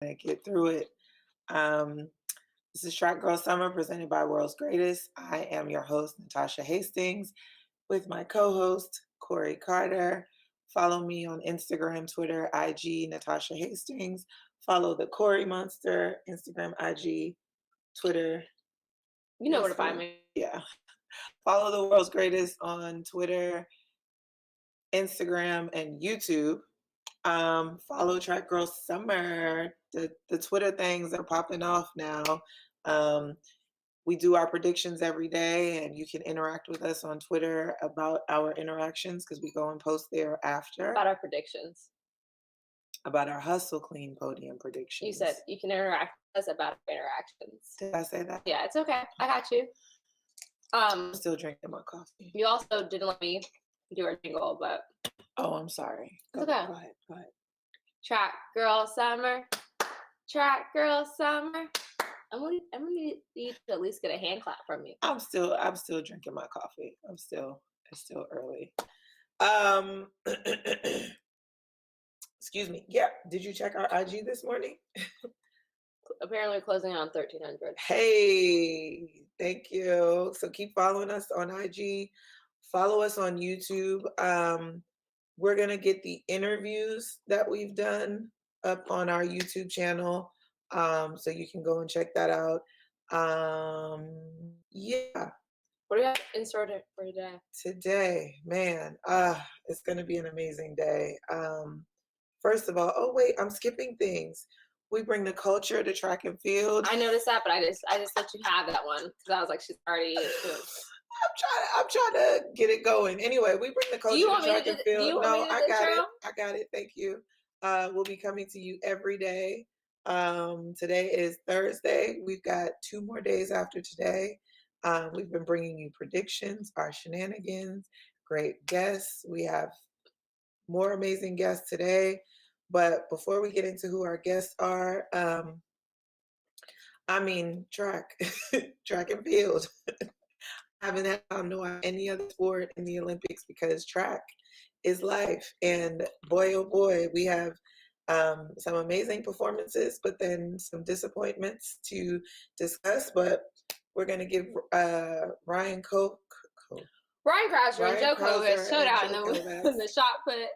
to get through it. This is Track Girl Summer presented by World's Greatest. I am your host, Natasha Hastings, with my co-host, Kori Carter. Follow me on Instagram, Twitter, IG, Natasha Hastings. Follow the Kori Monster, Instagram, IG, Twitter. You know where to find me. Yeah. Follow the World's Greatest on Twitter, Instagram, and YouTube. Follow Track Girl Summer. The Twitter things are popping off now. We do our predictions every day, and you can interact with us on Twitter about our interactions because we go and post there after. About our predictions. About our Hustle Clean Podium predictions. You said you can interact with us about our interactions. Did I say that? Yeah, it's okay. I got you. I'm still drinking my coffee. You also didn't let me do our jingle, but... Oh, I'm sorry. It's okay. Go ahead. Track Girl Summer. Track Girl Summer. I'm gonna need you to at least get a hand clap from you. I'm still drinking my coffee. It's still early. Excuse me. Yeah. Did you check our IG this morning? Apparently closing on 1,300. Hey, thank you. So keep following us on IG. Follow us on YouTube. We're going to get the interviews that we've done up on our YouTube channel. So you can go and check that out. Yeah. What do you have in store for today? Today, man, it's going to be an amazing day. First of all, oh wait, I'm skipping things. We bring the culture to track and field. I noticed that, but I just let you have that one because I was like, she's already. I'm trying to get it going. Anyway, we bring the culture to track and field. No, I got it. Thank you. We'll be coming to you every day. Today is Thursday. We've got 2 more days after today. We've been bringing you predictions, our shenanigans, great guests. We have more amazing guests today. But before we get into who our guests are, track and field. I haven't had time to watch any other sport in the Olympics because track is life. And boy, oh boy, we have some amazing performances, but then some disappointments to discuss. But we're going to give Ryan Croucher and Joe Kovac showdown in the shot put.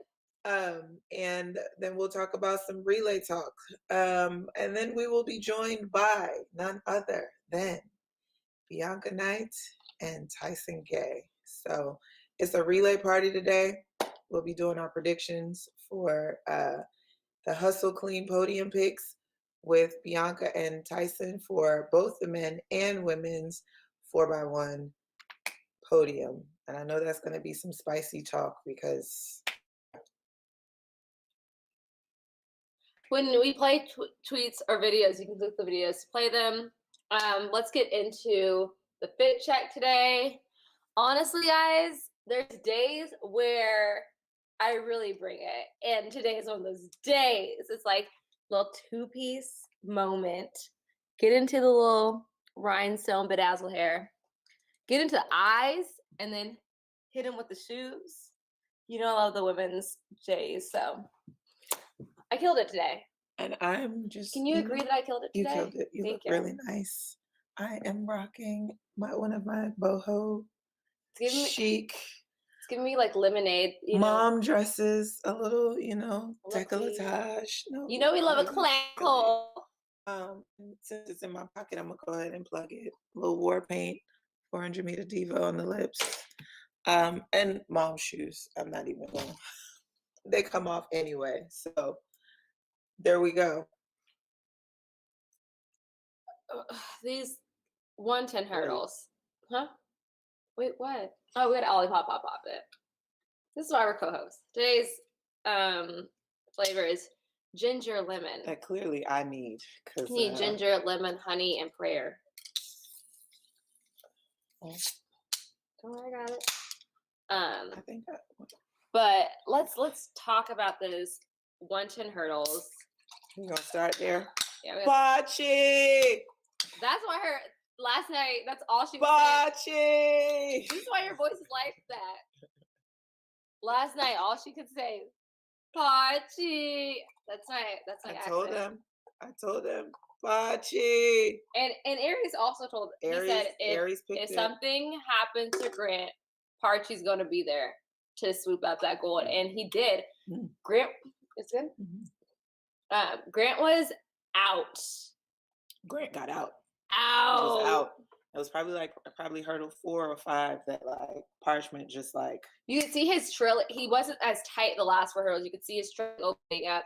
And then we'll talk about some relay talk. And then we will be joined by none other than Bianca Knight and Tyson Gay. So it's a relay party today. We'll be doing our predictions for the Hustle Clean Podium picks with Bianca and Tyson for both the men and women's 4x1 podium. And I know that's going to be some spicy talk because when we play tweets or videos, you can click the videos to play them. Let's get into the fit check today. Honestly, guys, there's days where I really bring it. And today is one of those days. It's like a little 2-piece moment. Get into the little rhinestone bedazzle hair. Get into the eyes and then hit them with the shoes. You know, I love the women's J's, so I killed it today. And I'm just... Can you agree that I killed it today? You killed it. You look really nice. I am rocking one of my boho chic. It's giving me like lemonade. Mom dresses, a little, decolletage. No, we love a clankle. Since it's in my pocket, I'm going to go ahead and plug it. A little war paint, 400 meter diva on the lips. And mom shoes. I'm not even going to. They come off anyway. So there we go. These 110 hurdles. Huh? Wait, what? Oh, we had Ollie Pop it. This is why we're co-hosts. Today's flavor is ginger lemon. That clearly I need. You need ginger, lemon, honey, and prayer. Oh, I got it. I think that. But let's talk about those 110 hurdles. You gonna start there? Yeah. Bachi! That's why last night, that's all she was Bachi! saying. This is why your voice is like that. Last night, all she could say, Bachi! That's my I told them I told him, Fachi. And Aries also told. He said Aries if picked it. something happens to Grant, Parchy's going to be there to swoop up that gold, and he did. Grant, it's good. Grant was out. Grant got out. Out. He was out. It was probably hurdle 4 or 5 that like Parchment just like. You could see his trail. He wasn't as tight the last 4 hurdles. You could see his trail opening up,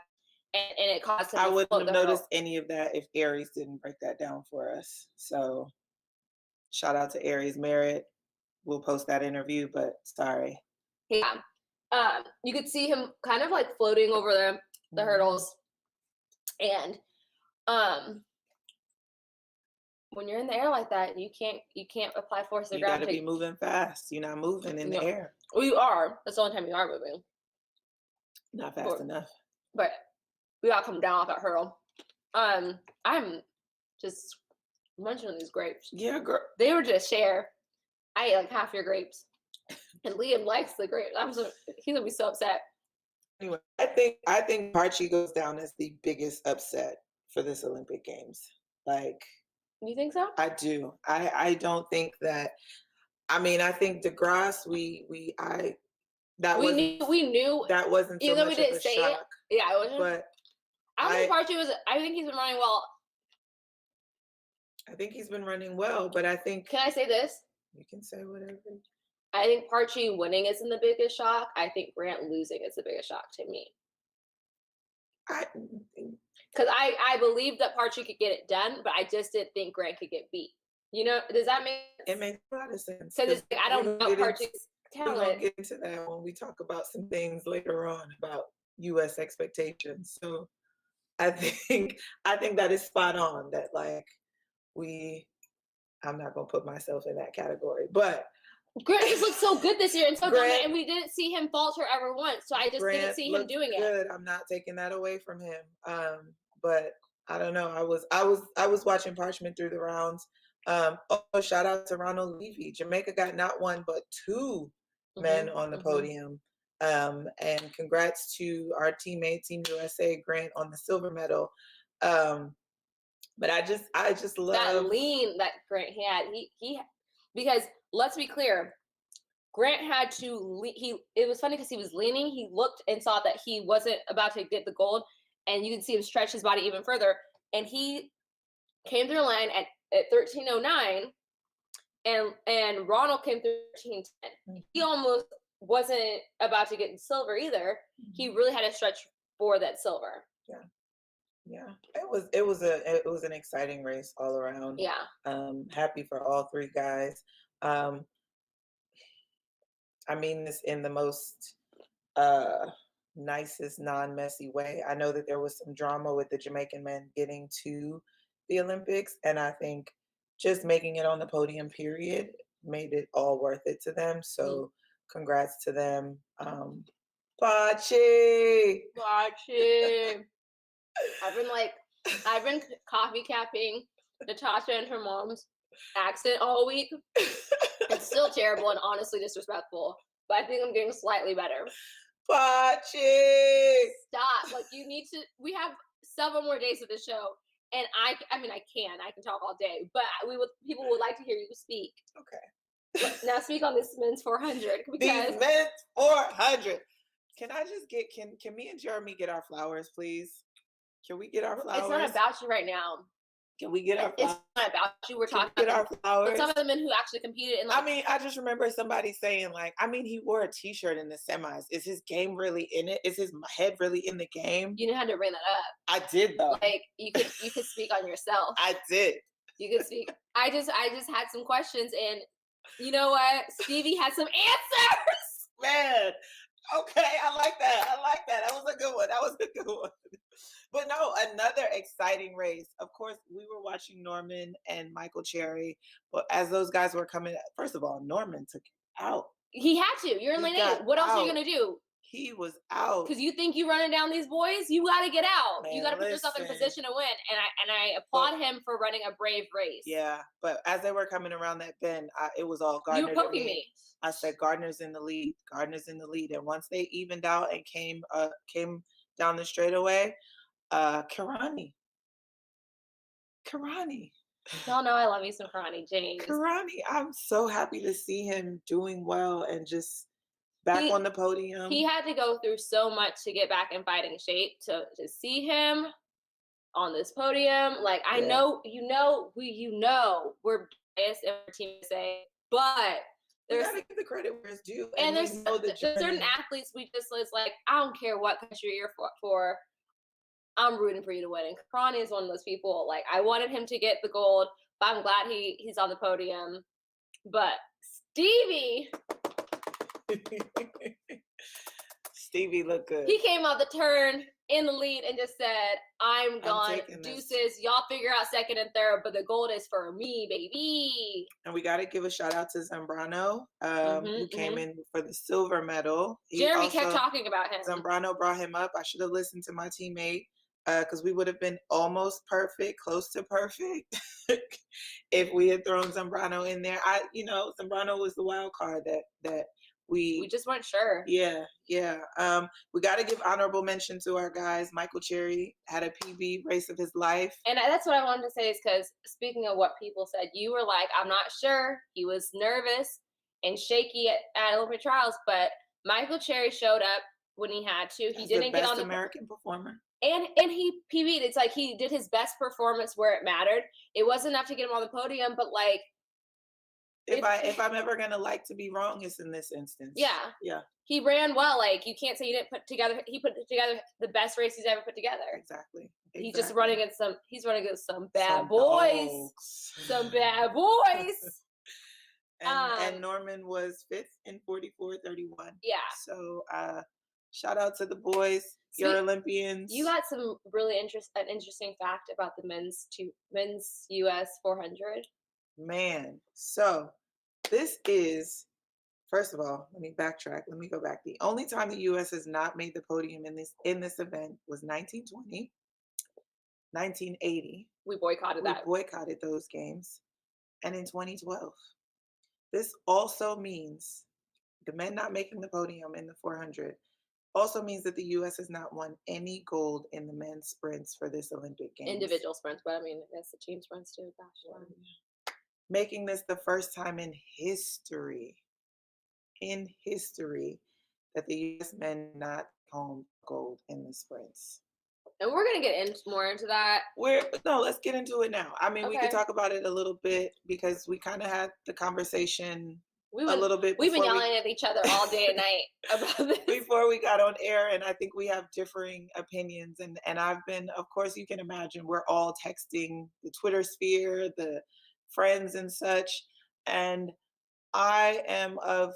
and it caused him. I wouldn't have noticed any of that if Aries didn't break that down for us. So, shout out to Aries Merritt. We'll post that interview, but sorry. Yeah. You could see him kind of like floating over the hurdles, and when you're in the air like that, you can't apply force to gravity. You gotta be moving fast. You're not moving in the air. Well, you are. That's the only time you are moving. Not fast enough. But we gotta come down off that hurdle. I'm just munching on these grapes. Yeah, girl. They were just share. I ate like half your grapes, and Liam likes the grapes. He's gonna be so upset. Anyway, I think Parchy goes down as the biggest upset for this Olympic Games. Like, you think so? I do. I don't think that. I mean, I think DeGrasse. We knew that wasn't so even though much we didn't of a say shock, it. Yeah, it wasn't. But I think Parchy was. I think he's been running well. I think he's been running well, but I think. Can I say this? You can say whatever. I think Parchy winning isn't the biggest shock. I think Grant losing is the biggest shock to me. Because I believe that Parchy could get it done, but I just didn't think Grant could get beat. You know, does that make sense? It makes a lot of sense. Because it's like, I don't know Parchy's talent. We'll get into that when we talk about some things later on about U.S. expectations. So I think that is spot on. That like I'm not gonna put myself in that category, but Grant just looked so good this year and so dominant, and we didn't see him falter ever once. So I just didn't see him doing it. I'm not taking that away from him. But I don't know. I was watching Parchment through the rounds. Shout out to Ronald Levy. Jamaica got not one but 2 men on the podium. And congrats to our teammate, Team USA, Grant, on the silver medal. But I just love that lean that Grant had. He because let's be clear, Grant had to. It was funny because he was leaning. He looked and saw that he wasn't about to get the gold, and you can see him stretch his body even further. And he came through the line at 13:09, and Ronald came through 13:10. He almost wasn't about to get the silver either. He really had to stretch for that silver. Yeah, it was an exciting race all around. Yeah. Happy for all 3 guys. I mean this in the most nicest, non-messy way. I know that there was some drama with the Jamaican men getting to the Olympics, and I think just making it on the podium period made it all worth it to them. So congrats to them. Pachi. I've been coffee capping Natasha and her mom's accent all week. It's still terrible and honestly disrespectful, but I think I'm getting slightly better. Pachi! Stop. Like, you need to. We have several more days of the show, and I can talk all day, but people would like to hear you speak. Okay. Now speak on this men's 400. These men's 400. Can I just get can me and Jeremy get our flowers, please? Can we get our flowers? It's not about you right now. Can we get our flowers? It's not about you. We're talking about our flowers. It's some of the men who actually competed in. I mean, I just remember somebody saying, like, I mean, he wore a T-shirt in the semis. Is his game really in it? Is his head really in the game? You didn't have to bring that up. I did though. Like you could speak on yourself. I did. You could speak. I just had some questions, and you know what? Stevie had some answers. Man. Okay, I like that. That was a good one. But no, another exciting race. Of course, we were watching Norman and Michael Cherry, but as those guys were coming, first of all, Norman took it out. He had to. You're in lane 8. What else are you gonna do? He was out. Because you think you running down these boys, you got to get out. Man, you got to put yourself in a position to win. And I applaud him for running a brave race. Yeah, but as they were coming around that bend, it was all Gardner. You were poking me. I said Gardner's in the lead. And once they evened out and came down the straightaway, Kirani Karani. Y'all know I love you some Karani James. Karani, I'm so happy to see him doing well and just back on the podium. He had to go through so much to get back in fighting shape. To see him on this podium, like I know, we're biased in our Team USA, but we gotta give the credit where it's due. And there's certain athletes we just it's like, I don't care what country you're for, I'm rooting for you to win. And Karani is one of those people. Like I wanted him to get the gold, but I'm glad he's on the podium. But Stevie. Stevie looked good. He came out the turn in the lead and just said, I'm gone. Deuces. Y'all figure out second and third, but the gold is for me, baby. And we got to give a shout out to Zambrano, who came in for the silver medal. Jeremy kept talking about him. Zambrano brought him up. I should have listened to my teammate because we would have been almost perfect, close to perfect, if we had thrown Zambrano in there. Zambrano was the wild card that we just weren't sure. Yeah. We got to give honorable mention to our guys. Michael Cherry had a PB race of his life. And that's what I wanted to say is because speaking of what people said, you were like, I'm not sure. He was nervous and shaky at Olympic trials, but Michael Cherry showed up when he had to. He didn't get on the American performer. And he PB'd. It's like he did his best performance where it mattered. It wasn't enough to get him on the podium, but like, if I'm ever gonna like to be wrong, it's in this instance. Yeah. He ran well. Like you can't say he didn't put together. He put together the best race he's ever put together. Exactly. He's just running against some. He's running against some bad boys. Some bad boys. And Norman was 5th in 44:31. Yeah. So shout out to the boys, your Olympians. You got some really interesting fact about the men's US 400. Man, so this is, first of all, let me backtrack. Let me go back. The only time the U.S. has not made the podium in this event was 1920, 1980. We boycotted that. We boycotted those games. And in 2012. This also means the men not making the podium in the 400 also means that the U.S. has not won any gold in the men's sprints for this Olympic Games. Individual sprints, but I mean, that's the team sprints too. Gosh. Making this the first time in history that the U.S. men not home gold in the sprints. And we're going to get more into that. Let's get into it now. I mean, we could talk about it a little bit because we kind of had the conversation a little bit. We've been yelling at each other all day and night about this. Before we got on air, and I think we have differing opinions. And I've been, of course, you can imagine, we're all texting the Twitter sphere, the friends and such. And I am of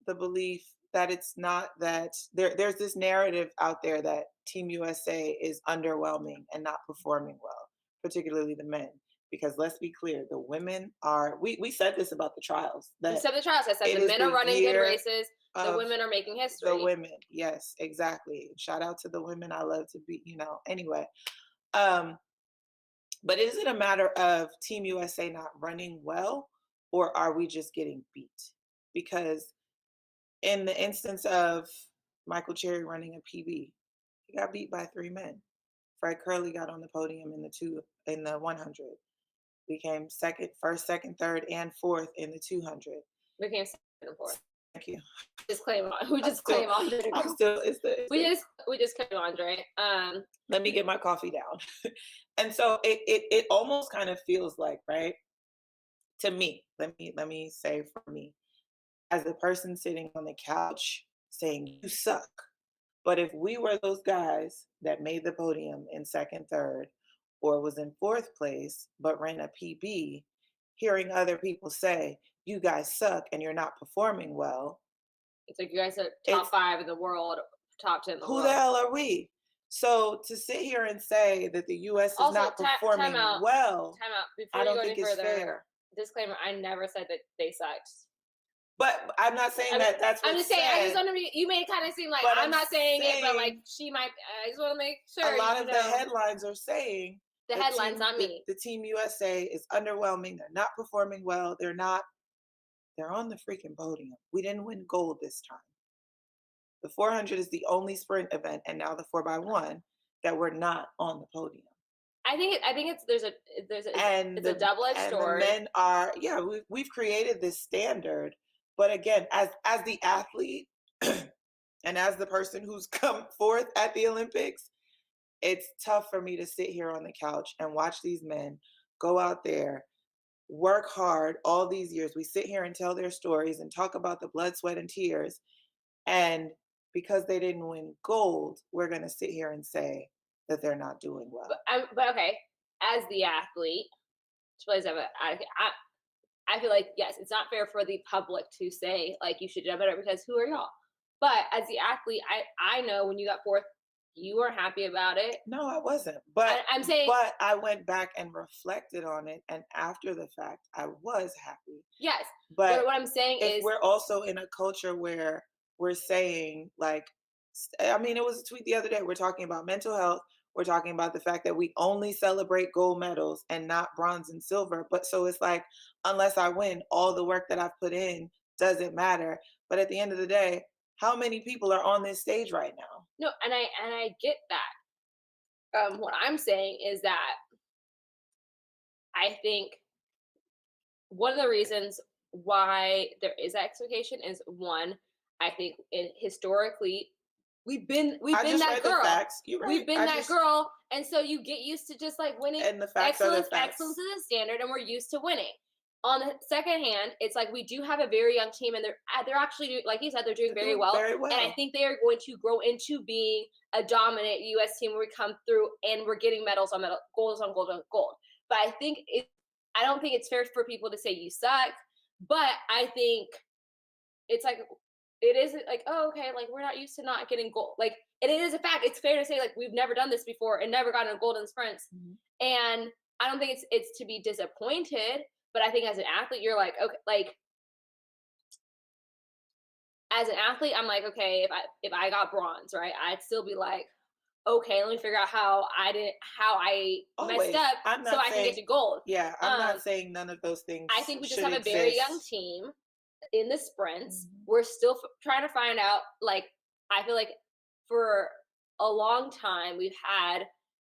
the belief that it's not that there's this narrative out there that Team USA is underwhelming and not performing well, particularly the men. Because let's be clear, the women are, we said this about the trials. We said the trials. I said the men are running good races. The women are making history. The women, yes, exactly. Shout out to the women. I love to be, anyway. But is it a matter of Team USA not running well, or are we just getting beat? Because in the instance of Michael Cherry running a PB, he got beat by 3 men. Fred Curley got on the podium in the 100. We came first, second, third, and fourth in the 200. We came second and fourth. Thank you. We just claim Andre. We just claim Andre. Let me get my coffee down. And so it almost kind of feels like, right? To me, let me say for me, as the person sitting on the couch saying you suck. But if we were those guys that made the podium in second, third, or was in fourth place, but ran a PB, hearing other people say, you guys suck and you're not performing well. It's like you guys are top 5 in the world, top 10 in the world. Who the hell are we? So to sit here and say that the U.S. is also not performing well, Before I don't you go think any it's further, fair. Disclaimer, I never said that they sucked. But I'm not saying that's what I'm just saying, I just want to you made it kind of seem like I'm not saying it, but like she might, I just want to make sure. A lot of the headlines are saying the headlines, not me. The Team USA is underwhelming. They're not performing well. They're on the freaking podium. We didn't win gold this time. The 400 is the only sprint event, and now the 4x1 that we're not on the podium. I think there's a And it's a double-edged the sword. men are, yeah, we've created this standard. But again, as the athlete and as the person who's come forth at the Olympics, it's tough for me to sit here on the couch and watch these men go out there, work hard all these years. We sit here and tell their stories and talk about the blood, sweat, and tears. And because they didn't win gold, we're going to sit here and say that they're not doing well. But okay, as the athlete, I feel like, yes, it's not fair for the public to say like you should do better because who are y'all? But as the athlete, I know when you got fourth, you weren't happy about it. No, I wasn't. But I'm saying, but I went back and reflected on it, and after the fact, I was happy. yes. But what I'm saying is, we're also in a culture where we're saying like, I mean, it was a tweet the other day. We're talking about mental health. We're talking about the fact that we only celebrate gold medals and not bronze and silver. But so it's like, unless I win, all the work that I've put in doesn't matter. But at the end of the day, how many people are on this stage right now? no, and I get that. What I'm saying is that I think one of the reasons why there is that expectation is one, I think historically we've been that girl. You're right. We've been that girl, and so you get used to just like winning. And the facts are the facts. Excellence is the standard, and we're used to winning. On the second hand, it's like we do have a very young team, and they're actually, like you said, they're doing very well. Very well. And I think they are going to grow into being a dominant U.S. team where we come through and we're getting medals on medal, gold on gold on gold. But I don't think it's fair for people to say you suck. But I think it's like, it isn't like, oh, okay, like we're not used to not getting gold. Like, and it is a fact. It's fair to say like we've never done this before and never gotten a gold in sprints. Mm-hmm. And I don't think it's to be disappointed. But I think as an athlete, you're like, okay, like as an athlete, I'm like, okay, if I got bronze, right, I'd still be like, okay, let me figure out how I messed up so I can get to gold. Yeah, I'm not saying none of those things. I think we just have a very young team in the sprints. Mm-hmm. We're still trying to find out. Like, I feel like for a long time we've had,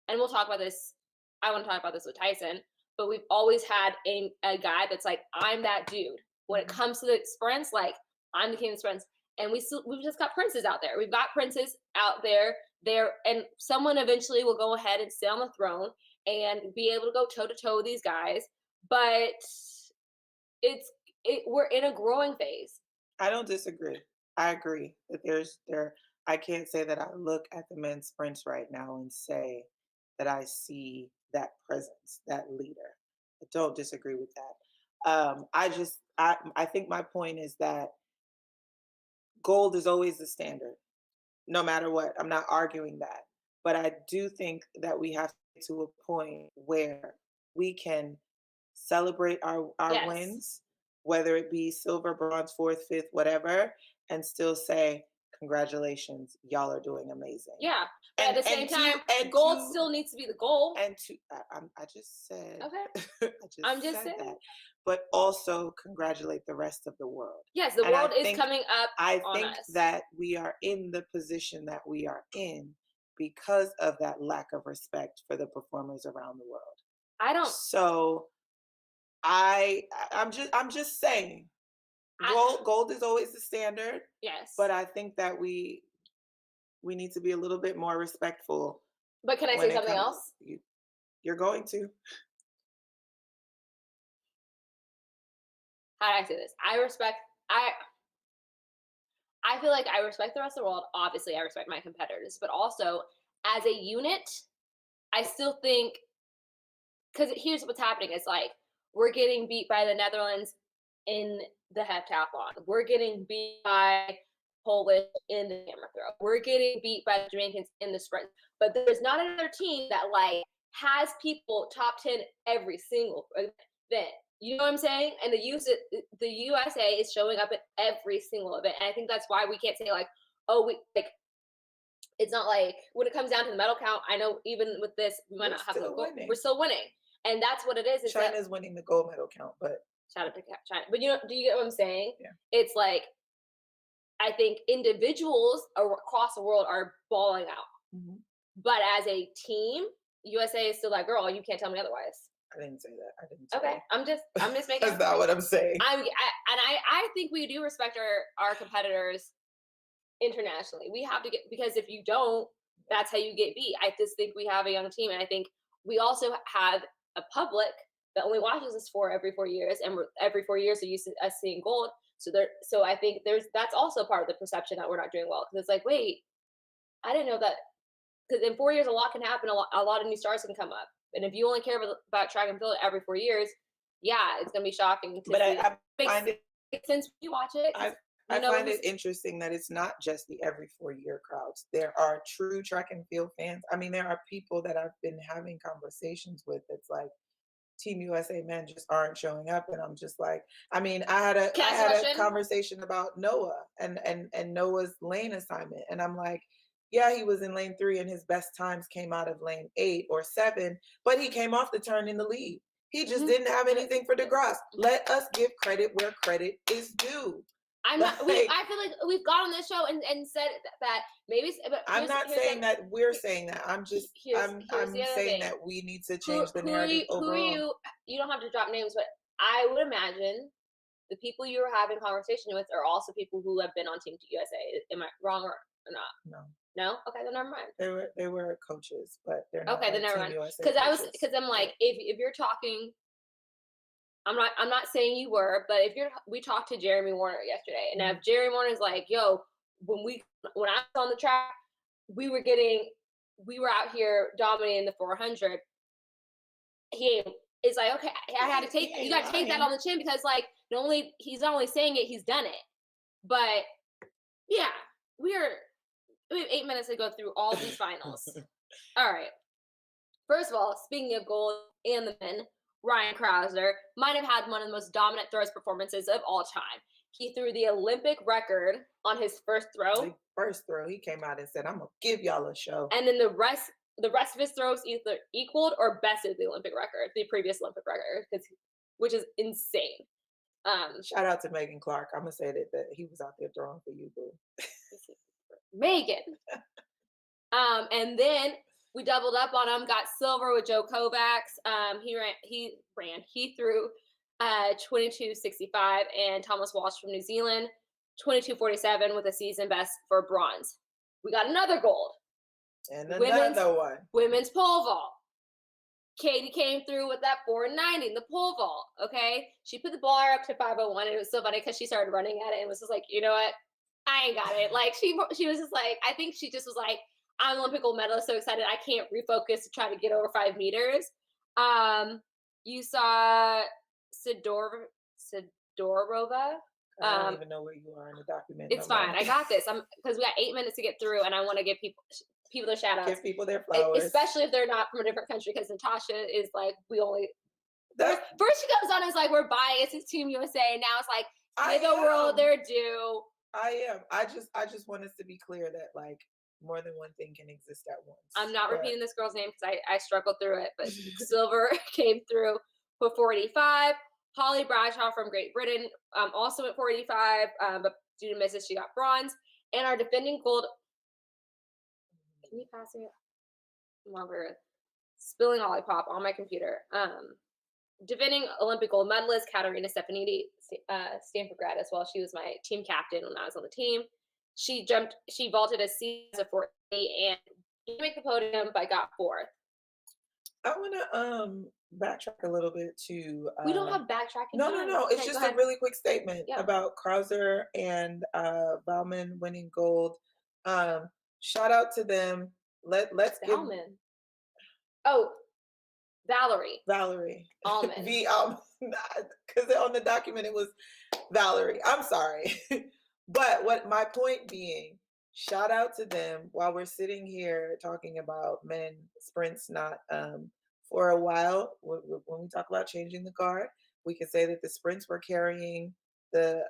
and we'll talk about this. I want to talk about this with Tyson. But we've always had a guy that's like, I'm that dude. When it comes to the sprints, like, I'm the king of the sprints. And we've just got princes out there. We've got princes out there, and someone eventually will go ahead and sit on the throne and be able to go toe-to-toe with these guys. But we're in a growing phase. I don't disagree. I agree that I can't say that I look at the men's sprints right now and say that I see that presence, that leader. I don't disagree with that. I think my point is that gold is always the standard, no matter what. I'm not arguing that. But I do think that we have to get to a point where we can celebrate our yes. wins, whether it be silver, bronze, fourth, fifth, whatever, and still say, congratulations, y'all are doing amazing. Yeah. But at the same time, gold still needs to be the goal. And I just said, okay. I'm just saying that. But also congratulate the rest of the world. Yes, the world is coming up. I think that we are in the position that we are in because of that lack of respect for the performers around the world. I don't. So I'm just saying. Gold is always the standard. Yes. But I think that we need to be a little bit more respectful. But can I say something else? You're going to. How do I say this? I feel like I respect the rest of the world. Obviously, I respect my competitors. But also, as a unit, I still think, because here's what's happening. It's like, we're getting beat by the Netherlands in the heptathlon. We're getting beat by Polish in the hammer throw. We're getting beat by the Jamaicans in the sprint. But there's not another team that like has people top 10 every single event. You know what I'm saying? And the USA is showing up at every single event. And I think that's why we can't say like, oh, it's not like when it comes down to the medal count, I know even with this, we might not have the goal. We're still winning. And that's what it is. China's winning the gold medal count, but shout out to China. But do you get what I'm saying? Yeah. It's like, I think individuals across the world are balling out. Mm-hmm. But as a team, USA is still that girl. You can't tell me otherwise. I didn't say that. I didn't say Okay, that. I'm just making. That's not what I'm saying. I think we do respect our competitors internationally. We have to get, because if you don't, that's how you get beat. I just think we have a young team, and I think we also have a public that only watches us for every 4 years, and every 4 years they're used to us seeing gold. So I think that's also part of the perception that we're not doing well, because it's like, wait, I didn't know that, because in 4 years a lot can happen, a lot of new stars can come up, and if you only care about track and field every 4 years, yeah, it's gonna be shocking to But see. I find it. Makes sense when you watch it. I find it interesting that it's not just the every 4 year crowds. There are true track and field fans. I mean, there are people that I've been having conversations with that's like, Team USA men just aren't showing up, and I'm just like, I mean, I had a conversation about Noah and Noah's lane assignment, and I'm like, yeah, he was in lane 3 and his best times came out of lane 8 or 7, but he came off the turn in the lead. He just didn't have anything for DeGrasse. Let us give credit where credit is due. I feel like we've gone on this show and said that maybe. But I'm not saying that we're saying that. I'm just I'm saying that we need to change the narrative overall. You don't have to drop names, but I would imagine the people you were having conversation with are also people who have been on Team USA. Am I wrong or not? No. No? Okay, then never mind. They were coaches, but they're not. Okay, then never mind. Because I'm like, if you're talking, I'm not saying you were, but we talked to Jeremy Warner yesterday, and if Jeremy Warner's like, yo, when I was on the track, we were out here dominating the 400. He is like, okay, I had to you got to take that on the chin, because like, he's not only saying it, he's done it. But yeah, we have 8 minutes to go through all these finals. All right. First of all, speaking of gold and the men, Ryan Krauser might have had one of the most dominant throws performances of all time. He threw the Olympic record on his first throw. He came out and said, "I'm gonna give y'all a show." And then the rest of his throws either equaled or bested the Olympic record, the previous Olympic record, which is insane. Shout out to Megan Clark. I'm gonna say that he was out there throwing for you, boo. Megan. And then we doubled up on him, got silver with Joe Kovacs. He threw 22.65, and Thomas Walsh from New Zealand 22.47 with a season best for bronze. We got another gold. And another one. Women's pole vault. Katie came through with that 490 in the pole vault. Okay, she put the bar up to 501, and it was so funny because she started running at it and was just like, you know what, I ain't got it. Like she was just like, I think she just was like, I'm Olympic gold medalist, so excited I can't refocus to try to get over 5 meters. You saw Sidorova. I don't even know where you are in the document. It's fine. I got this. Because we got 8 minutes to get through, and I want to give people their shout outs. Give people their flowers. Especially if they're not from a different country, because Natasha is like, first she comes on as like, we're biased, it's Team USA, and now it's like, give the world their due. I am. I just want us to be clear that like more than one thing can exist at once. I'm not repeating this girl's name because I struggled through it, but silver came through for 485. Holly Bradshaw from Great Britain also at 485, but due to misses, she got bronze. And our defending gold. Can you pass it? While we're spilling lollipop on my computer. Defending Olympic gold medalist Katerina Stefanidi, Stanford grad as well. She was my team captain when I was on the team. She vaulted a C as a 480 and didn't make the podium, but got 4th. I want to backtrack a little bit to. We don't have backtracking. No. It's just a really quick statement about Krauser and Bauman winning gold. Shout out to them. Let's give. Oh, Valerie Almond. Because on the document it was Valerie. I'm sorry. But what my point being, shout out to them while we're sitting here talking about men sprints not for a while. When we talk about changing the guard, we can say that the sprints were carrying the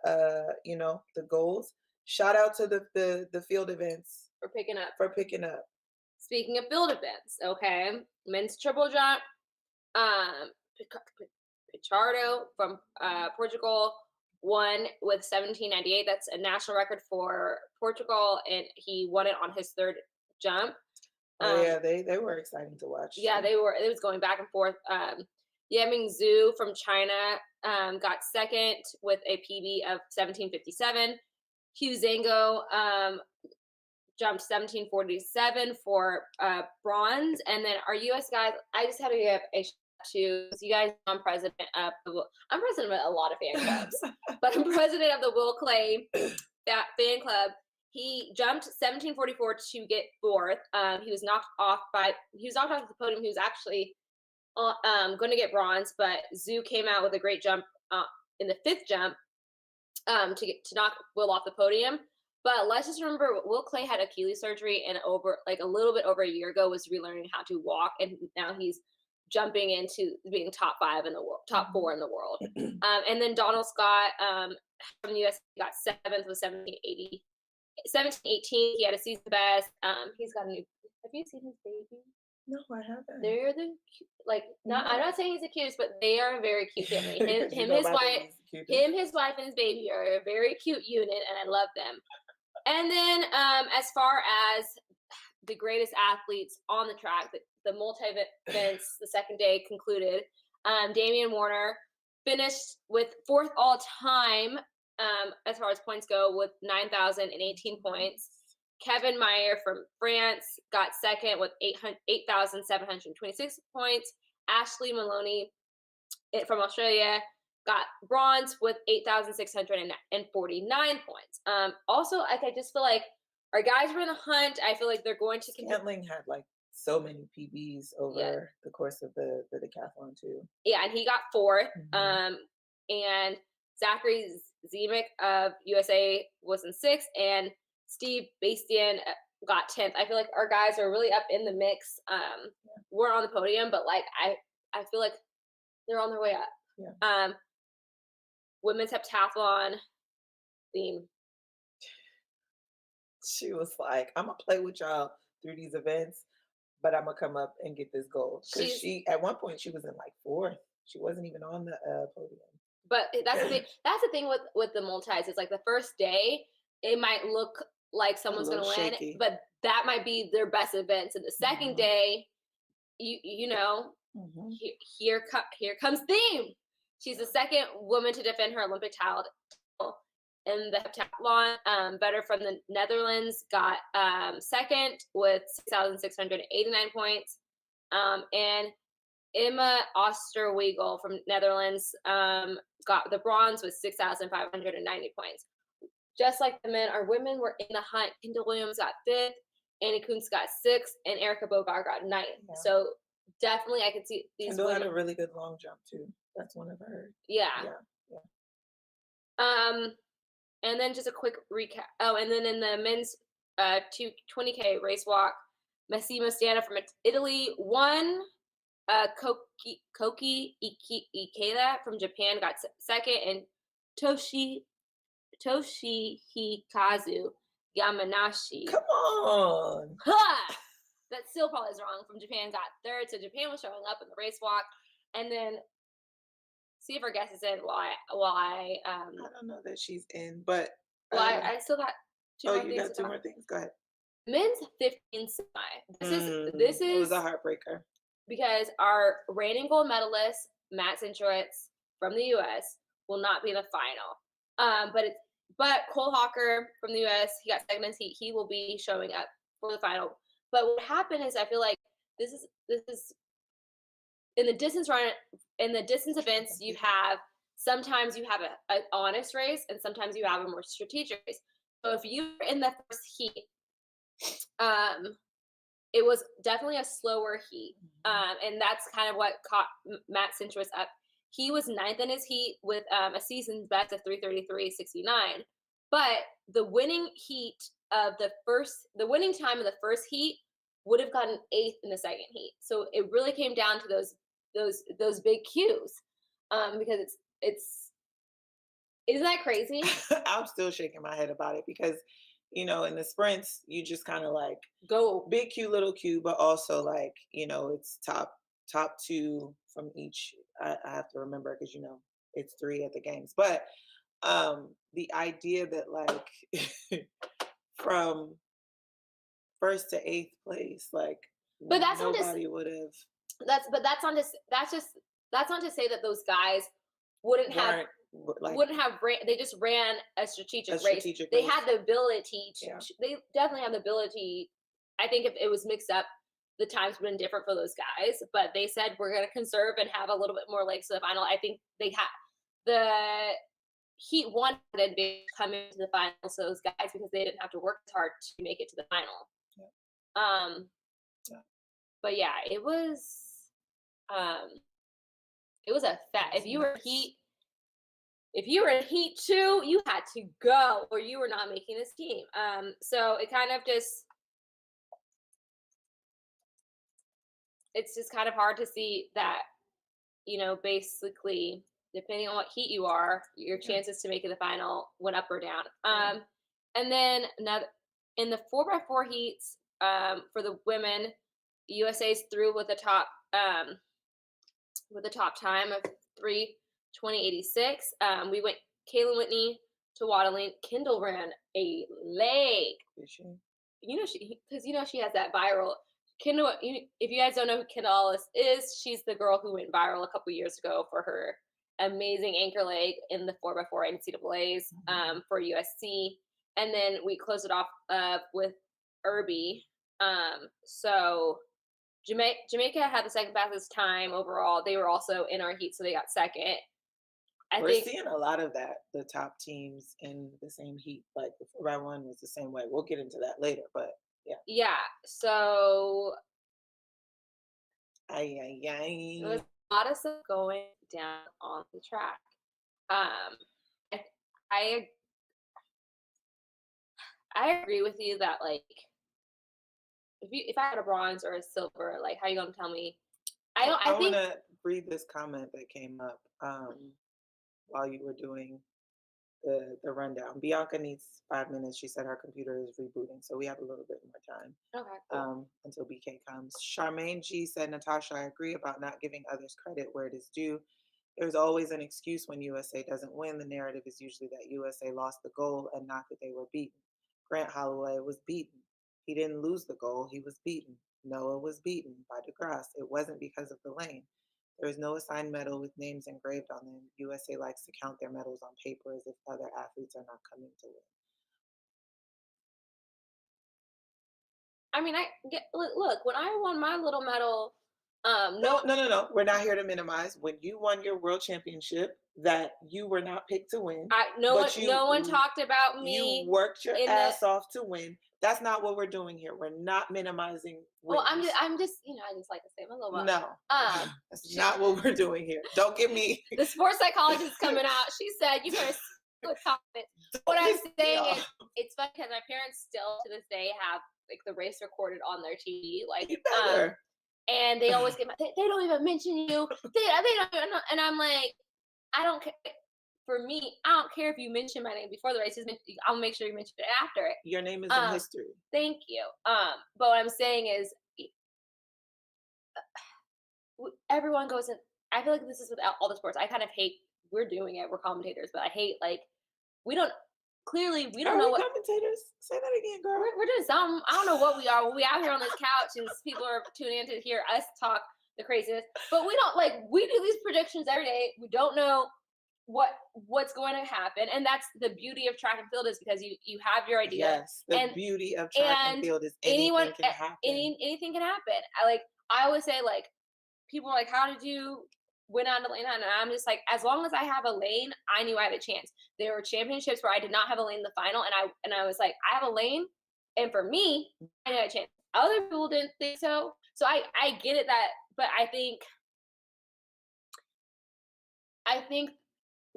the goals. Shout out to the field events for picking up. Speaking of field events, okay, men's triple jump, Pichardo from Portugal won with 17.98. That's a national record for Portugal, and he won it on his 3rd jump. Oh yeah, they were exciting to watch. Yeah, too. they were. It was going back and forth. Yaming Zhu from China got second with a PB of 17:57. Hugh Zango jumped 17:47 for bronze, and then our U.S. guys. I just had to give a shout out to, because you guys know I'm president of I'm president of a lot of fan clubs, but I'm president of the Will Clay fan club. He jumped 17:44 to get fourth. He was knocked off the podium. He was actually going to get bronze, but Zhu came out with a great jump in the fifth jump to knock Will off the podium. But let's just remember, Will Clay had Achilles surgery, and over like a little bit over a year ago was relearning how to walk, and now he's jumping into being top 5 in the world, top 4 in the world. And then Donald Scott from the US got 7th with 17:80. 17:18. He had a season best. He's got a new. Have you seen his baby? No, I haven't. They're the not. I'm not saying he's the cutest, but they are a very cute family. His wife, and his baby are a very cute unit, and I love them. And then, as far as the greatest athletes on the track, the multi-events, the second day concluded. Damian Warner finished with 4th all time as far as points go, with 9,018 points. Kevin Meyer from France got second with 8,726 points. Ashley Maloney from Australia got bronze with 8,649 points. Also, I just feel like our guys were in the hunt. I feel like they're going to continue. Scantling had like so many PBs over the course of the decathlon too. Yeah, and he got 4th. And Zachary Zemek of USA was in 6th, and Steve Bastian got 10th. I feel like our guys are really up in the mix. We're on the podium, but like I feel like they're on their way up. Yeah. Women's heptathlon theme. She was like, "I'm gonna play with y'all through these events, but I'm gonna come up and get this gold." Because she, at one point, she was in like 4th. She wasn't even on the podium. But that's the thing. That's the thing with the multis. Is like the first day, it might look like someone's going to win, but that might be their best events. And the second day, you know, here comes Theme. She's the second woman to defend her Olympic title in the heptathlon. Better from the Netherlands got second with 6,689 points, and Emma Osterweigel from Netherlands got the bronze with 6,590 points. Just like the men, our women were in the hunt. Kendall Williams got 5th, Annie Kuntz got 6th, and Erica Bogart got 9th. Yeah. So definitely I could see these Kendall women. had a really good long jump too. That's one of her. Yeah. And then just a quick recap. Oh, and then in the men's 20K race walk, Massimo Stana from Italy won. Koki Ikeda from Japan got second, and Toshihikazu Yamanashi. Come on. That still probably is wrong. From Japan got 3rd. So Japan was showing up in the race walk. And then see if our guest is in while I don't know that she's in, but I still got 2 more things. You got 2 more things. Go ahead. Men's 15 semi. This is it was a heartbreaker. Because our reigning gold medalist, Matt Centrowitz from the U.S., will not be in the final. But Cole Hawker from the U.S., he got second. He will be showing up for the final. But what happened is, I feel like this is in the distance run, in the distance events, sometimes you have an honest race, and sometimes you have a more strategic race. So if you're in the first heat, it was definitely a slower heat. And that's kind of what caught Matt Centrowitz up. He was 9th in his heat with a season's best of 3:33.69. But the winning time of the first heat would have gotten 8th in the second heat. So it really came down to those big cues. Because isn't that crazy? I'm still shaking my head about it because, in the sprints, you just kind of like go big Q, little Q, but also like, it's top 2 from each. I have to remember because, it's 3 at the games. But the idea that like from first to eighth place. Like, But that's not just nobody would have. that's not to say that those guys wouldn't have they just ran a strategic race. They had the ability to, they definitely have the ability. I think if it was mixed up, the times would have been different for those guys, but they said we're going to conserve and have a little bit more legs to the final. I think they had the Heat wanted to come into the final, so those guys, because they didn't have to work as hard to make it to the final. But yeah, it was a fact. If you were in Heat 2, you had to go, or you were not making this team. So it kind of just, it's just kind of hard to see that, basically, depending on what heat you are, your chances to make it the final went up or down. And then in the 4x4 heats, for the women, USA's through with the top time of 3:20.86. We went Kaylin Whitney to Waddling. Kendall ran a leg. Did she? Because she has that viral. Kendall, if you guys don't know who Kendall is, she's the girl who went viral a couple years ago for her amazing anchor leg in the 4x4 NCAAs for USC. And then we closed it off with Irby. So Jamaica had the second fastest time overall. They were also in our heat, so they got second. We're seeing a lot of that, the top teams in the same heat. Like the 4x1 was the same way. We'll get into that later, but yeah. Yeah, so there was a lot of stuff going down on the track. I agree with you that, like, if I had a bronze or a silver, like, how are you gonna tell me? I want to read this comment that came up while you were doing the rundown. Bianca needs 5 minutes. She said her computer is rebooting, so we have a little bit more time. Okay. Cool. Until BK comes. Charmaine G said, Natasha, I agree about not giving others credit where it is due. There's always an excuse when USA doesn't win. The narrative is usually that USA lost the goal and not that they were beaten. Grant Holloway was beaten. He didn't lose the goal. He was beaten. Noah was beaten by DeGrasse. It wasn't because of the lane. There is no assigned medal with names engraved on them. USA likes to count their medals on paper as if other athletes are not coming to win. I mean, look, when I won my little medal, no. We're not here to minimize. When you won your world championship, that you were not picked to win. No one talked about me. You worked your ass off to win. That's not what we're doing here. We're not minimizing wins. Well, I'm just, I just like to say my little. No, that's not what we're doing here. Don't get me. The sports psychologist is coming out. She said you better with confidence. What I'm saying is, it's funny because my parents still to this day have like the race recorded on their TV, like and they always get they don't even mention you. They don't even know. And I'm like, I don't care. For me, I don't care if you mention my name before the race. I'll make sure you mention it after it. Your name is in history. Thank you. But what I'm saying is, everyone goes in. I feel like this is with all the sports. I kind of hate. We're doing it. We're commentators, but I hate we don't know what commentators. Say that again, girl. We're doing something. I don't know what we are. We out here on this couch and people are tuning in to hear us talk the craziness. But we don't we do these predictions every day. We don't know what's going to happen, and that's the beauty of track and field, is because you have your idea. Yes, the beauty of track and field is anything can happen. Anything can happen. I always say, people are like, how did you win on the lane? And I'm just like, as long as I have a lane, I knew I had a chance. There were championships where I did not have a lane in the final, and I was like, I have a lane, and for me, I knew I had a chance. Other people didn't think so. So I get it but I think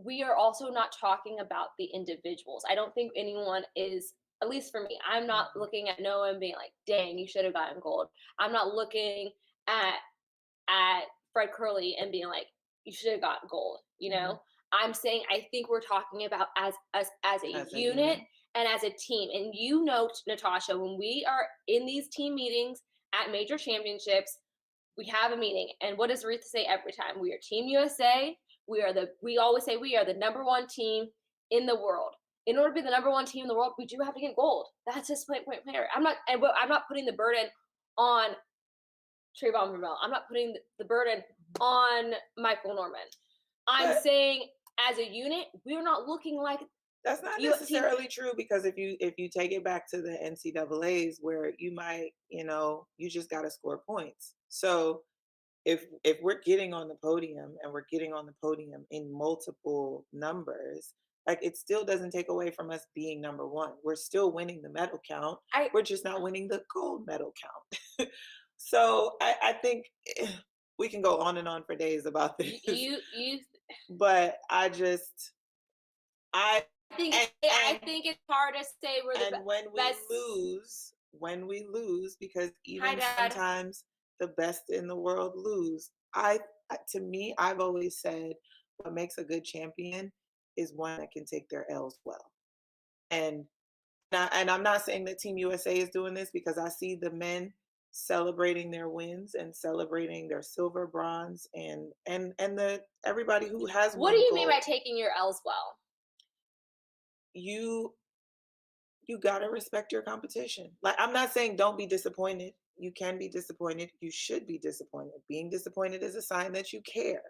we are also not talking about the individuals. I don't think anyone is, at least for me, I'm not looking at Noah and being like, dang, you should have gotten gold. I'm not looking at Fred Curley and being like, you should have gotten gold, I'm saying I think we're talking about as a unit and as a team. And Natasha, when we are in these team meetings at major championships, we have a meeting. And what does Ruth say every time? We are Team USA. We always say we are the number one team in the world. in order to be the number one team in the world, we do have to get gold. That's just point player. I'm not putting the burden on Trayvon Vermel. I'm not putting the burden on Michael Norman. I'm saying as a unit, we're not looking like that's not necessarily true, because if you take it back to the NCAAs, where you might, you just got to score points. So if we're getting on the podium, and we're getting on the podium in multiple numbers, like, it still doesn't take away from us being number one. We're still winning the medal count. We're just not winning the gold medal count. So I think we can go on and on for days about this. But I think it's hard to say we're the best. When we lose, because even sometimes the best in the world lose. To me, I've always said what makes a good champion is one that can take their L's well. And I'm not saying that Team USA is doing this, because I see the men celebrating their wins and celebrating their silver, bronze, and everybody who has won. What do you gold. mean by taking your L's well? You got to respect your competition. Like, I'm not saying don't be disappointed. You can be disappointed. You should be disappointed. Being disappointed is a sign that you care.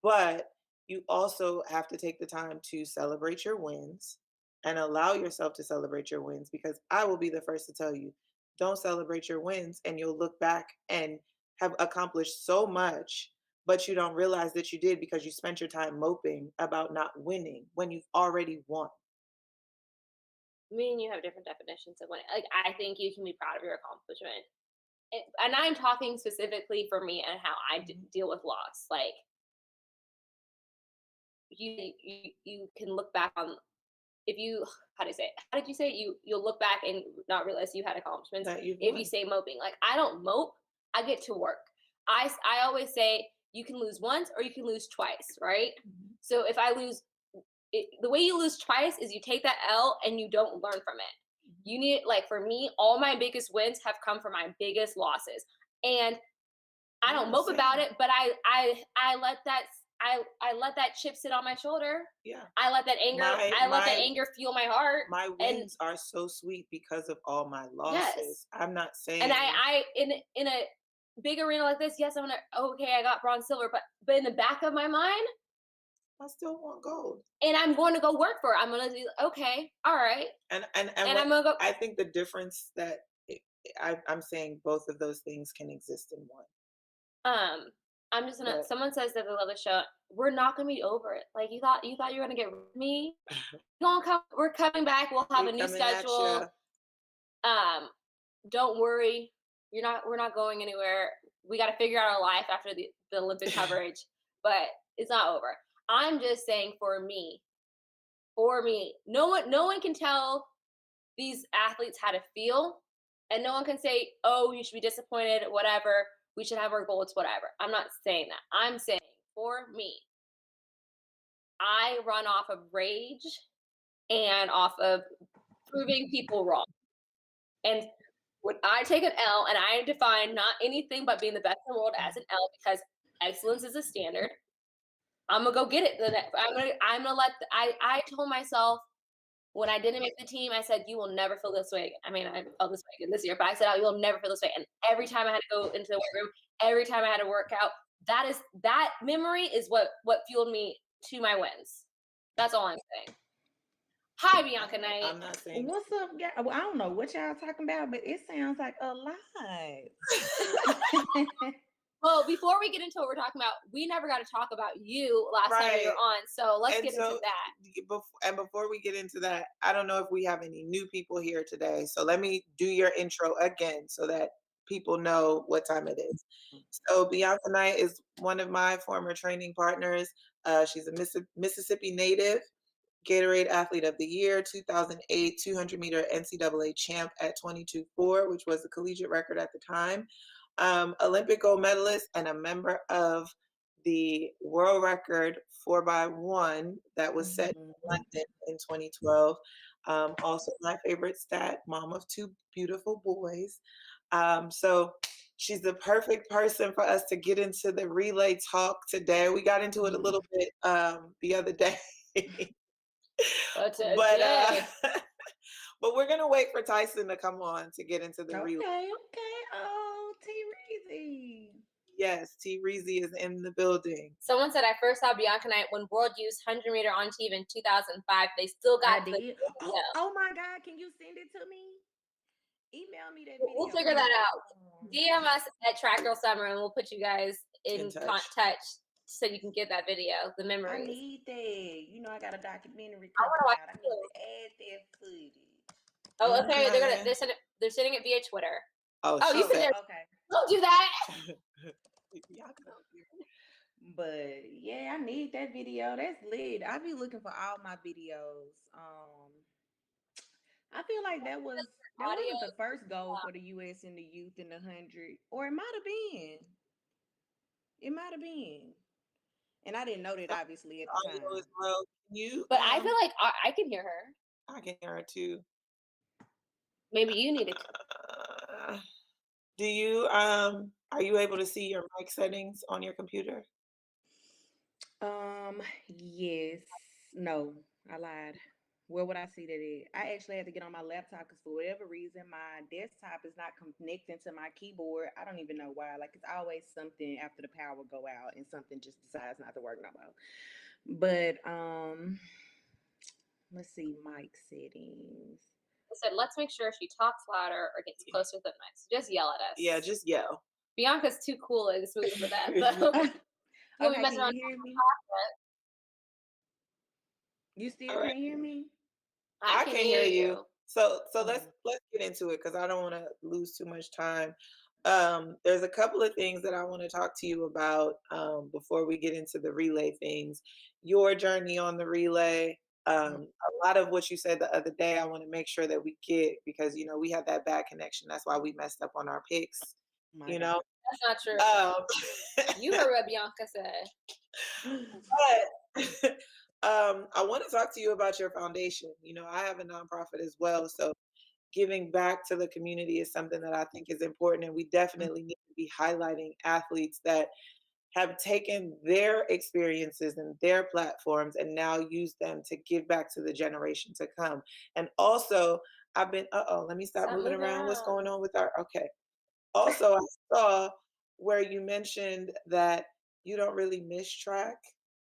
But you also have to take the time to celebrate your wins and allow yourself to celebrate your wins, because I will be the first to tell you, don't celebrate your wins and you'll look back and have accomplished so much, but you don't realize that you did, because you spent your time moping about not winning when you've already won. Me and you have different definitions of winning. Like, I think you can be proud of your accomplishment. And I'm talking specifically for me and how I deal with loss. Like, you can look back on, if you, how did you say it? You'll look back and not realize you had accomplishments if you say moping. Like, I don't mope, I get to work. I always say you can lose once or you can lose twice, right? Mm-hmm. So if I lose, the way you lose twice is you take that L and you don't learn from it. You need, like, for me, all my biggest wins have come from my biggest losses, and I don't mope about it, but I let that chip sit on my shoulder. Yeah, I let that anger. Let that anger fuel my heart. My wins are so sweet because of all my losses. Yes. I'm not saying. And I in a big arena like this, yes, I got bronze, silver, but in the back of my mind, I still want gold. And I'm going to go work for it. I'm going to do, okay, all right. And I'm going to go. I think the difference that I'm saying both of those things can exist in one. I'm just going to, someone says that they love the show. We're not going to be over it. Like, you thought you were going to get rid of me. We're coming back. We'll have a new schedule. Don't worry. We're not going anywhere. We got to figure out our life after the Olympic coverage, but it's not over. I'm just saying, for me, no one can tell these athletes how to feel, and no one can say, oh, you should be disappointed, whatever, we should have our goals, whatever. I'm not saying that. I'm saying, for me, I run off of rage and off of proving people wrong. And when I take an L, and I define not anything but being the best in the world as an L, because excellence is a standard, I'm gonna go get it. I'm gonna let. I told myself when I didn't make the team, I said, "You will never feel this way." I mean, I felt this way again this year, but I said, "Oh, you will never feel this way." And every time I had to go into the weight room, every time I had to work out, that memory is what fueled me to my wins. That's all I'm saying. Hi, Bianca Knight. I'm not saying. What's up, guys? Well, I don't know what y'all talking about, but it sounds like a lot. Well, before we get into what we're talking about, we never got to talk about you last time you were on, so let's get into that. And before we get into that, I don't know if we have any new people here today, so let me do your intro again so that people know what time it is. So Bianca Knight is one of my former training partners. She's a Mississippi native, Gatorade Athlete of the Year, 2008 200-meter NCAA champ at 22.4, which was the collegiate record at the time. Olympic gold medalist and a member of the world record 4x1 that was set in London in 2012. Also my favorite stat, mom of two beautiful boys. So she's the perfect person for us to get into the relay talk today. We got into it a little bit the other day. Today. But we're gonna wait for Tyson to come on to get into the Okay, relay. okay. Oh, T Reezy. Yes, T Reezy is in the building. Someone said I first saw Bianca and I when World Youth 100 meter on TV in 2005. They still got I the did. video. Oh my God, can you send it to me? Email me that We'll video. figure that out. DM us at Track Girl Summer and we'll put you guys in touch so you can get that video, the I memories. need that. You know, I got a documentary I coming want out. I to need watch to add that footage. Oh, okay. Okay. They're sending it via Twitter. Oh, you said Okay. don't do that. But yeah, I need that video. That's lit. I be looking for all my videos. I feel like that Audio. wasn't the first goal for the US in the youth in the 100, or it might have been. It might have been, and I didn't know that obviously at the time. Audio as well. But I feel like I can hear her. I can hear her too. Maybe you need it. Do you are you able to see your mic settings on your computer? Yes. No, I lied. Where would I see that at? I actually had to get on my laptop because for whatever reason, my desktop is not connecting to my keyboard. I don't even know why. Like it's always something after the power go out and something just decides not to work no more. But let's see, mic settings. I said, let's make sure she talks louder or gets closer to the mic. So just yell at us. Yeah, just yell. Bianca's too cool and smooth for that. But okay, can you hear me? You still can't hear me? I can hear you. So let's get into it because I don't want to lose too much time. There's a couple of things that I want to talk to you about before we get into the relay things. Your journey on the relay, a lot of what you said the other day, I want to make sure that we get because you know we had that bad connection. That's why we messed up on our picks. You know, that's not true. You heard what Bianca said. But I want to talk to you about your foundation. You know, I have a nonprofit as well, so giving back to the community is something that I think is important, and we definitely need to be highlighting athletes that have taken their experiences and their platforms and now use them to give back to the generation to come. And also, I've been, let me stop moving around. What's going on with our, okay. Also, I saw where you mentioned that you don't really miss track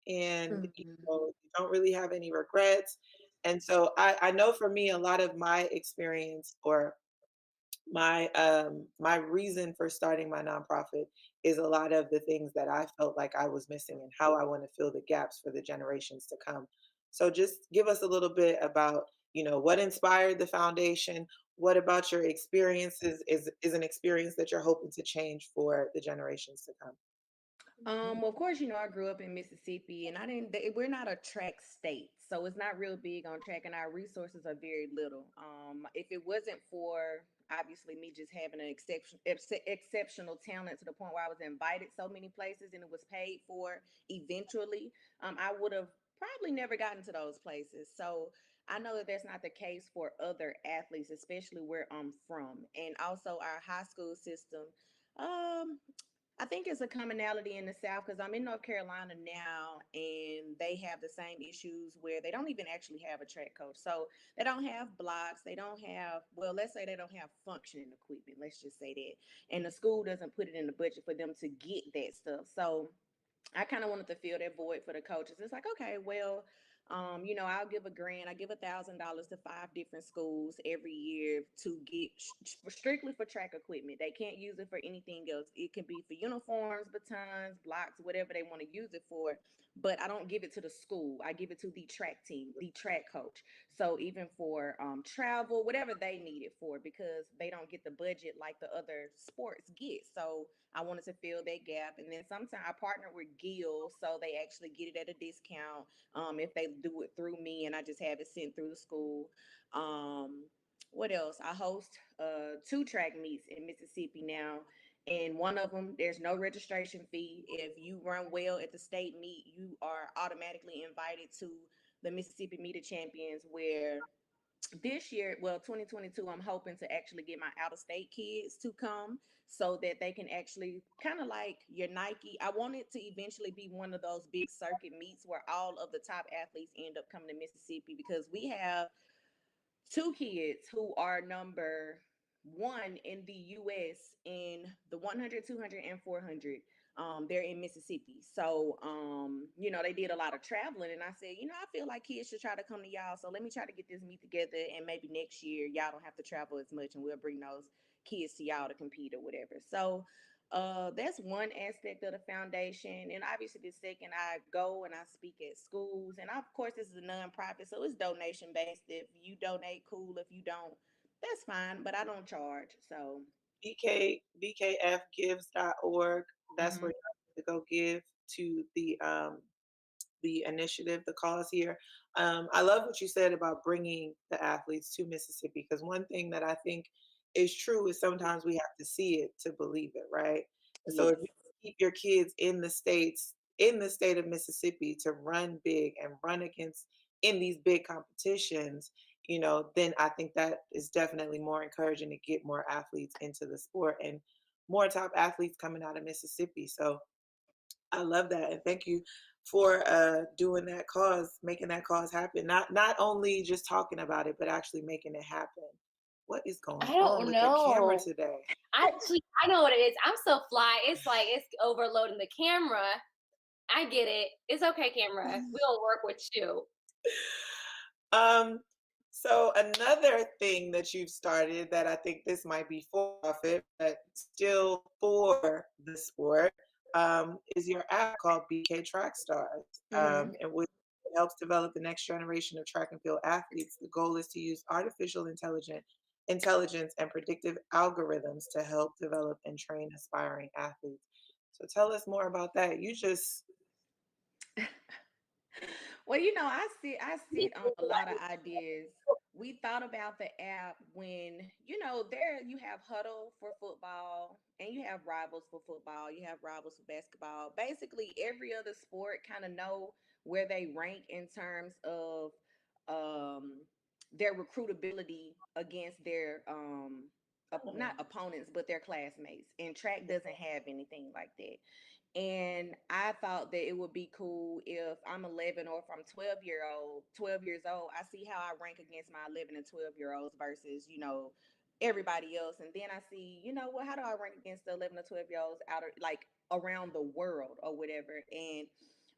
and you know, you don't really have any regrets. And so I know for me, a lot of my experience or my reason for starting my nonprofit is a lot of the things that I felt like I was missing and how I want to fill the gaps for the generations to come. So just give us a little bit about, you know, what inspired the foundation, what about your experiences is an experience that you're hoping to change for the generations to come. Well, of course, you know, I grew up in Mississippi and we're not a track state. So it's not real big on track and our resources are very little. If it wasn't for obviously me just having an exceptional talent to the point where I was invited so many places and it was paid for eventually, I would have probably never gotten to those places. So I know that that's not the case for other athletes, especially where I'm from. And also our high school system. Um, I think it's a commonality in the South because I'm in North Carolina now and they have the same issues where they don't even actually have a track coach. So they don't have blocks. They don't have, well, let's say they don't have functioning equipment. Let's just say that. And the school doesn't put it in the budget for them to get that stuff. So I kind of wanted to fill that void for the coaches. It's like, okay, well, you know, I'll give a grant. I give $1,000 to 5 different schools every year to get strictly for track equipment. They can't use it for anything else. It can be for uniforms, batons, blocks, whatever they want to use it for. But I don't give it to the school. I give it to the track team, the track coach. So even for travel, whatever they need it for, because they don't get the budget like the other sports get. So I wanted to fill that gap. And then sometimes I partner with Gill, so they actually get it at a discount if they do it through me and I just have it sent through the school. What else? I host 2 track meets in Mississippi now. And one of them, there's no registration fee. If you run well at the state meet, you are automatically invited to the Mississippi Meet of Champions, where this year, well, 2022, I'm hoping to actually get my out of state kids to come so that they can actually kind of like your Nike. I want it to eventually be one of those big circuit meets where all of the top athletes end up coming to Mississippi, because we have two kids who are number one in the US in the 100, 200, and 400. They're in Mississippi. So, they did a lot of traveling. And I said, I feel like kids should try to come to y'all. So let me try to get this meet together. And maybe next year, y'all don't have to travel as much and we'll bring those kids to y'all to compete or whatever. So, that's one aspect of the foundation. And obviously, the second, I go and I speak at schools. And of course, this is a nonprofit, so it's donation based. If you donate, cool. If you don't, that's fine. But I don't charge. So, BKFgives.org. That's mhm. where you have to go give to the initiative, the cause here. I love what you said about bringing the athletes to Mississippi, because one thing that I think is true is sometimes we have to see it to believe it, right? And so if Yes. you keep your kids in the state of Mississippi to run big and run against in these big competitions, then I think that is definitely more encouraging to get more athletes into the sport and more top athletes coming out of Mississippi. So I love that, and thank you for doing that cause, making that cause happen. Not only just talking about it, but actually making it happen. What is going I on don't with the camera know. today? I know what it is. I'm so fly. It's like it's overloading the camera. I get it. It's okay, camera. We'll work with you. Um, so another thing that you've started that I think this might be for profit, but still for the sport, is your app called BK Track Stars, Hmm. and which helps develop the next generation of track and field athletes. The goal is to use artificial intelligence and predictive algorithms to help develop and train aspiring athletes. So tell us more about that. You just Well, I sit on a lot of ideas. We thought about the app when, there you have Huddle for football and you have Rivals for football, you have Rivals for basketball. Basically, every other sport kind of know where they rank in terms of um their recruitability against their not opponents, but their classmates. And track doesn't have anything like that. And I thought that it would be cool if I'm 11 or if I'm 12 years old, I see how I rank against my 11 and 12-year olds versus, everybody else. And then I see, how do I rank against the 11 or 12-year olds out of like around the world or whatever. And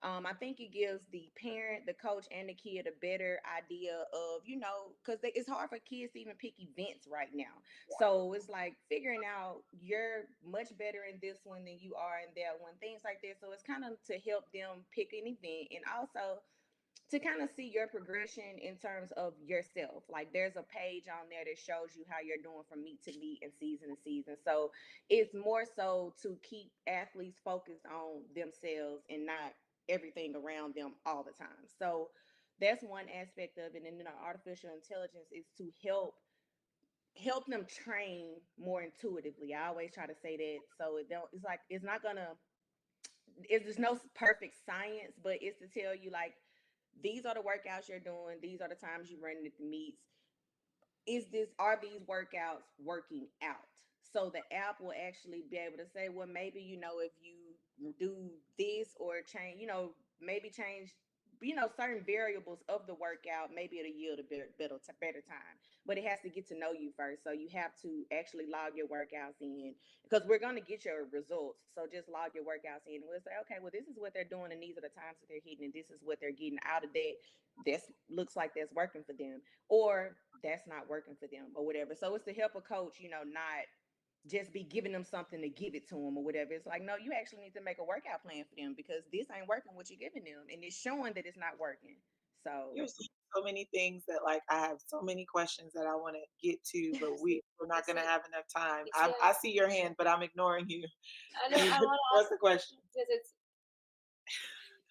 I think it gives the parent, the coach, and the kid a better idea of, because it's hard for kids to even pick events right now. So it's like figuring out you're much better in this one than you are in that one, things like that. So it's kind of to help them pick an event and also to kind of see your progression in terms of yourself. Like there's a page on there that shows you how you're doing from meet to meet and season to season. So it's more so to keep athletes focused on themselves and not everything around them all the time. So that's one aspect of it. And then artificial intelligence is to help them train more intuitively. I always try to say that. So it's like it's not gonna there's no perfect science, but it's to tell you like these are the workouts you're doing, these are the times you run at the meets. Are these workouts working out? So the app will actually be able to say, well, maybe if you do this or change, maybe change certain variables of the workout, maybe it'll yield a better time. But it has to get to know you first, so you have to actually log your workouts in, because we're going to get your results. So just log your workouts in and we'll say, okay, well, this is what they're doing and these are the times that they're hitting and this is what they're getting out of that. This looks like that's working for them, or that's not working for them, or whatever. So it's to help a coach, not just be giving them something to give it to them or whatever. It's like, no, you actually need to make a workout plan for them because this ain't working what you're giving them, and it's showing that it's not working. So You're saying so many things that like I have so many questions that I want to get to, but we're not going to have enough time. I see your hand, but I'm ignoring you. I know. I want to What's ask the question? because it's.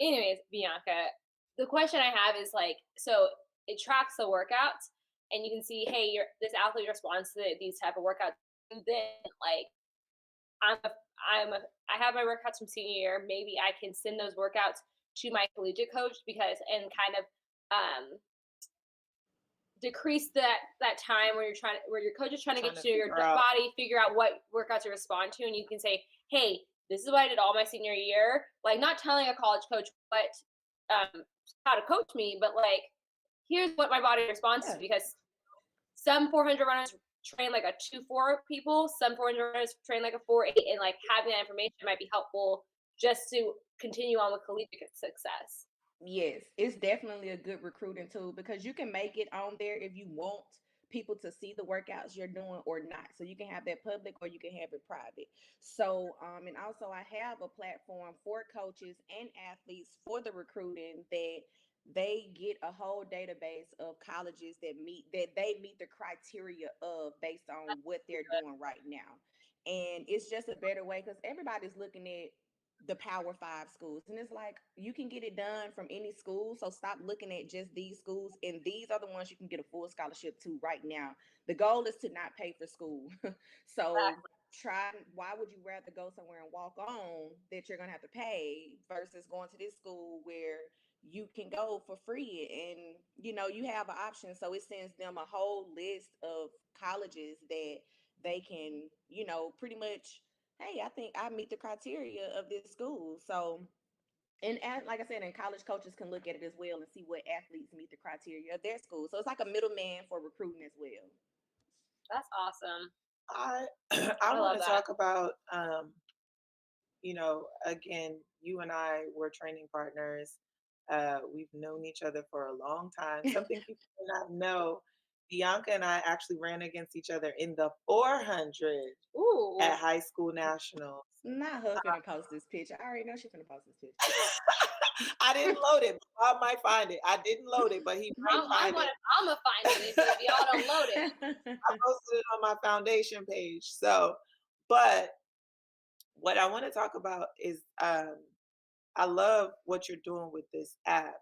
Anyways, Bianca, the question I have is like, so it tracks the workouts, and you can see, hey, this athlete responds to these type of workouts. And then like, I have my workouts from senior year. Maybe I can send those workouts to my collegiate coach and kind of um decrease that time where your coach is trying to get to your figure out. body, figure out what workout to respond to, and you can say, hey, this is what I did all my senior year. Like, not telling a college coach how to coach me, but like, here's what my body responds to, because some 400 runners train like a 2-4 people, some 400 runners train like a 4-8, and like having that information might be helpful just to continue on with collegiate success. Yes, it's definitely a good recruiting tool because you can make it on there if you want people to see the workouts you're doing or not. So you can have that public or you can have it private. So and also I have a platform for coaches and athletes for the recruiting that they get a whole database of colleges that they meet the criteria of based on what they're doing right now. And it's just a better way because everybody's looking at the Power 5 schools. And it's like you can get it done from any school. So stop looking at just these schools. And these are the ones you can get a full scholarship to right now. The goal is to not pay for school. So why would you rather go somewhere and walk on that you're gonna have to pay versus going to this school where you can go for free and you have an option. So it sends them a whole list of colleges that they can pretty much, hey, I think I meet the criteria of this school. So, and like I said, and college coaches can look at it as well and see what athletes meet the criteria of their school. So it's like a middleman for recruiting as well. That's awesome. I want to talk about, again, you and I were training partners. We've known each other for a long time. Something people do not know. Bianca and I actually ran against each other in the 400 at high school nationals. Not her finna post this picture. I already know she's finna post this picture. I didn't load it. Bob might find it. I didn't load it, but he might find it. I'm gonna find it if y'all don't load it. I posted it on my foundation page. So, but what I want to talk about is I love what you're doing with this app.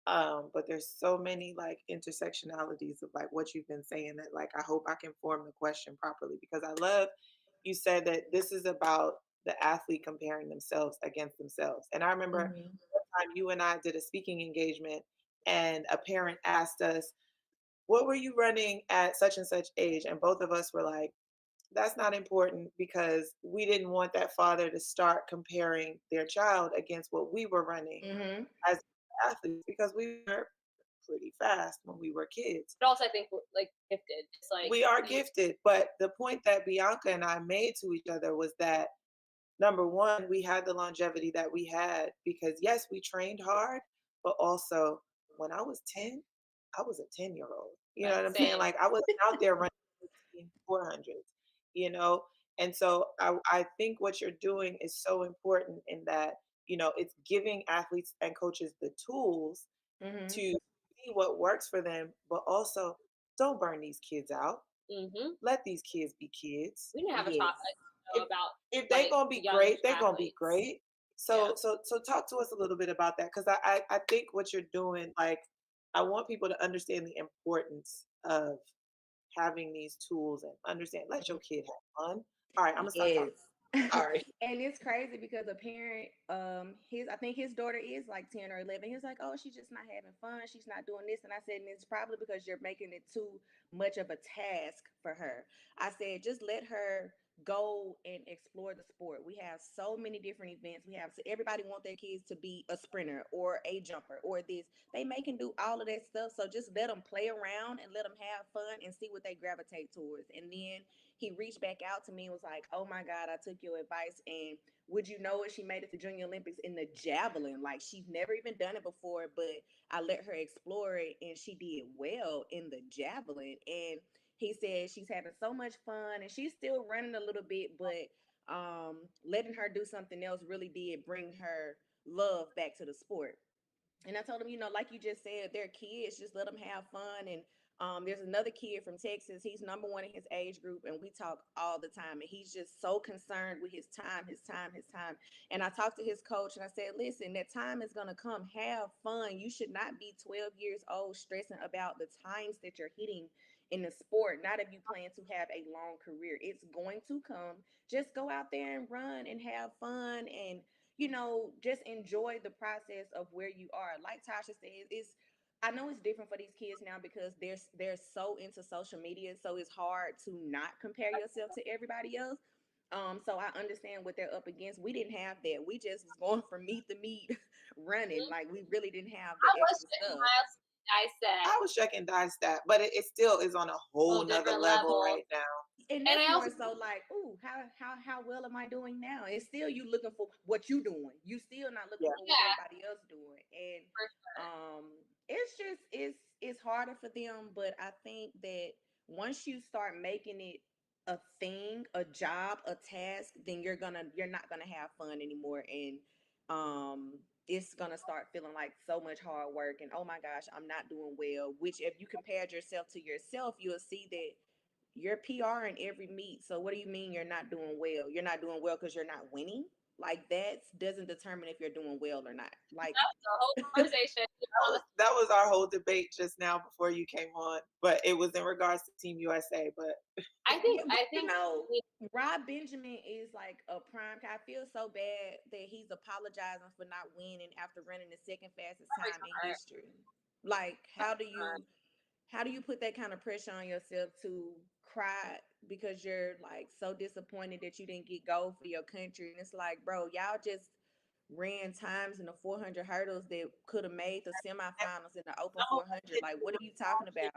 But there's so many like intersectionalities of like what you've been saying that like I hope I can form the question properly, because I love you said that this is about the athlete comparing themselves against themselves. And I remember one time you and I did a speaking engagement and a parent asked us, what were you running at such and such age? And both of us were like, that's not important, because we didn't want that father to start comparing their child against what we were running as athletes, because we were pretty fast when we were kids. But also I think we're like gifted. It's like we are gifted. But the point that Bianca and I made to each other was that, number one, we had the longevity that we had because yes, we trained hard, but also when I was 10, I was a 10-year-old. You know what I'm saying? Like I wasn't out there running 400s. And so I think what you're doing is so important in that, it's giving athletes and coaches the tools to see what works for them, but also don't burn these kids out. Let these kids be kids. We didn't have a topic about if they're gonna be great, they're gonna be great. So talk to us a little bit about that, because I think what you're doing, like I want people to understand the importance of having these tools and understand. Let your kid have fun. All right, I'm gonna stop talking. All right. And it's crazy because a parent, I think his daughter is like 10 or 11. He was like, oh, she's just not having fun. She's not doing this. And I said, and it's probably because you're making it too much of a task for her. I said, just let her go and explore the sport. We have so many different events. Everybody want their kids to be a sprinter or a jumper or this. They can do all of that stuff. So just let them play around and let them have fun and see what they gravitate towards. And then he reached back out to me and was like, oh my God, I took your advice. And would you know it? She made it to Junior Olympics in the javelin. Like she's never even done it before, but I let her explore it and she did well in the javelin. And he said she's having so much fun and she's still running a little bit, but letting her do something else really did bring her love back to the sport. And I told him, like you just said, they're kids, just let them have fun. And there's another kid from Texas. He's number one in his age group, and we talk all the time. And he's just so concerned with his time. And I talked to his coach, and I said, listen, that time is going to come. Have fun. You should not be 12 years old stressing about the times that you're hitting in the sport, not if you plan to have a long career. It's going to come. Just go out there and run and have fun and just enjoy the process of where you are. Like Tasha said, I know it's different for these kids now because they're so into social media, so it's hard to not compare yourself to everybody else. So I understand what they're up against. We didn't have that. We just was going from meet to meet, running. Like we really didn't have the I was extra checking stuff. miles. I said I was checking dice stat, but it still is on a whole on nother different level levels. right now. And And that's I more also so like, ooh, how well am I doing now? It's still you looking for what you doing. You still not looking Yeah. for what yeah, everybody else doing. And for sure. it's just it's harder for them. But I think that once you start making it a thing, a job, a task, then you're not gonna have fun anymore. And it's gonna start feeling like so much hard work and oh my gosh, I'm not doing well. Which if you compared yourself to yourself, you'll see that you're PR in every meet. So what do you mean you're not doing well? You're not doing well because you're not winning? Like that doesn't determine if you're doing well or not. Like That's the whole conversation. That was our whole debate just now before you came on, but it was in regards to Team USA. But I think yeah, but I think we, Rob Benjamin is like a prime. I feel so bad that he's apologizing for not winning after running the second fastest breaks time my in heart. history. Like, Uh, how do you put that kind of pressure on yourself to cry because you're like so disappointed that you didn't get gold for your country? And it's like, bro, y'all just ran times in the 400 hurdles that could have made the semifinals in the open some of us 400. didn't Like, what even are you talking about?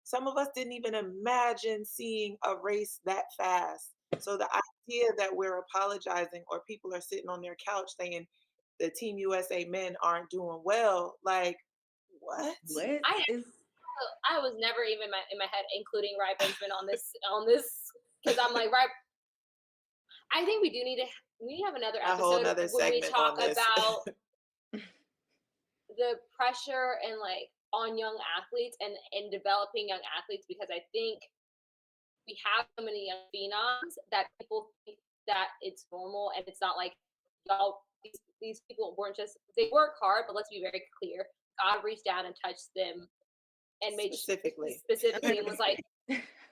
some of us didn't even imagine seeing a race that fast. So the idea that we're apologizing or people are sitting on their couch saying the Team USA men aren't doing well, like what? What I is I was never even in my head including Rye Benjamin on this because I'm like right. I think we need to have another A whole episode nother when we segment talk on this. about the pressure and like on young athletes and developing young athletes because I think we have so many young phenoms that people think that it's normal and it's not like y'all these people weren't just they work hard but let's be very clear God reached down and touched them and made Specifically. specifically and was like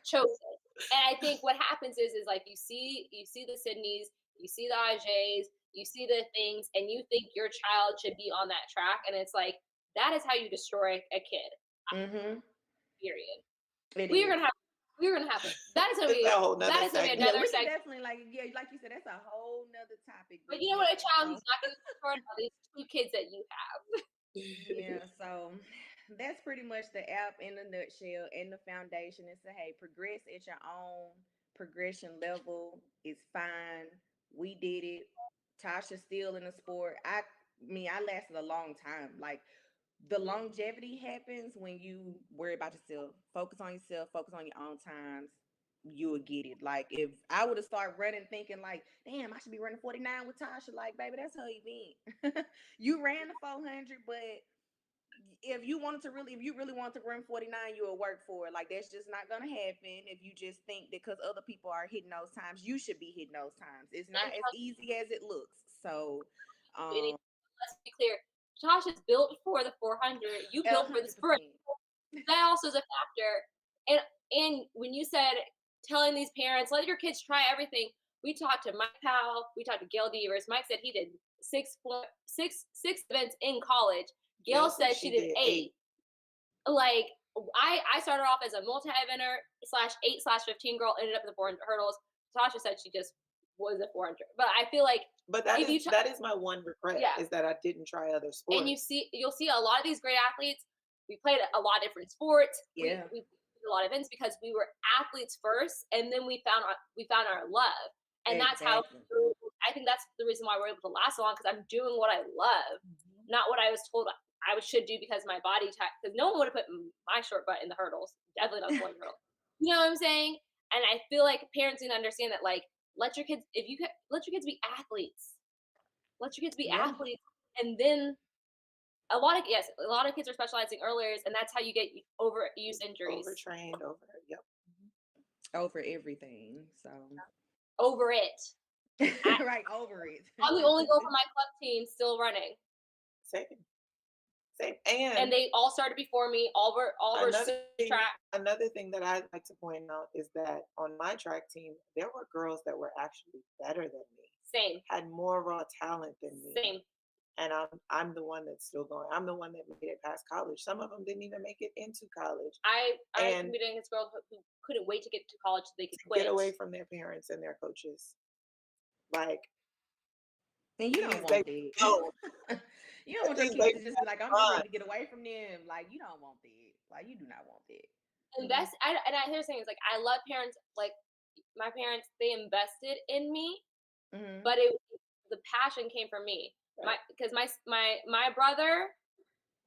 chosen. And I think what happens is like you see the Sydneys, you see the IJs, you see the things, and you think your child should be on that track, and it's like that is how you destroy a kid. mm-hmm. Period. It We're is. gonna have that is gonna It's be a whole nother that is gonna be segment. Yeah, another we can segment. definitely like you said, that's a whole nother topic. But But you know what? A yeah, child so who's not gonna be destroyed are these two kids that you have. yeah, so that's pretty much the app in a nutshell. And the foundation is to hey, progress at your own progression level is fine. We did it. Tasha's still in the sport. I lasted a long time. Like the longevity happens when you worry about yourself, focus on your own times. You will get it. Like if I would have started running thinking like, damn, I should be running 49 with Tasha. Like, baby, that's her event. You ran the 400, but if you really want to run 49, you will work for it. Like that's just not gonna happen if you just think that because other people are hitting those times, you should be hitting those times. It's not And as easy as it looks. So let's be clear. Josh is built for the 400. You built for the sprint. 100%. That also is a factor. And when you said telling these parents let your kids try everything, we talked to Mike Powell, we talked to Gail Devers. Mike said he did six events in college. Gail said she did 8. Like I started off as a multi-eventer /8/15 girl, ended up in the 400 hurdles. Tasha said she just was a 400. But I feel like But that is my one regret yeah. is that I didn't try other sports. And you'll see a lot of these great athletes. We played a lot of different sports. Yeah. We did a lot of events because we were athletes first, and then we found our love, and that's how. I think that's the reason why we're able to last so long because I'm doing what I love, not what I was told I should do because my body type. Because no one would have put my short butt in the hurdles. Definitely not the 1 hurdle. You know what I'm saying? And I feel like parents need to understand that. Like, let your kids let your kids be athletes. Let your kids be athletes, and then a lot of kids are specializing earlier, and that's how you get overuse injuries. Overtrained, yep. Over everything. So Over it. right, over it. I'm the only girl from my club team still running. Same. And they all started before me. All were track. Another thing that I'd like to point out is that on my track team, there were girls that were actually better than me. Same. Had more raw talent than me. Same. and I'm the one that's still going. I'm the one that made it past college. Some of them didn't even make it into college. I And competed against girls who couldn't wait to get to college so they could to quit. get away from their parents and their coaches. Like, And you don't these want babies that. don't. You don't want your These kids to babies just be like, I'm just ready to get away from them. Like, you don't want that. Like, you do not want that. And that's I hear things like I love parents. Like my parents, they invested in me, but the passion came from me. Right. Because my brother,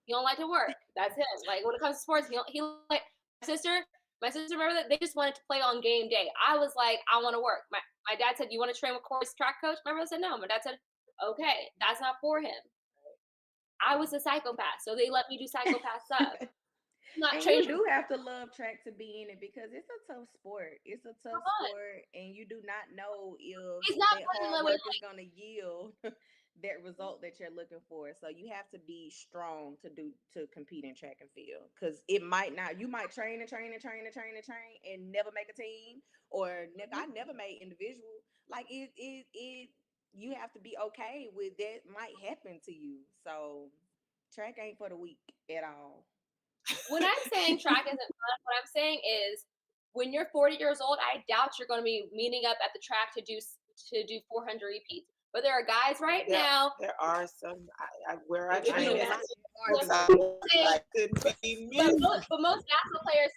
he don't like to work. That's him. Like when it comes to sports, he like my sister. Remember that they just wanted to play on game day. I was like, I want to work. My dad said, you want to train with Kori's track coach? My brother said no. My dad said, okay, that's not for him. I was a psychopath, so they let me do psychopath stuff. And you do have to love track to be in it because it's a tough sport. It's a tough sport, and you do not know if that hard work is going to yield that result that you're looking for. So you have to be strong to compete in track and field because it might not. You might train and never make a team, or I never made individual. Like it. You have to be okay with that might happen to you. So track ain't for the weak at all. When I'm saying track isn't fun, what I'm saying is when you're 40 years old, I doubt you're going to be meeting up at the track to do 400 repeats. But there are guys now. There are some where I train at. But most basketball players,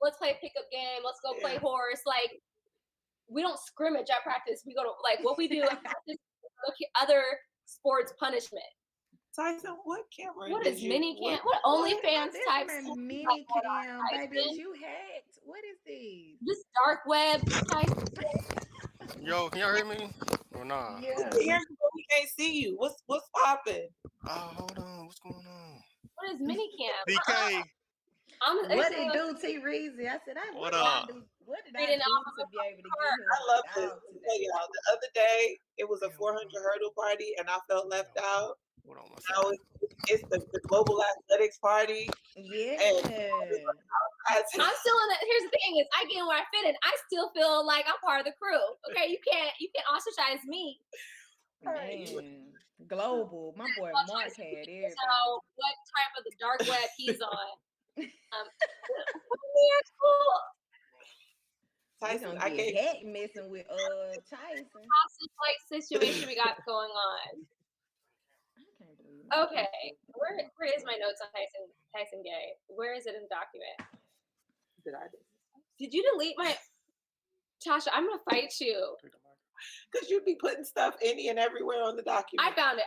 let's play a pickup game. Let's go play horse. Like we don't scrimmage at practice. We go to like what we do at practice. Other sports punishment. Tyson, what camera? What is mini cam? What OnlyFans type? Mini cam, baby, is you hacked? What is this? This dark web type. Yo, can y'all hear me or not? Yeah, we hear you, but we can't see you. What's popping? Oh, hold on. What's going on? What is mini cam? DK. What did do, T Reezy? I said, what did I do? What did I do to be able to get here? I love this. Y'all, the other day, it was a 400 hurdle party, and I felt left out. Now it's the global athletics party. Yeah. I'm still in it. Here's the thing: is I get in where I fit in. I still feel like I'm part of the crew. Okay, you can't ostracize me. Man, global. My boy Mark had everybody. So what type of the dark web he's on? Cool. Tyson, I get heck messing with Tyson. Hostage like situation we got going on. Okay, where is my notes on Tyson Gay? Where is it in the document? Did you delete my? Tasha, I'm gonna fight you. Because you'd be putting stuff any and everywhere on the document. I found it.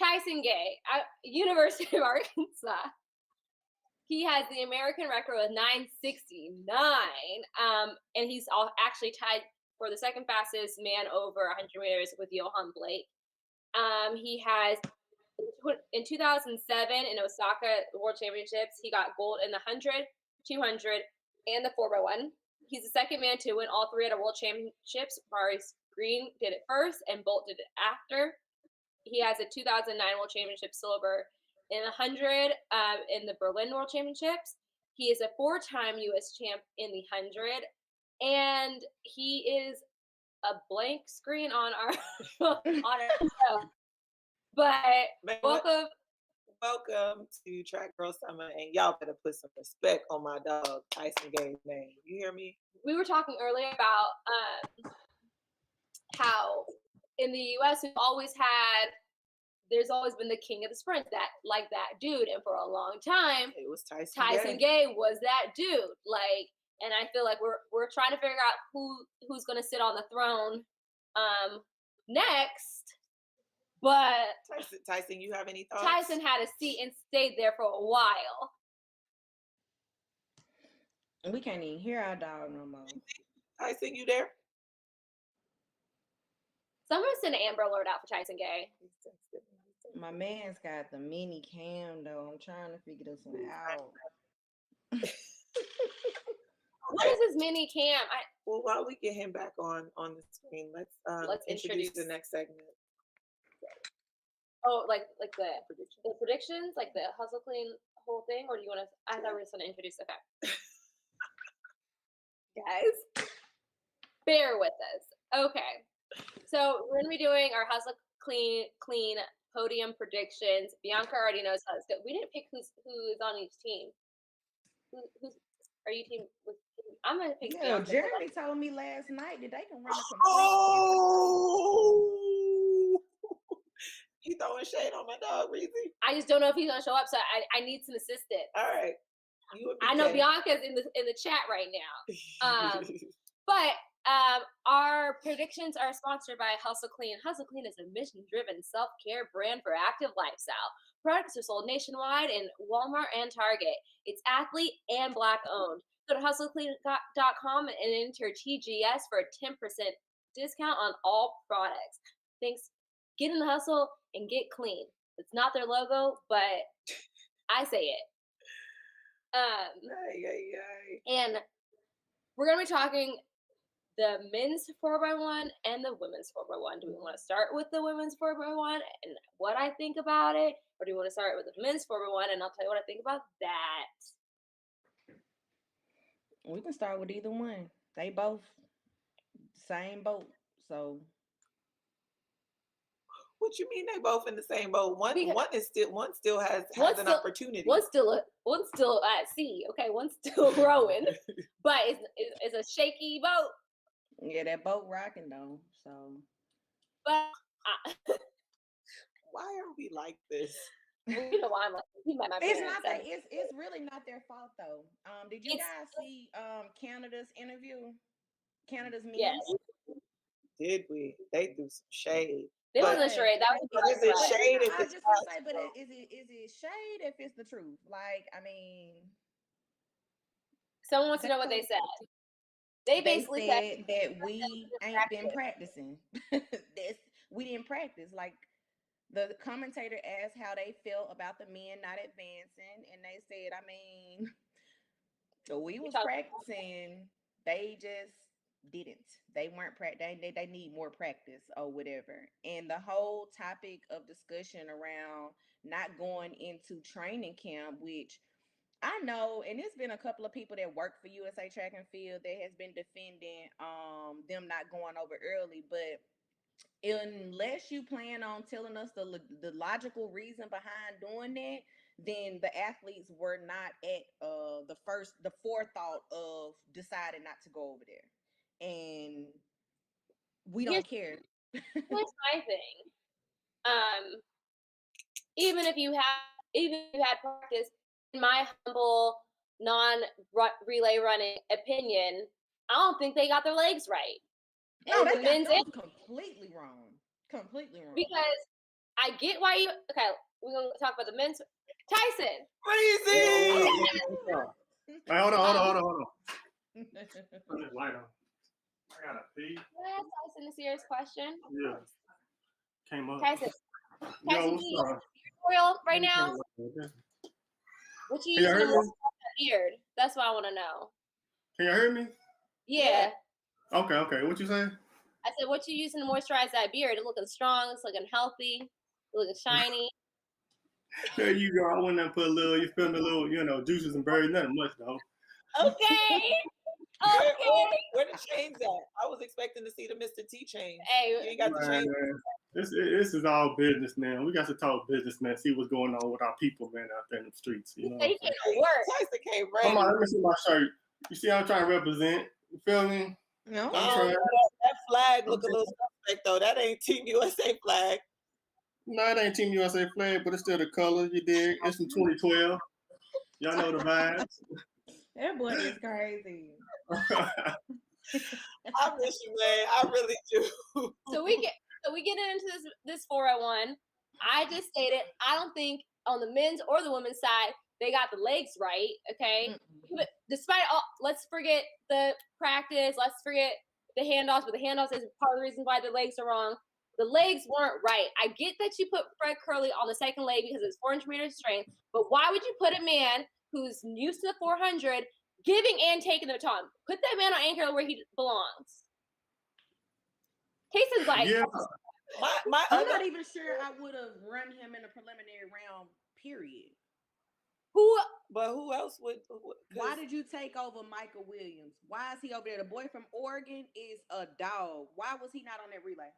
Tyson Gay, University of Arkansas. He has the American record with 969, and he's actually tied for the second fastest man over 100 meters with Johan Blake. He has, in 2007 in Osaka World Championships, he got gold in the 100, 200, and the 4x1. He's the second man to win all three at a World Championships. Maurice Green did it first, and Bolt did it after. He has a 2009 World Championship silver in 100 in the Berlin World Championships. He is a 4-time U.S. champ in the 100, and he is a blank screen on our show. But welcome to Track Girl Summer, and y'all better put some respect on my dog Tyson Gay's name. You hear me? We were talking earlier about how in the U.S. there's always been the king of the sprint, that dude, and for a long time it was Tyson Gay was that dude. Like, and I feel like we're trying to figure out who's going to sit on the throne next. But Tyson, you have any thoughts? Tyson had a seat and stayed there for a while. We can't even hear our dog no more. Tyson, you there? Someone send an Amber Alert out for Tyson Gay. My man's got the mini cam though. I'm trying to figure this one out. What is his mini cam? Well, while we get him back on the screen, let's introduce the next segment. Oh, like the predictions, like the hustle clean whole thing, or do you want to? I thought we were just going to introduce. Okay, guys, bear with us. Okay, so we're going to be doing our hustle clean podium predictions. Bianca already knows how it's good. We didn't pick who is on each team. Who's are you team with? I'm gonna pick Yeah, Bianca. Jeremy told me last night that they can run a complete. Oh, he throwing shade on my dog, Reezy. I just don't know if he's gonna show up, so I need some assistance. All right, you I know Bianca's in the chat right now. But our predictions are sponsored by Hustle Clean. Hustle Clean is a mission-driven self-care brand for active lifestyle. Products are sold nationwide in Walmart and Target. It's athlete and Black owned. Go to hustleclean.com and enter TGS for a 10% discount on all products. Thanks. Get in the hustle and get clean. It's not their logo, but I say it. And we're going to be talking the men's 4x1 and the women's 4x1. Do we want to start with the women's 4x1 and what I think about it? Or do you want to start with the men's 4x1 and I'll tell you what I think about that? We can start with either one. They both same boat. So what you mean they both in the same boat? One still has an opportunity. One's still at sea. Okay, one's still rowing, but it's a shaky boat. Yeah, that boat rocking though. So, but why are we like this? Well, you know why I'm like it's not that. It's really not their fault though. Did you guys see Canada's interview? Canada's memes? Yes. Did we? They threw some shade. It wasn't shade. That was is it shade? I was just gonna say, but is it shade if it's the truth? Like, I mean, someone wants to know what they said. They basically said that we ain't been practicing. We didn't practice. Like, the commentator asked how they felt about the men not advancing, and they said, I mean, we was practicing. They just didn't. They weren't practicing. They need more practice or whatever. And the whole topic of discussion around not going into training camp, which I know, and it's been a couple of people that work for USA Track and Field that has been defending them not going over early, but unless you plan on telling us the logical reason behind doing that, then the athletes were not at the forethought of deciding not to go over there, and we don't care. Here's my thing. Even if you had practice, in my humble non-relay running opinion, I don't think they got their legs right. No, they got completely wrong. Completely wrong. Because I get why you. Okay, we're gonna talk about the men's. Tyson. Crazy. Hold on. Turn this light on. I gotta pee. Can I ask Tyson a serious question? Yeah. Came up. Tyson, can you tutorial right now? What you using to moisturize that beard? That's what I want to know. Can you hear me? Yeah. Okay. What you saying? I said, what you using to moisturize that beard? It's looking strong. It's looking healthy. It's looking shiny. There you go. I went and put a little, you feel me, a little, juices and berries, nothing much though. Okay. Where the chains at? I was expecting to see the Mr. T chain. Hey, you ain't got the chain. This is all business, man. We got to talk business, man. See what's going on with our people, man, out there in the streets. You know. He can't work. Tyson can't run. Come on, let me see my shirt. You see, I'm trying to represent. You feel me? No. That flag look a little suspect though. That ain't Team USA flag. No, it ain't Team USA flag, but it's still the colors. You dig? It's from 2012. Y'all know the vibes. That boy is crazy. I miss you, man. I really do. So we get into this 401. I just stated I don't think on the men's or the women's side they got the legs right. Okay, but despite all, let's forget the practice. Let's forget the handoffs. But the handoffs is part of the reason why the legs are wrong. The legs weren't right. I get that you put Fred Curley on the second leg because it's 400 meters strength. But why would you put a man who's used to the 400 giving and taking the baton? Put that man on anchor where he belongs. Casey's like, yeah. I'm not even sure I would have run him in a preliminary round, period. Who else would? Why did you take over Michael Williams? Why is he over there? The boy from Oregon is a dog. Why was he not on that relay?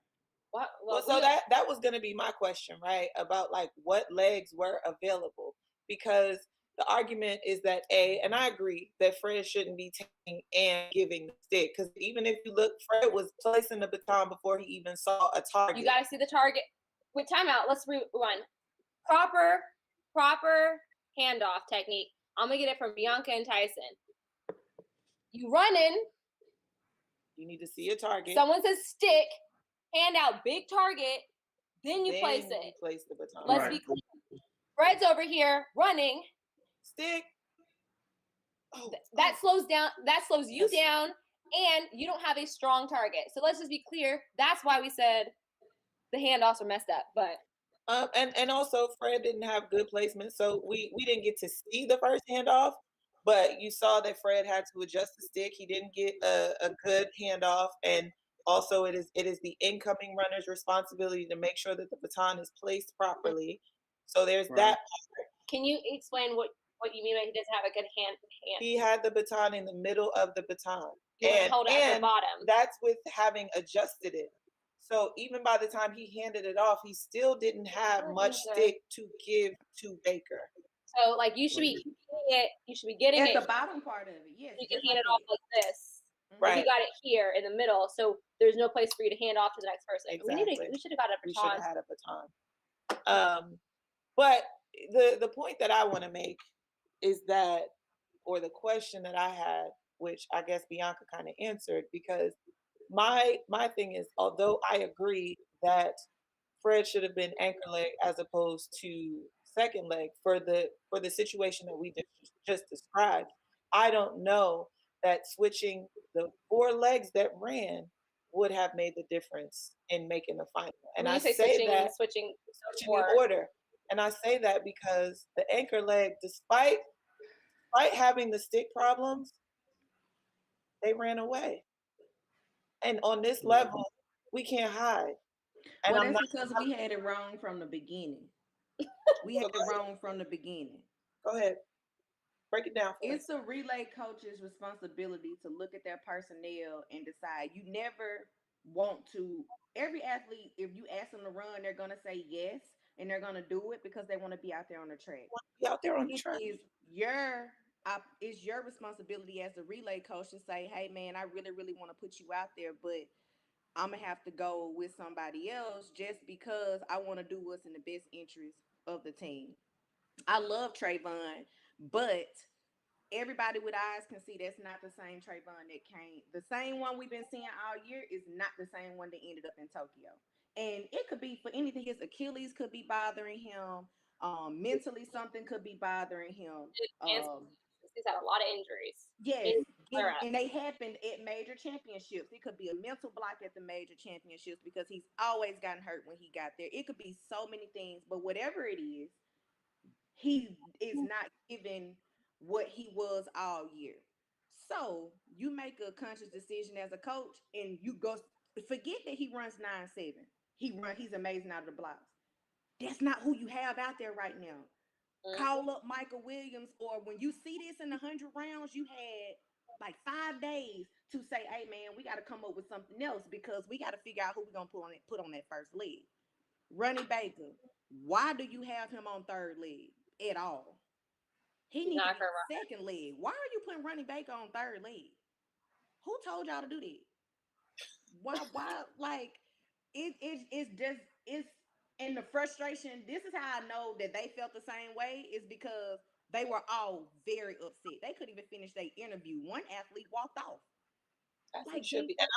Well, so that was going to be my question, right? About like what legs were available, because the argument is that and I agree that Fred shouldn't be taking and giving the stick, because even if you look, Fred was placing the baton before he even saw a target. You got to see the target. With timeout, let's rewind. Proper handoff technique. I'm gonna get it from Bianca and Tyson. You running. You need to see a target. Someone says stick, hand out big target, then you place it. You place the baton. Let's be clear. Fred's over here running. Stick. Oh, that slows you down, and you don't have a strong target. So let's just be clear. That's why we said the handoffs are messed up. But and also Fred didn't have good placement, so we didn't get to see the first handoff. But you saw that Fred had to adjust the stick. He didn't get a good handoff, and also it is the incoming runner's responsibility to make sure that the baton is placed properly. So there's that part. Can you explain what you mean by he doesn't have a good hand? He had the baton in the middle of the baton, and hold it at the bottom. That's with having adjusted it. So even by the time he handed it off, he still didn't have much stick to give to Baker. So like you should be getting it at the bottom part of it. Yes, you can hand it off like this. Right. You got it here in the middle, so there's no place for you to hand off to the next person. Exactly. We should have got a baton. We should have had a baton. But the point that I want to make is that, or the question that I had, which I guess Bianca kind of answered, because my thing is, although I agree that Fred should have been anchor leg as opposed to second leg for the situation that we just described, I don't know that switching the 4 legs that ran would have made the difference in making the final. And I say that switching the order. And I say that because the anchor leg, despite having the stick problems, they ran away. And on this level, we can't hide. And well, that's because we had it wrong from the beginning. We had it wrong from the beginning. Go ahead. Break it down. It's the relay coach's responsibility to look at their personnel and decide. You never want to, every athlete, if you ask them to run, they're going to say yes, and they're going to do it because they want to be out there on the track. It's your responsibility as a relay coach to say, hey, man, I really, really want to put you out there, but I'm going to have to go with somebody else just because I want to do what's in the best interest of the team. I love Trayvon, but everybody with eyes can see that's not the same Trayvon that came. The same one we've been seeing all year is not the same one that ended up in Tokyo. And it could be for anything. His Achilles could be bothering him. Mentally, something could be bothering him. He's had a lot of injuries. Yes, and they happened at major championships. It could be a mental block at the major championships because he's always gotten hurt when he got there. It could be so many things, but whatever it is, he is not giving what he was all year. So you make a conscious decision as a coach, and you go forget that he runs 9.7. He's amazing out of the blocks. That's not who you have out there right now. Call up Michael Williams, or when you see this in 100 rounds, you had like 5 days to say, hey man, we got to come up with something else because we got to figure out who we're gonna put on that first leg. Ronnie Baker, why do you have him on third leg at all? He needs to be second leg. Why are you putting Ronnie Baker on third leg? Who told y'all to do that? Why like it's and the frustration, this is how I know that they felt the same way, is because they were all very upset. They couldn't even finish their interview. One athlete walked off. Like, should be. And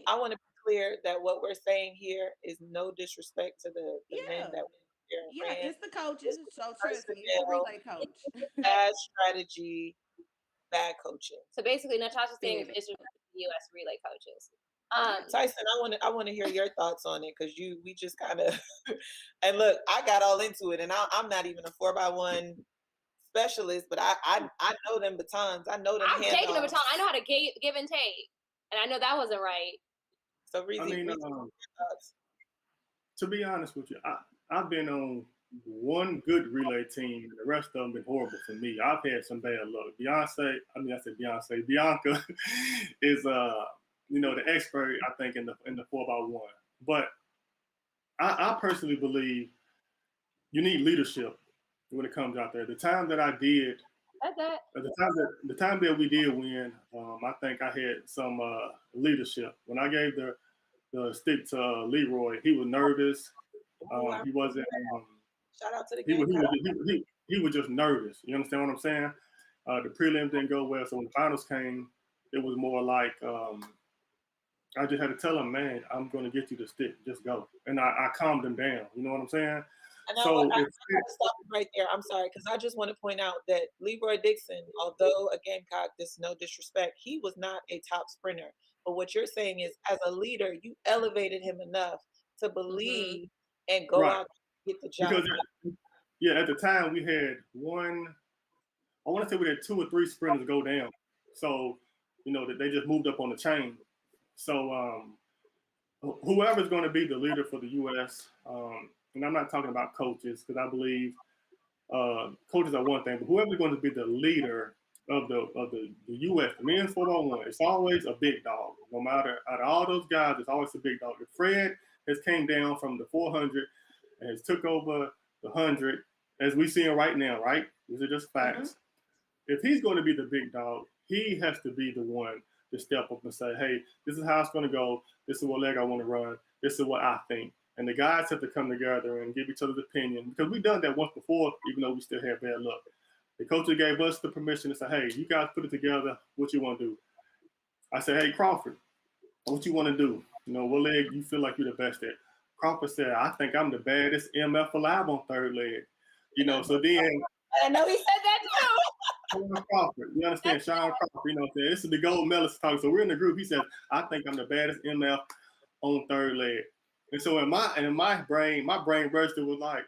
I want to be clear that what we're saying here is no disrespect to the men that were here. Yeah, it's the coaches. So trust me, it's the relay coach. Bad strategy, bad coaching. So basically, Natasha's saying it's just the U.S. relay coaches. Tyson, I want to hear your thoughts on it, because we just kind of and look, I got all into it, and I'm not even a 4x1 specialist, but I know them batons. I know them. I'm taking the baton. I know how to give and take, and I know that wasn't right. So, to be honest with you, I've been on one good relay team, and the rest of them been horrible for me. I've had some bad luck. Bianca is the expert, I think, in the 4x1. But I personally believe you need leadership when it comes out there. The time that I did, the time that we did win, I think I had some leadership. When I gave the stick to Leroy, he was nervous. He wasn't. Shout out to the He game. he was just nervous. You understand what I'm saying? The prelims didn't go well, so when finals came, it was more like I just had to tell him, man, I'm going to get you the stick. Just go. And I calmed him down. You know what I'm saying? And So I gotta stop you right there. I'm sorry, because I just want to point out that Leroy Dixon, although a Gamecock, this no disrespect, he was not a top sprinter. But what you're saying is, as a leader, you elevated him enough to believe and go out and get the job. Because at the time we had I want to say we had 2 or 3 sprinters go down. So, that they just moved up on the chain. So whoever's going to be the leader for the U.S., and I'm not talking about coaches because I believe coaches are one thing, but whoever's going to be the leader of the U.S., the men's 4x1, it's always a big dog. No matter out of all those guys, it's always a big dog. If Fred has came down from the 400 and has took over the 100, as we see him right now, right? These are just facts. If he's going to be the big dog, he has to be the one to step up and say, hey, this is how it's going to go. This is what leg I want to run. This is what I think. And the guys have to come together and give each other's opinion because we've done that once before, even though we still have bad luck. The coach gave us the permission to say, hey, you guys put it together. What you want to do? I said, hey, Crawford, what you want to do? What leg you feel like you're the best at? Crawford said, I think I'm the baddest MF alive on third leg. So then. I know he said that too. Sean Crawford, you understand? Sean Crawford, you know what I'm saying? This is the gold medalist talking. So we're in the group. He says, I think I'm the baddest MF on third leg. And so in my brain register was like,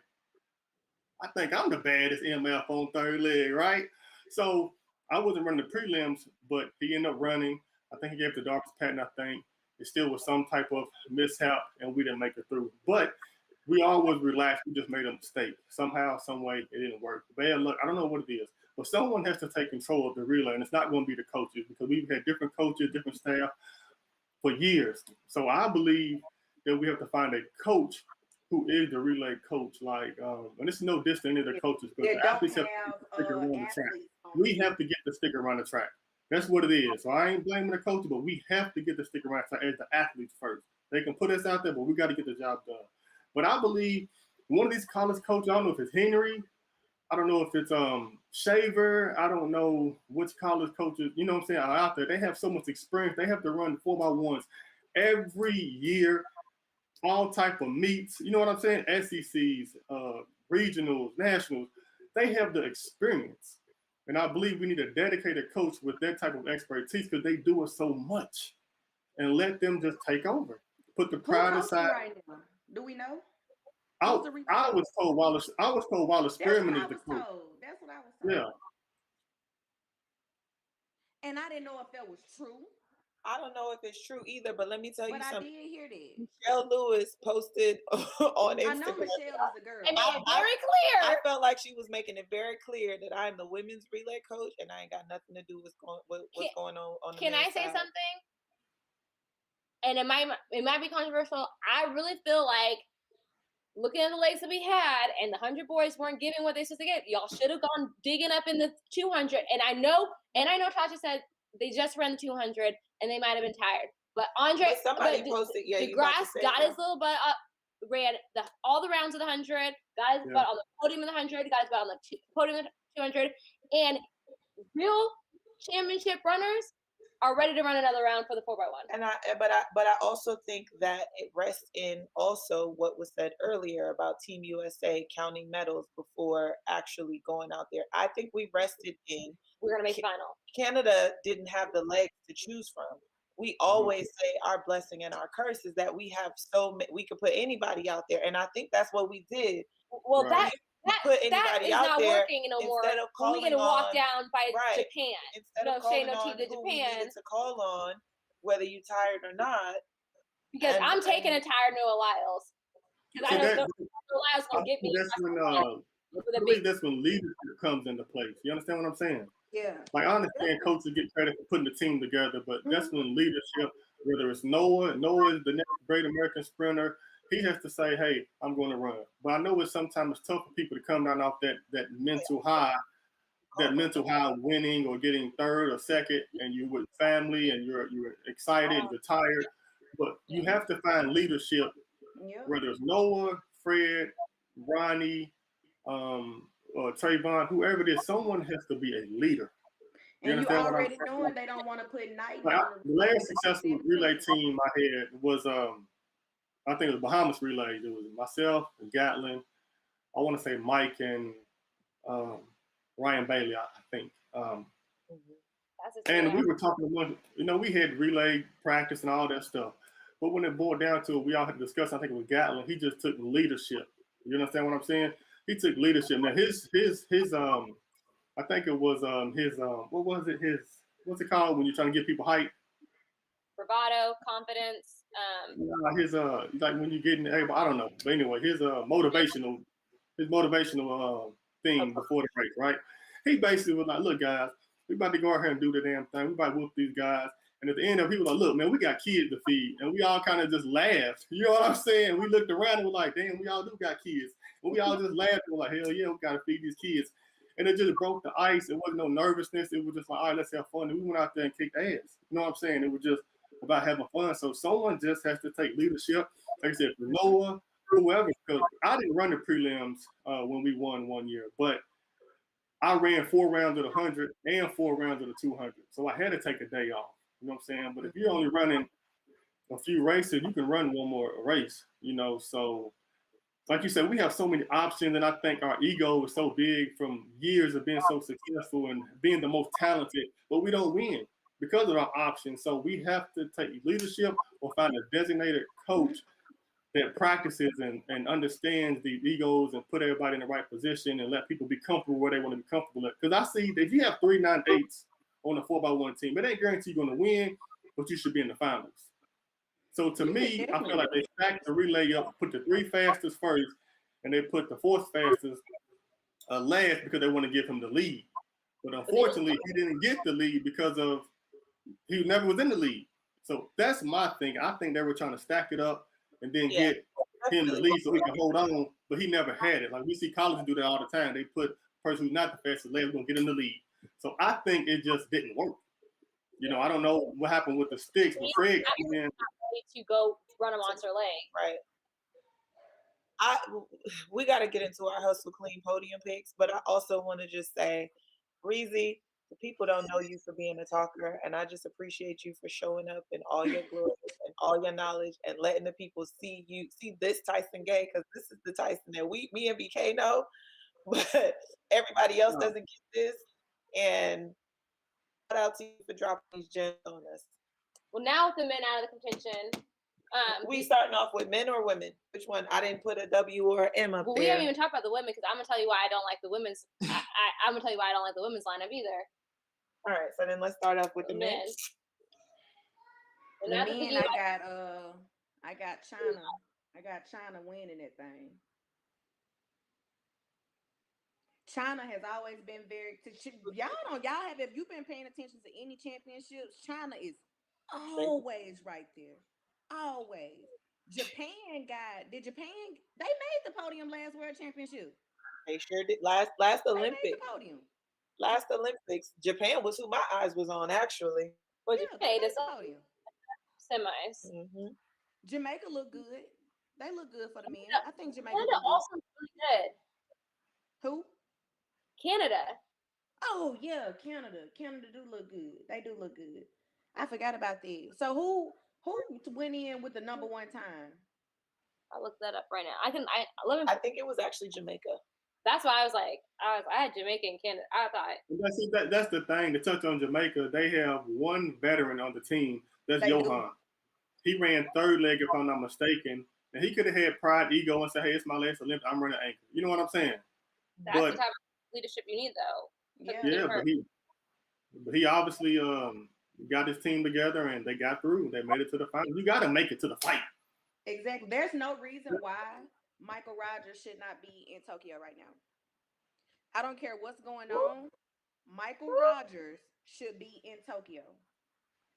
I think I'm the baddest MF on third leg, right? So I wasn't running the prelims, but he ended up running. I think he gave the darkest pattern, I think. It still was some type of mishap, and we didn't make it through. But we always relaxed. We just made a mistake. Somehow, some way, it didn't work. Bad luck. I don't know what it is. But someone has to take control of the relay, and it's not going to be the coaches because we've had different coaches, different staff for years. So I believe that we have to find a coach who is the relay coach. Like, and this is no diss to any of the coaches, but the athletes have to stick around the track. We have to get the stick around the track. That's what it is. So I ain't blaming the coach, but we have to get the stick around the track as the athletes first. They can put us out there, but we got to get the job done. But I believe one of these college coaches, I don't know if it's Henry, I don't know if it's Shaver, I don't know which college coaches, you know what I'm saying, are out there. They have so much experience. They have to run 4x1s every year, all type of meets, you know what I'm saying, SECs, regionals, nationals. They have the experience. And I believe we need a dedicated coach with that type of expertise because they do it so much. And let them just take over. Put the pride aside. Right now? Do we know? I was told Wallace Spearman is the coach. That's what I was told. Yeah. And I didn't know if that was true. I don't know if it's true either, but let me tell you something. But I did hear that. Michelle Lewis posted on Instagram. I know Michelle is a girl. I made it very clear. I felt like she was making it very clear that I'm the women's relay coach and I ain't got nothing to do with what's going on the Can I say side. something? And it might be controversial. I really feel like looking at the legs that we had and the 100 boys weren't giving what they supposed to get. Y'all should have gone digging up in the 200. And I know Tasha said they just ran the 200 and they might have been tired. But Andre, posted, DeGrasse got his little butt up, ran all the rounds of the 100, got his butt on the podium of the 100, got his butt on the podium of the 200, and real championship runners are ready to run another round for the 4x1. But I also think that it rests in also what was said earlier about Team USA counting medals before actually going out there. I think we rested in we're gonna make the final. Canada didn't have the legs to choose from. We always say our blessing and our curse is that we have we could put anybody out there, and I think that's what we did. Well, right. Put anybody that is out not there working no more. Instead of calling we get to walk on, down by right, Japan. Instead of calling on to who we Japan, needed to call on, whether you tired or not. Because I'm taking a tired Noah Lyles. Because I know Noah Lyles gonna get me. I believe that's when leadership comes into place. You understand what I'm saying? Yeah. Like I understand coaches get credit for putting the team together, but that's when leadership Whether it's Noah is the next great American sprinter. He has to say, "Hey, I'm going to run." But I know it's sometimes tough for people to come down off that mental high, of winning or getting third or second, and you're with family and you're excited, you're tired. But you have to find leadership, whether it's Noah, Fred, Ronnie, or Trayvon, whoever it is, someone has to be a leader. And you already knowing they don't want to put night on the last successful relay team I had was I think it was Bahamas Relay. It was myself and Gatlin. I want to say Mike and Ryan Bailey, I think. And we were talking about, we had relay practice and all that stuff. But when it boiled down to it, we all had to discuss, I think it was Gatlin, he just took leadership. You understand what I'm saying? He took leadership. Now his I think it was his what was it? What's it called when you're trying to get people hype? Bravado, confidence. His like when you get in everybody, I don't know. But anyway, his motivational thing before the race, right? He basically was like, "Look, guys, we about to go out here and do the damn thing. We about to whoop these guys." And at the end of it, he was like, "Look, man, we got kids to feed," and we all kind of just laughed. You know what I'm saying? We looked around and we're like, "Damn, we all do got kids," and we all just laughed and we're like, "Hell yeah, we got to feed these kids." And it just broke the ice. It wasn't no nervousness. It was just like, all right, let's have fun. And we went out there and kicked ass. You know what I'm saying? It was just about having fun. So someone just has to take leadership. Like I said, for Noah, whoever, because I didn't run the prelims when we won one year, but I ran 4 rounds of the 100 and 4 rounds of the 200. So I had to take a day off. You know what I'm saying? But if you're only running a few races, you can run one more race, so like you said, we have so many options, and I think our ego is so big from years of being so successful and being the most talented, but we don't win because of our options. So we have to take leadership or find a designated coach that practices and understands the egos and put everybody in the right position and let people be comfortable where they want to be comfortable at. Because I see that if you have 3 9/8s on a 4x1 team, it ain't guaranteed you're going to win, but you should be in the finals. So to me, I feel like they stacked the relay up, put the 3 fastest first, and they put the 4th fastest last because they want to give him the lead. But unfortunately, he didn't get the lead because of he never was in the lead. So that's my thing. I think they were trying to stack it up and then get him the lead so he can hold on, but he never had it. Like we see colleges do that all the time. They put the person who's not the fastest last going to get in the lead. So I think it just didn't work. I don't know what happened with the sticks, but Fred came in to go run a monster leg. Right. We got to get into our Hustle Clean podium picks, but I also want to just say, Breezy, the people don't know you for being a talker, and I just appreciate you for showing up in all your glory and all your knowledge and letting the people see this Tyson Gay, because this is the Tyson that me and BK know, but everybody else doesn't get this. And shout out to you for dropping these gems on us. Well, now with the men out of the contention, we starting off with men or women? Which one? I didn't put a W or M up there. We haven't even talked about the women because I'm gonna tell you why I don't like the women's. I'm gonna tell you why I don't like the women's lineup either. All right, so then let's start off with the men. The men, I got China. I got China winning that thing. China has always been if you've been paying attention to any championships, China is always right there. Always. Japan they made the podium last World Championship. They sure did. Last Olympics. They made the podium. Last Olympics, Japan was who my eyes was on actually. Well, Japan made the podium. Semis. Mm-hmm. Jamaica look good. They look good for the men. I think Jamaica Canada also really good. Who? Canada. Oh yeah, Canada. Canada do look good. They do look good. I forgot about that. So who went in with the number 1 time? I'll look that up right now. I think it was actually Jamaica. That's why I had Jamaica and Canada. I thought. That's the thing. To touch on Jamaica, they have 1 veteran on the team. That's Johan. He ran 3rd leg, if I'm not mistaken. And he could have had pride, ego, and say, "Hey, it's my last Olympic. I'm running anchor." You know what I'm saying? That's the type of leadership you need, though. Yeah, but he obviously got his team together and they got through. They made it to the final. You got to make it to the fight. Exactly. There's no reason why Michael Rogers should not be in Tokyo right now. I don't care what's going on. Michael Rogers should be in Tokyo.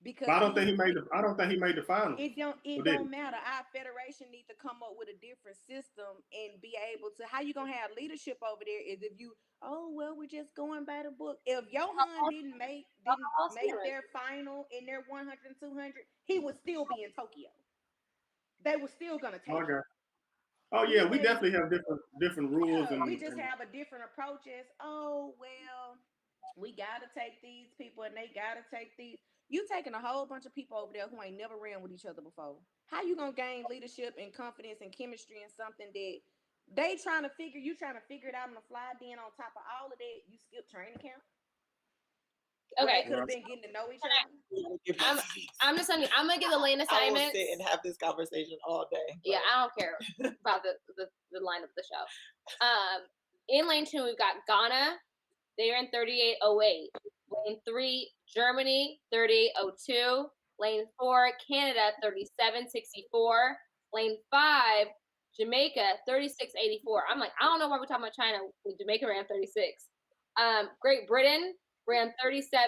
Because But I don't think he made the. I don't think he made the finals. it Or did don't he? matter. Our federation needs to come up with a different system and be able to. How you gonna have leadership over there is if you, oh well, we're just going by the book. If Johan didn't make their final in their 100 and 200, he would still be in Tokyo. They were still gonna take it. Okay. Oh yeah, we definitely have different rules and. We just have a different approach. As oh well, we gotta take these people and they gotta take these. You taking a whole bunch of people over there who ain't never ran with each other before. How you gonna gain leadership and confidence and chemistry and something that they trying to figure it out on the fly? Then on top of all of that, you skip training camp. Okay. They could have been getting to know each other. I'm just saying, I'm gonna give the lane I assignments. will sit and have this conversation all day. Yeah, I don't care about the lineup of the show. In lane 2, we've got Ghana. They are in 38.08. Lane 3, Germany, 38.02. Lane 4, Canada, 37.64. Lane 5, Jamaica, 36.84. I'm like, I don't know why we're talking about China when Jamaica ran 36. Great Britain ran 36.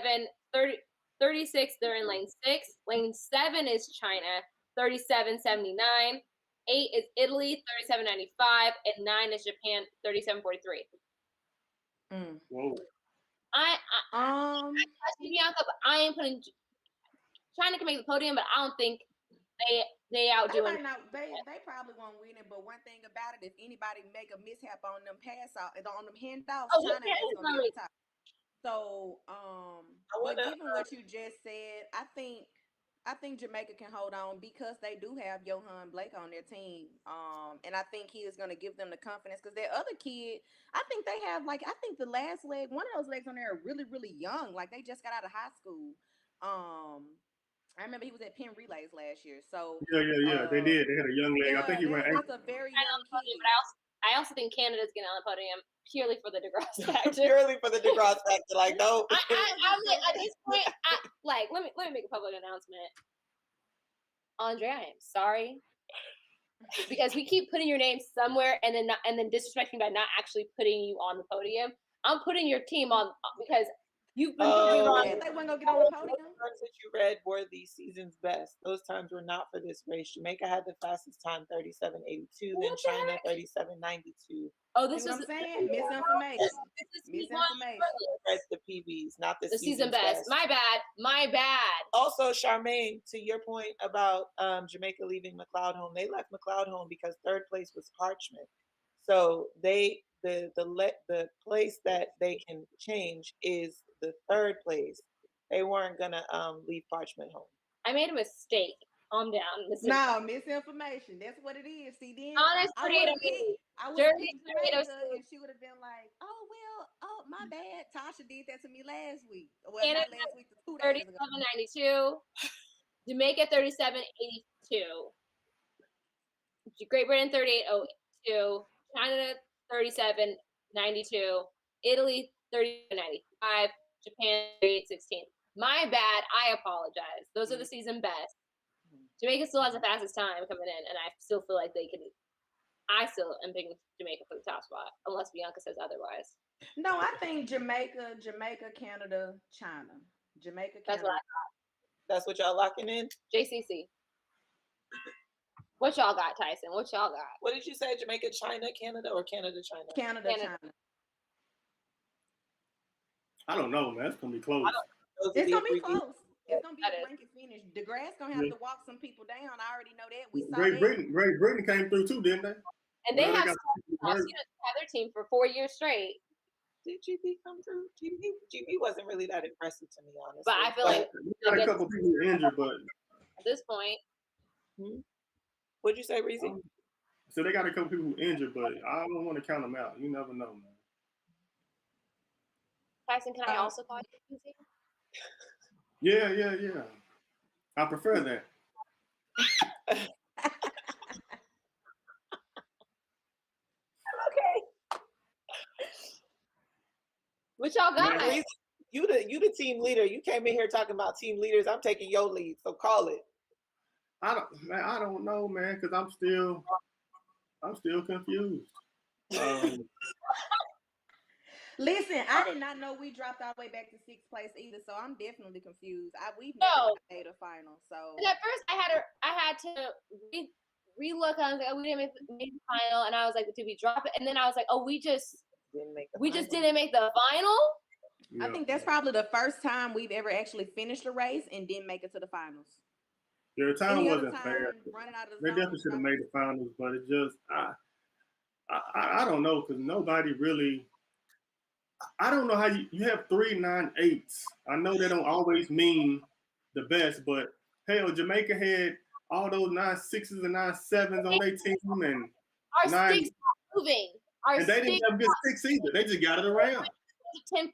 They're in lane 6. Lane 7 is China, 37.79. 8 is Italy, 37.95. And 9 is Japan, 37.43. Whoa. Bianca, but I ain't putting China can make the podium, but I don't think they outdo them. They probably won't win it. But one thing about it, if anybody make a mishap on them pass out on them handoffs, China is gonna be at the top. So, but given what you just said, I think Jamaica can hold on because they do have Johan Blake on their team. And I think he is going to give them the confidence because their other kid, I think they have I think the last leg, one of those legs on there are really, really young. Like they just got out of high school. I remember he was at Penn Relays last year. So yeah, they did. They had a young leg. Yeah, I think he ran. That's a very young kid. But I also think Canada's getting on the podium purely for the DeGrasse factor. Purely for the DeGrasse factor. Like, no. I'm like, at this point, let me make a public announcement. Andre, I am sorry. Because we keep putting your name somewhere and then disrespecting by not actually putting you on the podium. I'm putting your team on because you've been doing wrong. They weren't gonna get on the podium. Those times that you read were the season's best. Those times were not for this race. Jamaica had the fastest time, 37.82. Then China, 37.92. Oh, this is what I'm saying. Misinformation. Misinformation. Read the PBs, not the season best. My bad. Also, Charmaine, to your point about Jamaica leaving McLeod home, they left McLeod home because third place was Parchment. So the place that they can change is the third place. They weren't gonna leave Parchment home. I made a mistake. Calm down. No, misinformation. That's what it is. See, then Honest I would have picked Jamaica, and she would have been like, "Oh well, oh my bad." Tasha did that to me last week. Well, Canada, not last week, 2 days ago. 37.92. Jamaica 37.82. Great Britain 38.02. China 37.92. Italy 30.95. Japan 38.16. My bad. I apologize. Those are the season best. Jamaica still has the fastest time coming in, and I still feel like they can. I still am picking Jamaica for the top spot, unless Bianca says otherwise. No, I think Jamaica, Canada, China. Jamaica, Canada. That's what I thought. That's what y'all locking in? JCC. What y'all got, Tyson? What y'all got? What did you say? Jamaica, China, Canada, or Canada, China? Canada. China. I don't know, man. It's gonna be close. It's gonna be close. It's gonna be a blanket finish. DeGrasse gonna have to walk some people down. I already know that. We saw Great Britain came through too, didn't they? And they have their team for 4 years straight. Did GB come through? GB wasn't really that impressive to me, honestly. But I feel like we got a couple people injured, but at this point. What'd you say, Reezy? So they got a couple people injured, but I don't want to count them out. You never know, man. Tyson, can I also call you Reezy? Yeah. I prefer that. Okay. What y'all got? Man, you the team leader. You came in here talking about team leaders. I'm taking your lead, so call it. I don't know, man, because I'm still confused. Listen, I did not know we dropped our way back to 6th place either, so I'm definitely confused. We've No. never made a final, so And at first, I had to relook. I was like, oh, we didn't make the final, and I was like, did we drop it? And then I was like, oh, we just didn't make the final. I think that's probably the first time we've ever actually finished a race and didn't make it to the finals. Yeah, the time Any wasn't other fair. time, running out of the They zone, definitely should have made the finals, but it just I don't know, because nobody really. I don't know how you have 3 9/8s. I know they don't always mean the best, but hell, Jamaica had all those 9/6s and 9/7s on their team, and our sticks not moving. And they didn't have good sticks either. They just got it around. 10-5.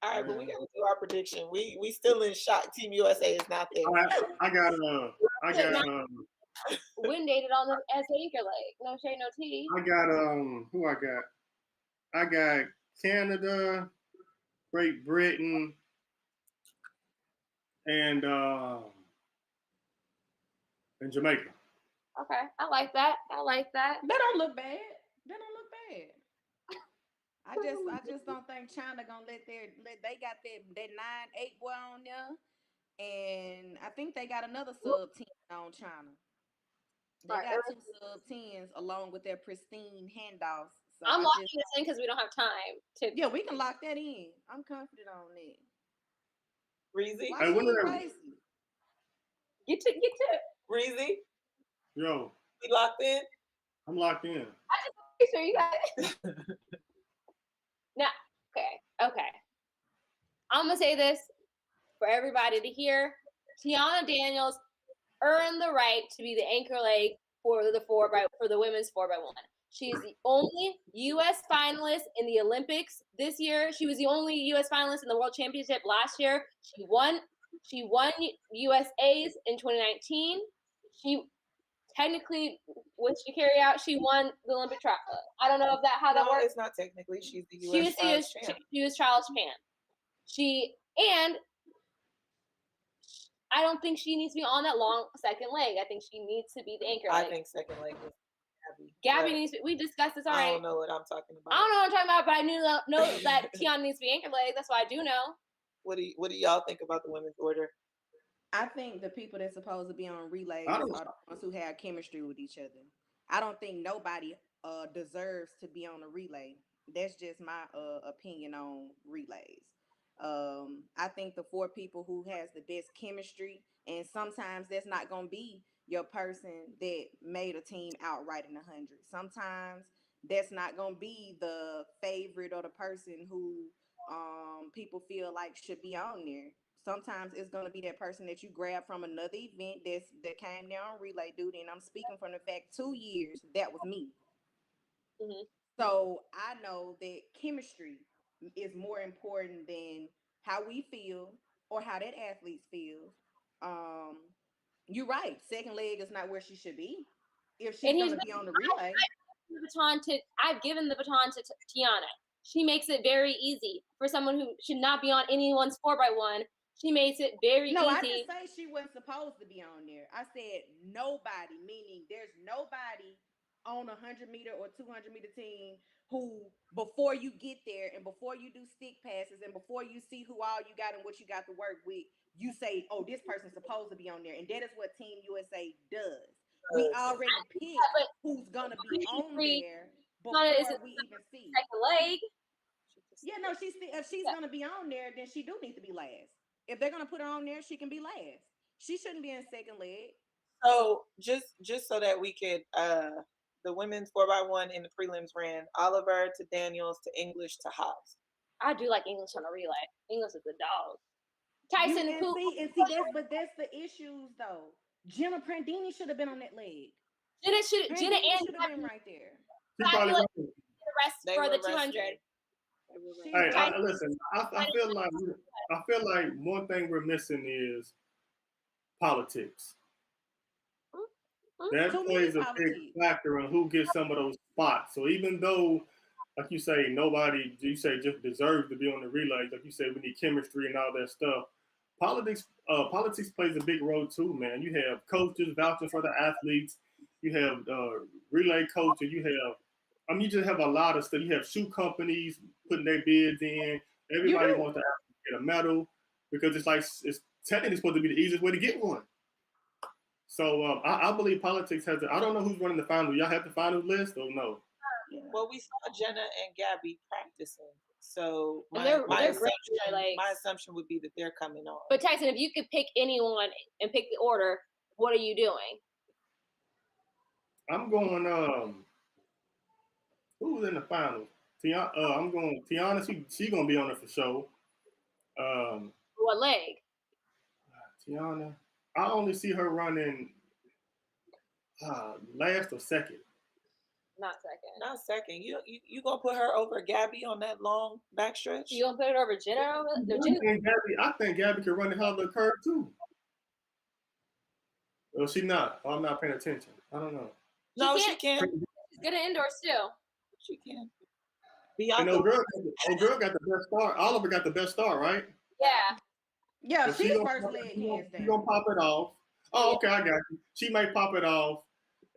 All right, but we got to do our prediction. We still in shock. Team USA is not there. I got Win dated on the as anchor leg. No shade, no tea. I got who I got? I got Canada, Great Britain, and Jamaica. Okay, I like that. That don't look bad. I just don't think China gonna let they got that 9-8 boy on there, and I think they got another sub-10 on China. They got 2 sub-10s along with their pristine handoffs. So I'm locking this in because we don't have time to. Yeah, we can lock that in. I'm confident on that. Breezy, get to Breezy. Yo, we locked in. I'm locked in. I just make sure you got it. Now, okay. I'm gonna say this for everybody to hear. Tiana Daniels earned the right to be the anchor leg for the women's 4x1. She's the only U.S. finalist in the Olympics this year. She was the only U.S. finalist in the World Championship last year. She won USA's in 2019. She technically, when she carry out, she won the Olympic trial. I don't know how that works. It's not technically. She's the U.S. champ. She was trials champ. And I don't think she needs to be on that long second leg. I think she needs to be the anchor leg. I think second leg is Gabby needs to be. We discussed this already. I don't know what I'm talking about. I don't know what I'm talking about, but I know that Tiana needs to be anchor leg. That's why I do know. What do y'all think about the women's order? I think the people that's supposed to be on relays are the ones who have chemistry with each other. I don't think nobody deserves to be on a relay. That's just my opinion on relays. I think the 4 people who has the best chemistry, and sometimes that's not going to be your person that made a team outright in 100. Sometimes that's not going to be the favorite or the person who people feel like should be on there. Sometimes it's going to be that person that you grab from another event that came there on relay duty. And I'm speaking from the fact 2 years, that was me. Mm-hmm. So I know that chemistry is more important than how we feel or how that athlete feels. You're right. Second leg is not where she should be. If she's going to be on the relay. I've given the baton to Tiana. She makes it very easy for someone who should not be on anyone's 4x1. She makes it very easy. No, I didn't say she wasn't supposed to be on there. I said nobody, meaning there's nobody on a 100-meter or 200-meter team who, before you get there and before you do stick passes and before you see who all you got and what you got to work with, you say, oh, this person's supposed to be on there. And that is what Team USA does. We already pick who's going to be on there before we even see. Second leg. Yeah, no, if she's going to be on there, then she do need to be last. If they're going to put her on there, she can be last. She shouldn't be in second leg. So just so that we could, the women's 4x1 in the prelims ran Oliver to Daniels to English to Hobbs. I do like English on a relay. English is the dog. Tyson but that's the issues though. Jenna Prandini should have been on that leg. Jenna should have been right there. I feel like the rest for the 200. Hey, listen. I feel like one thing we're missing is politics. That plays a big factor on who gets some of those spots. So even though, like you say, nobody, you say, just deserves to be on the relays, like you say, we need chemistry and all that stuff. Politics plays a big role too, man. You have coaches vouching for the athletes. You have relay coaches. You have I mean, you just have a lot of stuff. You have shoe companies putting their bids in. Everybody wants to get a medal because it's like it's technically supposed to be the easiest way to get one. So I believe politics has. I don't know who's running the final. Y'all have the final list or no? Yeah. Well, we saw Jenna and Gabby practicing, so they're my great assumption would be that they're coming on. But Tyson, if you could pick anyone and pick the order, what are you doing? I'm going. Who's in the finals? I'm going Tiana. She gonna be on it for sure. What leg? Tiana. I only see her running last or second. Not second. Not second. You gonna put her over Gabby on that long backstretch? You gonna put it over Jenna? I think Gabby can run the hell of the curve too. Well, she not. Oh, I'm not paying attention. I don't know. No, she can. She's good at indoors too. She can. Bianca. And old girl got the best start. Oliver got the best start, right? Yeah. Yeah, she's first leg hands down. She's gonna pop it off. Oh, okay, I got you. She may pop it off,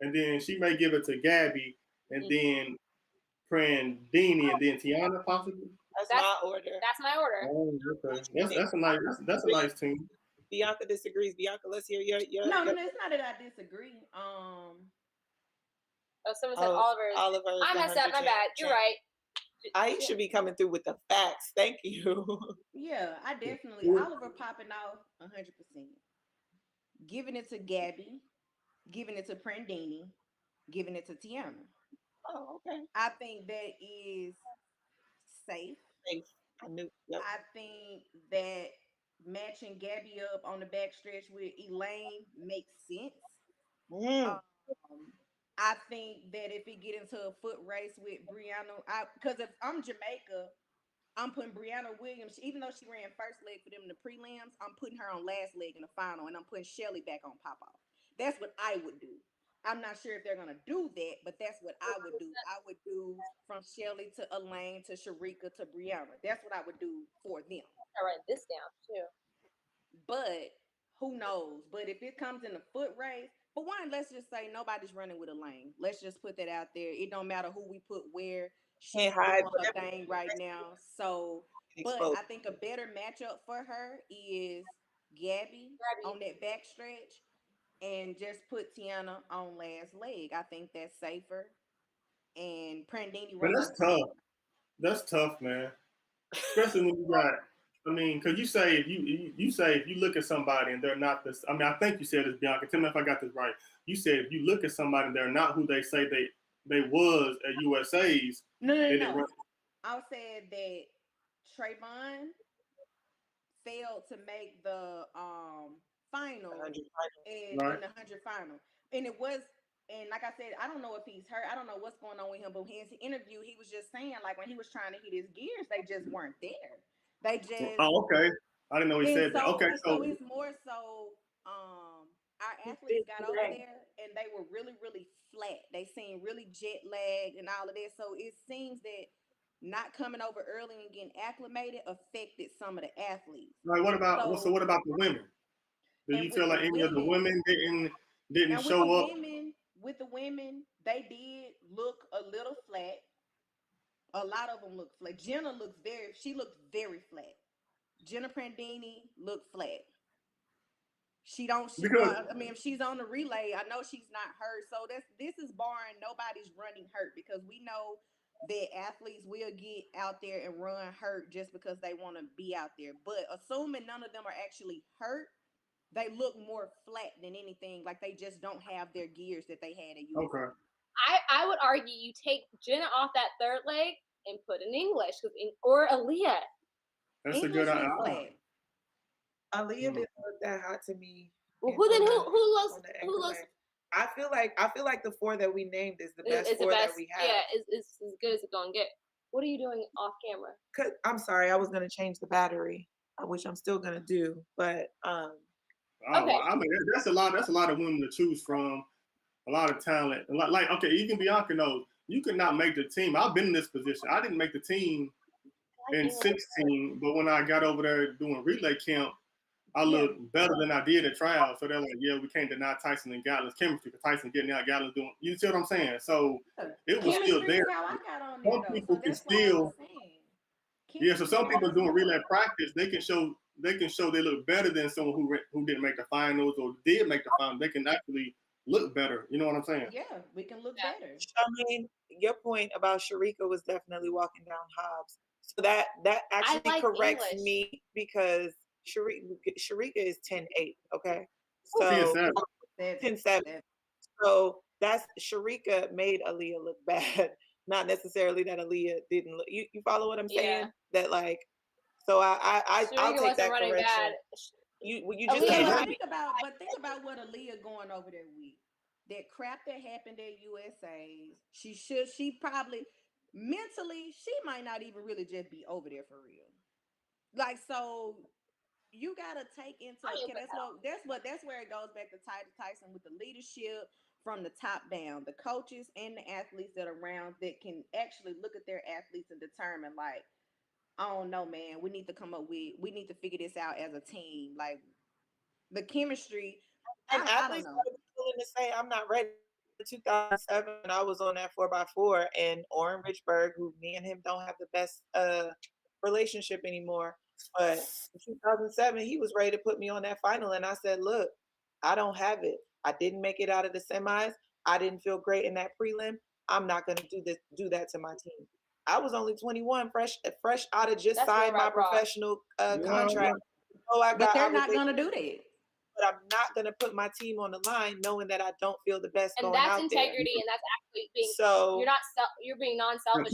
and then she may give it to Gabby, and then Prandini, and then Tiana possibly. That's my order. That's my order. Oh, okay. That's a nice team. Bianca disagrees. Bianca, let's hear your. No, it's not that I disagree. Oh, someone said Oliver. I messed up. My bad. You're right. I should be coming through with the facts. Thank you. Yeah, I definitely Oliver popping off 100%. Giving it to Gabby, giving it to Prandini, giving it to Tiana. Oh, okay. I think that is safe. I knew. Yep. I think that matching Gabby up on the backstretch with Elaine makes sense. I think that if it get into a foot race with Brianna, because if I'm Jamaica, I'm putting Brianna Williams, even though she ran first leg for them in the prelims, I'm putting her on last leg in the final, and I'm putting Shelly back on pop-off. That's what I would do. I'm not sure if they're going to do that, but that's what I would do. I would do from Shelly to Elaine to Sharika to Brianna. That's what I would do for them. I write this down, too. But who knows? But if it comes in a foot race, for one, let's just say nobody's running with Elaine. Let's just put that out there. It don't matter who we put where. She's doing her thing right now. So, but I think a better matchup for her is Gabby on that backstretch and just put Tiana on last leg. I think that's safer. And Prandini. But that's tough. That's tough, man. Especially when you got. I mean, because you say if you look at somebody and they're not this. I mean, I think you said this, Bianca. Tell me if I got this right. You said if you look at somebody and they're not who they say they was at USA's. No. I said that Trayvon failed to make the final in the 100 final, and it was. And like I said, I don't know if he's hurt. I don't know what's going on with him. But in his interview, he was just saying like when he was trying to hit his gears, they just weren't there. They just. Oh, okay. I didn't know he said that. Okay, so it's more so. Our athletes got over there and they were really, really flat. They seemed really jet lagged and all of that. So it seems that not coming over early and getting acclimated affected some of the athletes. Right. What about what about the women? Do you feel like any of the women didn't show up? With the women, they did look a little flat. A lot of them look flat. Jenna looked very flat. Jenna Prandini looked flat. If she's on the relay, I know she's not hurt. So this is barring nobody's running hurt because we know that athletes will get out there and run hurt just because they want to be out there. But assuming none of them are actually hurt, they look more flat than anything. Like they just don't have their gears that they had at USA. Okay. I would argue you take Jenna off that third leg and put in English or Aaliyah. That's a good idea. Aaliyah didn't look that hot to me. Well, who looks? I feel like the four that we named is the best that we have. Yeah, it's as good as it's gonna get. What are you doing off camera? I'm sorry, I was gonna change the battery, which I'm still gonna do, but okay. I mean, that's a lot of women to choose from, a lot of talent. Like okay, even Bianca knows you could not make the team. I've been in this position. I didn't make the team in 16, but when I got over there doing relay camp, I look better than I did at trials. So they're like, yeah, we can't deny Tyson and Gatlin's chemistry because Tyson getting out, Gatlin's doing. You see what I'm saying? So it was still Chemistry there. is how I got on there, Some though. people So can that's what I still. was saying. Yeah, so some Chemistry people is doing important. relay practice, they can show they look better than someone who didn't make the finals or did make the finals. They can actually look better. You know what I'm saying? Yeah, we can look better. I mean, your point about Sharika was definitely walking down Hobbs. So that actually like corrects English. me because Sharika is 10-8, okay? Ten So seven. 10-7. So that's Sharika made Aaliyah look bad. Not necessarily that Aaliyah didn't look. You follow what I'm saying? Yeah. That like, so I'll Sharika take wasn't that running correction. bad. You just Aaliyah can't was- have Think about what Aaliyah going over there with. That crap that happened at USA's. She probably mentally, she might not even really just be over there for real. Like, so you gotta take into that's where it goes back to Tyson with the leadership from the top down, the coaches and the athletes that are around that can actually look at their athletes and determine, like, I don't know, man, we need to figure this out as a team. Like, the chemistry, and I athletes don't know. are willing to say, I'm not ready. In 2007, I was on that 4x4, and Oren Richburg, who me and him don't have the best relationship anymore, but in 2007, he was ready to put me on that final, and I said, look, I don't have it. I didn't make it out of the semis. I didn't feel great in that prelim. I'm not going to do that to my team. I was only 21, fresh out of just signed my professional contract. So But they're not going to do that. But I'm not going to put my team on the line knowing that I don't feel the best and going that's out integrity, there. and that's actually being. So You're being non-selfish.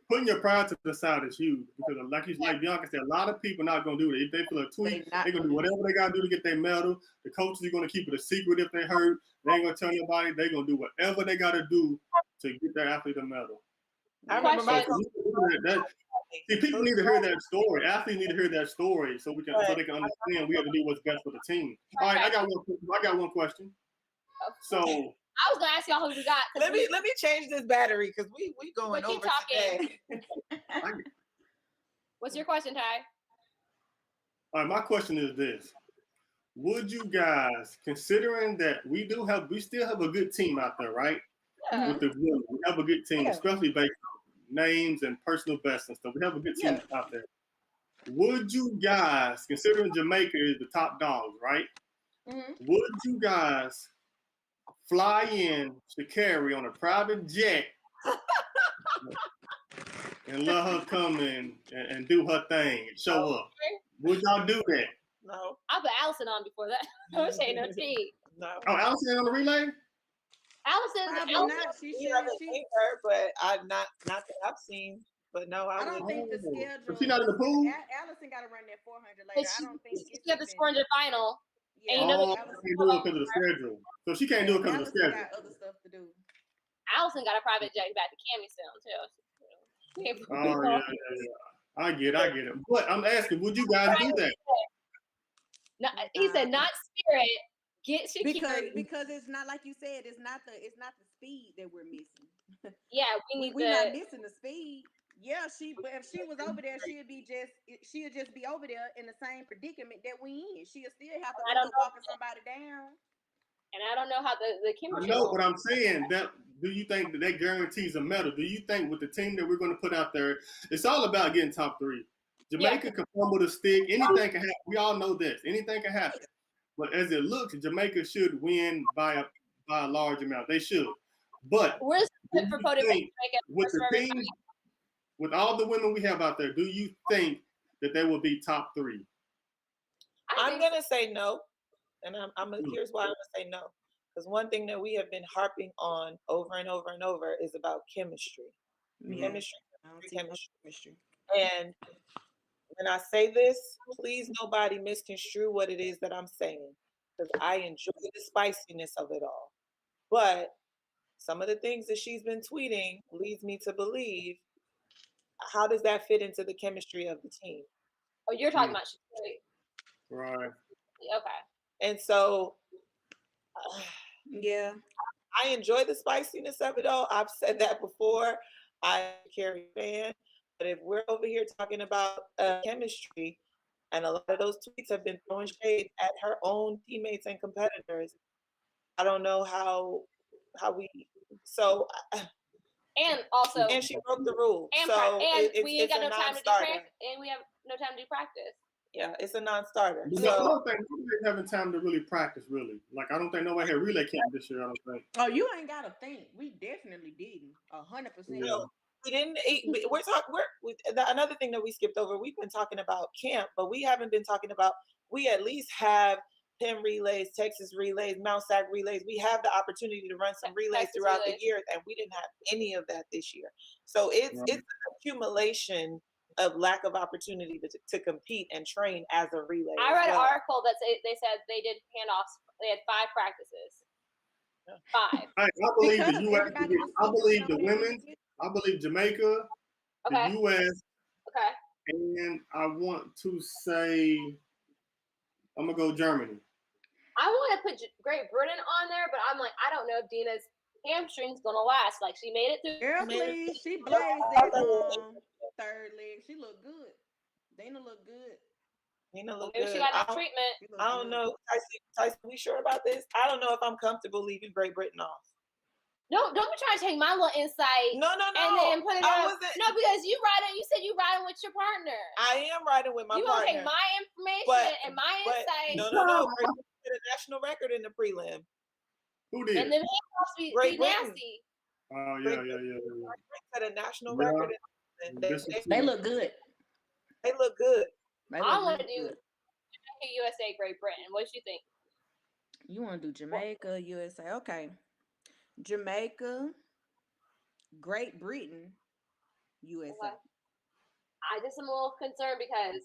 Putting your pride to the side is huge because, like Bianca said, a lot of people not going to do it. If they feel a tweet, they're going to do whatever they got to do to get their medal. The coaches are going to keep it a secret if they hurt. They ain't going to tell nobody. They're going to do whatever they got to do to get their athlete a medal. I remember my See, people need to hear that story. Athletes need to hear that story so they can understand we have to do what's best for the team. All right, I got one question. So I was gonna ask y'all who we got. Let me change this battery because we going keep over talking. today. What's your question, Ty? All right, my question is this: would you guys, considering that we still have a good team out there, right? Yeah. With the women, we have a good team, especially based on names and personal best and stuff. We have a good team out there. Would you guys, considering Jamaica is the top dogs, right? Mm-hmm. Would you guys fly in to Kori on a private jet and let her come in and do her thing and show up? Would y'all do that? No. I put Allison on before that. No shade, no tea. No. Oh, Allison on the relay? Allison, She seen her, but not that I've seen. But no, I don't think the schedule. But she's not in the pool? Allison got to run that 400 later. I don't think she had the score in the final. Yeah, and she can't do it because of the schedule. So she can't do it because of the schedule. Got other stuff to do. Allison got a private jet back to Cami soon too. Oh yeah. I get it. But I'm asking, would you guys do that? No, he said not Spirit. Get Shakira. Because it's not like you said. It's not the speed that we're missing. Yeah, we're not missing the speed. Yeah, if she was over there, she'd just be over there in the same predicament that we in. She'll still have to end up walking somebody down. And I don't know how the chemistry. I know, but I'm saying that. Do you think that guarantees a medal? Do you think with the team that we're going to put out there, it's all about getting top three? Jamaica can fumble the stick. Anything can happen. We all know this. Anything can happen. But as it looks, Jamaica should win by a large amount. They should. But where's for Podium? With the team, with all the women we have out there, do you think that they will be top three? I'm gonna say no, and here's why I'm gonna say no. Because one thing that we have been harping on over and over and over is about chemistry. Chemistry. And when I say this, please nobody misconstrue what it is that I'm saying, because I enjoy the spiciness of it all. But some of the things that she's been tweeting leads me to believe, how does that fit into the chemistry of the team? Oh, you're talking about right? Okay. And so, yeah, I enjoy the spiciness of it all. I've said that before. I'm a Kori fan, but if we're over here talking about chemistry, And a lot of those tweets have been throwing shade at her own teammates and competitors. I don't know how we. So And also, and she broke the rule. and, so we ain't got no time to do practice, and we have no time to do practice. Yeah, it's a non-starter. So, I don't think nobody's having time to really practice. Really, like I don't think nobody had relay camp this year. I don't think. Oh, you ain't gotta think. We definitely didn't. 100%. We didn't. We're talking. Another thing that we skipped over. We've been talking about camp, but we haven't been talking about. We at least have Penn relays, Texas relays, Mount Sac relays. We have the opportunity to run some relays throughout the year, and we didn't have any of that this year. So it's an accumulation of lack of opportunity to compete and train as a relay. I read an article that they said they did handoffs. They had 5 practices. 5. I believe the U.S. I believe the women. I believe Jamaica, the U.S. Okay. And I want to say, I'm gonna go Germany. I want to put Great Britain on there, but I'm like, I don't know if Dina's hamstring's gonna last. Like, she made it through. Girl, please, she blazed that third leg. She looked good. Dina looked good. Maybe she got enough treatment. I don't know. Tyson, we sure about this? I don't know if I'm comfortable leaving Great Britain off. No, don't be trying to take my little insight. No. And then put it up. No, because you said you riding with your partner. I am riding with my partner. You gonna take my information and my insight. No. Great Britain did a national record in the prelim. Who did? And then he must be nasty. Oh yeah. Set a national record. They look good. They look good. I want to do Jamaica, USA, Great Britain. What do you think? You want to do Jamaica, USA? Okay. Jamaica, Great Britain, USA. Okay. I just am a little concerned because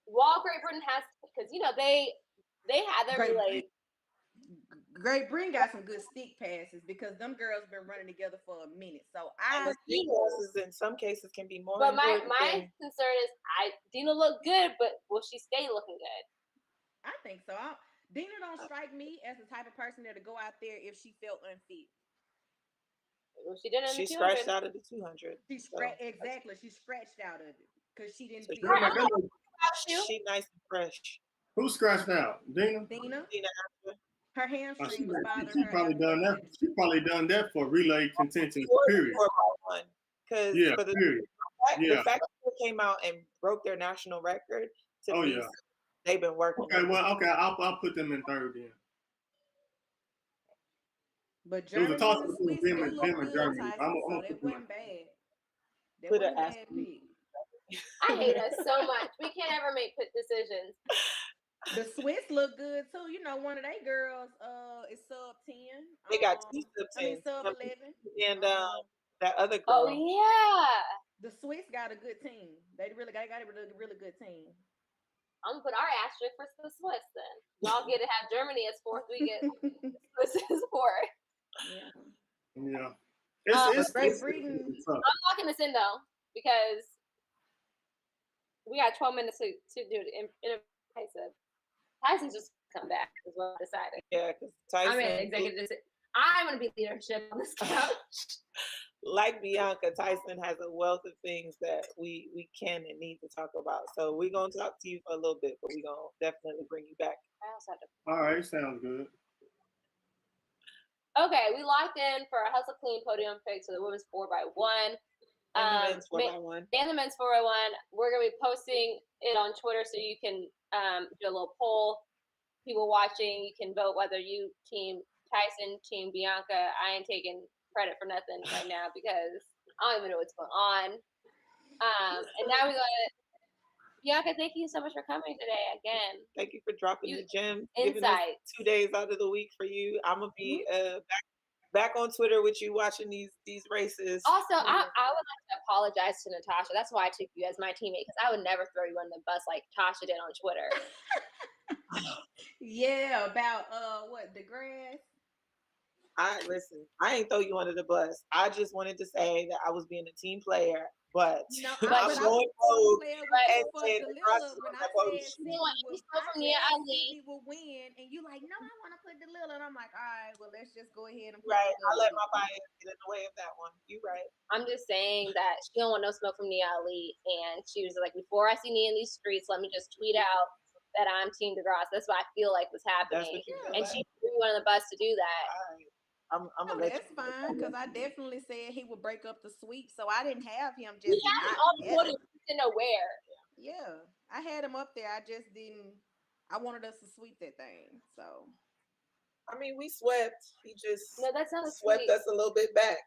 while Great Britain has, because they had their relay. Great Britain got some good stick passes because them girls been running together for a minute. So stick passes in some cases can be more. But my concern is, Dina looked good, but will she stay looking good? I think so. Dina don't strike me as the type of person that'll go out there if she felt unfit. Well, she didn't. She scratched out of the 200. Exactly. She scratched out of it because she didn't. She nice and fresh. Who scratched out? Dina. Her hamstring was bothering her. She probably done that. She probably done that for relay contention. Period. Because the fact that they came out and broke their national record. They've been working. Okay. I'll put them in third then. But Germany, them and Germany. So that wasn't bad. That put wasn't an bad pick. I hate us so much. We can't ever make good decisions. The Swiss look good too. One of they girls is sub 10. They got 2 sub 10. Sub 11. And that other girl. Oh yeah. The Swiss got a good team. They got a really good team. I'm gonna put our asterisk for the Swiss then. Y'all get to have Germany as 4th. We get Swiss as 4th. Yeah. It's Great Britain. I'm locking this in though because we got 12 minutes to do it. Tyson's just come back is what I decided. Yeah, because Tyson. I'm an executive. I'm gonna be leadership on this couch. Like Bianca, Tyson has a wealth of things that we can and need to talk about. So we're gonna talk to you for a little bit, but we're gonna definitely bring you back. All right, sounds good. Okay, we locked in for a Hustle Clean podium pick for the women's 4x1. And the men's 4x1. And the men's 4x1. We're gonna be posting it on Twitter so you can do a little poll. People watching, you can vote whether you team Tyson, team Bianca. I ain't taking credit for nothing right now because I don't even know what's going on. And now we're gonna Bianca, thank you so much for coming today again. Thank you for dropping the gem. Insight. 2 days out of the week for you. I'm gonna be back on Twitter with you watching these races. Also, I would like to apologize to Natasha. That's why I took you as my teammate because I would never throw you on the bus like Tasha did on Twitter. Yeah, about what, the grass? Listen. I ain't throw you under the bus. I just wanted to say that I was being a team player, but No, I'm but I going was rogue. player with Right. you And for then the process Delilah when was I like, oh, said shoot. You know what? You stole from Nia Ali. Sydney will win, and you like, no, I want to put Delilah, and I'm like, all right, well, let's just go ahead and put Right. I Delilah let with my you. bias get in the way of that one. You right. I'm just saying that she don't want no smoke from Nia Ali, and she was like, before I see Nia in these streets, let me just tweet out that I'm Team DeGrasse. That's what I feel like was That's happening, what you feel and like. she threw me on the bus to do that. All right. I'm No, gonna let that's you. fine because I definitely said he would break up the sweep, so I didn't have him We just had not all the there. motive to know where. Yeah, I had him up there. I just didn't. I wanted us to sweep that thing. So I mean, we swept. He just No, that's not a swept sweep. us a little bit back.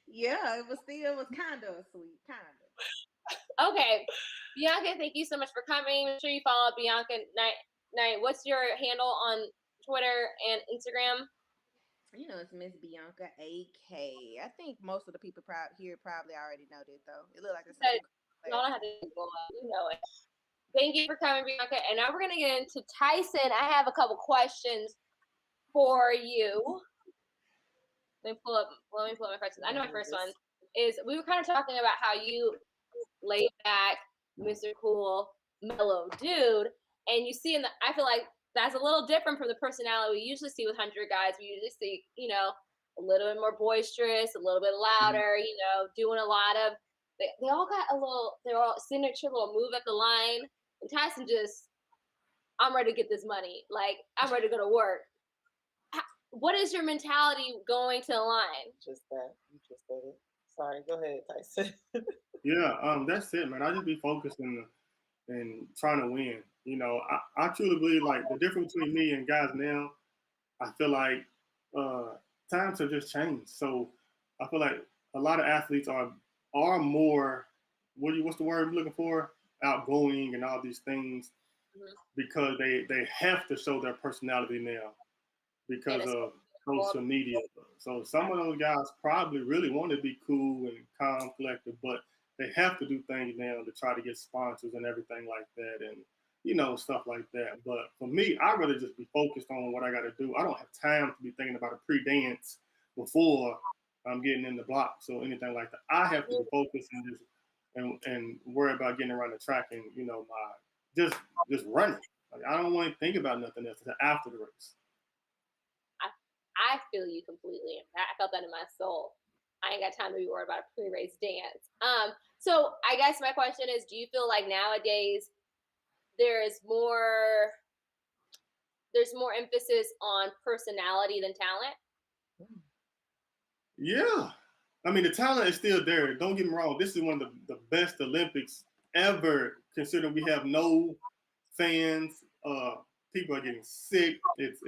yeah, it was kind of a sweep, kind of. Okay, Bianca, thank you so much for coming. Make sure you follow Bianca Knight. What's your handle on Twitter and Instagram? You know, it's Miss Bianca AK. I think most of the people here probably already know that though. It looked like the same. Y'all don't have to go on. You know it. Thank you for coming, Bianca. And now we're gonna get into Tyson. I have a couple questions for you. Let me pull up my questions. I know my first one is we were kind of talking about how you laid back, Mr. Cool, mellow dude, and you see I feel like that's a little different from the personality we usually see with 100 guys. We usually see, you know, a little bit more boisterous, a little bit louder, you know, doing a lot of they all got they're all signature little move at the line. And Tyson just, I'm ready to get this money. Like, I'm ready to go to work. What is your mentality going to the line? Just that. You just said it. Sorry. Go ahead, Tyson. Yeah, that's it, man. I just be focused and trying to win. You know, I truly believe like the difference between me and guys now, I feel like times have just changed. So I feel like a lot of athletes are more what's the word you're looking for? Outgoing and all these things because they have to show their personality now because of social media. So some of those guys probably really want to be cool and calm, collected, but they have to do things now to try to get sponsors and everything like that, and you know, stuff like that. But for me, I'd rather just be focused on what I got to do. I don't have time to be thinking about a pre-dance before I'm getting in the blocks or anything like that. I have to be focused and just and worry about getting around the track and you know just running. Like, I don't want to think about nothing else after the race. I feel you completely. I felt that in my soul. I ain't got time to be worried about a pre-race dance. So I guess my question is, do you feel like nowadays there's more emphasis on personality than talent? Yeah. I mean, the talent is still there. Don't get me wrong. This is one of the best Olympics ever, considering we have no fans. People are getting sick. It's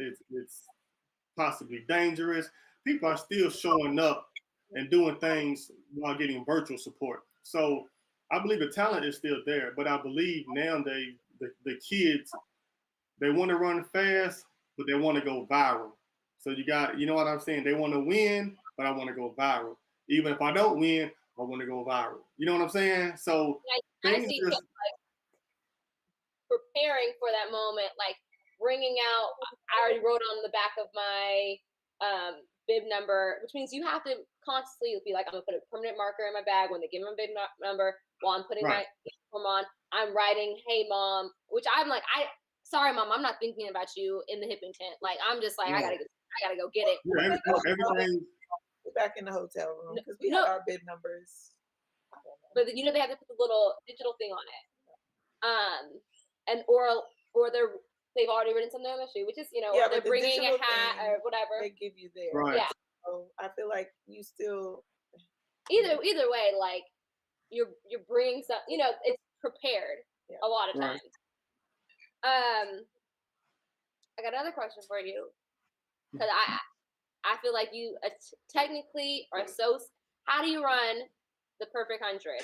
possibly dangerous. People are still showing up and doing things while getting virtual support. So I believe the talent is still there, but I believe nowadays the kids, they want to run fast, but they want to go viral. So you know what I'm saying? They want to win, but I want to go viral. Even if I don't win, I want to go viral. You know what I'm saying? So I see him, like, preparing for that moment, like bringing out. I already wrote on the back of my bib number, which means you have to constantly be like, I'm gonna put a permanent marker in my bag when they give me a bib number while I'm putting my uniform on. I'm writing, "Hey mom," which I'm like, sorry mom, I'm not thinking about you in the hipping tent. Like I'm just like, I gotta go get it. Yeah, everything. We're back in the hotel room because we have our bib numbers. But you know they have to put the little digital thing on it. And or they've already written something on the shoe, which is, you know, or they're bringing a hat or whatever. They give you there. Right. Yeah. So I feel like you still either way, like you're bringing some, you know, it's prepared a lot of times. I got another question for you because I feel like you technically are so. How do you run the perfect 100?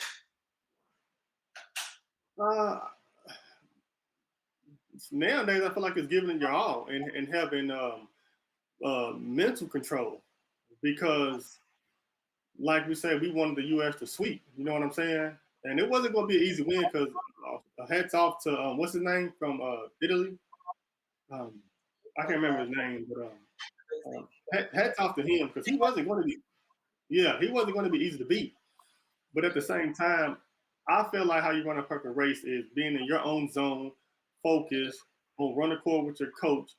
Nowadays, I feel like it's giving it your all and having mental control because, like we said, we wanted the U.S. to sweep. You know what I'm saying? And it wasn't going to be an easy win because hats off to what's his name from Italy. I can't remember his name, but hats off to him because he wasn't going to be. Yeah, he wasn't going to be easy to beat. But at the same time, I feel like how you run a perfect race is being in your own zone, focused on run the court with your coach,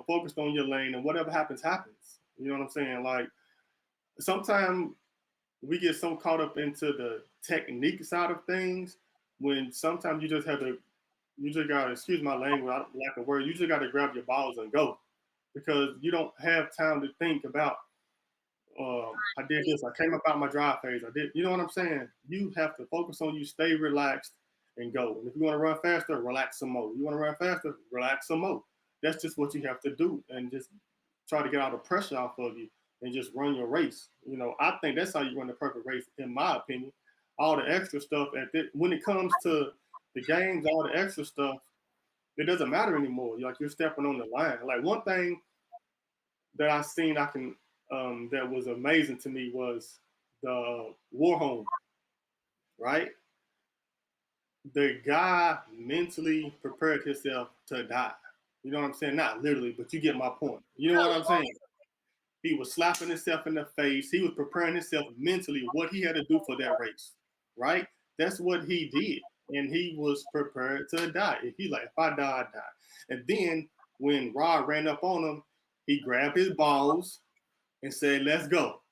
focused on your lane, and whatever happens, happens. You know what I'm saying? Like, sometimes we get so caught up into the technique side of things when sometimes you just got to, excuse my language, I don't like a word, you just got to grab your balls and go because you don't have time to think about, I did this, I came up out my drive phase, I did, you know what I'm saying? You have to focus on you, stay relaxed, and go. And if you want to run faster, relax some more. You want to run faster, relax some more. That's just what you have to do and just try to get all the pressure off of you and just run your race. I think that's how you run the perfect race, in my opinion. All the extra stuff, when it comes to the games, all the extra stuff, it doesn't matter anymore. You're stepping on the line. Like one thing that I seen that was amazing to me was the Warhome, right? The guy mentally prepared himself to die. You know what I'm saying? Not literally, but you get my point. You know what I'm saying? He was slapping himself in the face. He was preparing himself mentally what he had to do for that race, right? That's what he did. And he was prepared to die. If I die, I die. And then when Rod ran up on him, he grabbed his balls and said, let's go.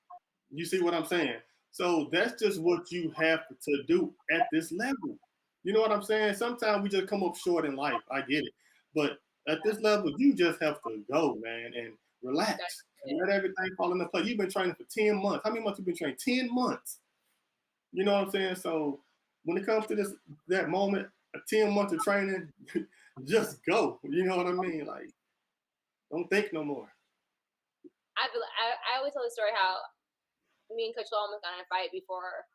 You see what I'm saying? So that's just what you have to do at this level. You know what I'm saying? Sometimes we just come up short in life. I get it. But at this level, you just have to go, man, and relax. And let everything fall into place. You've been training for 10 months. How many months have you been training? 10 months. You know what I'm saying? So when it comes to that moment, 10 months of training, just go. You know what I mean? Like, don't think no more. I always tell the story how me and Coach Lawman got in a fight before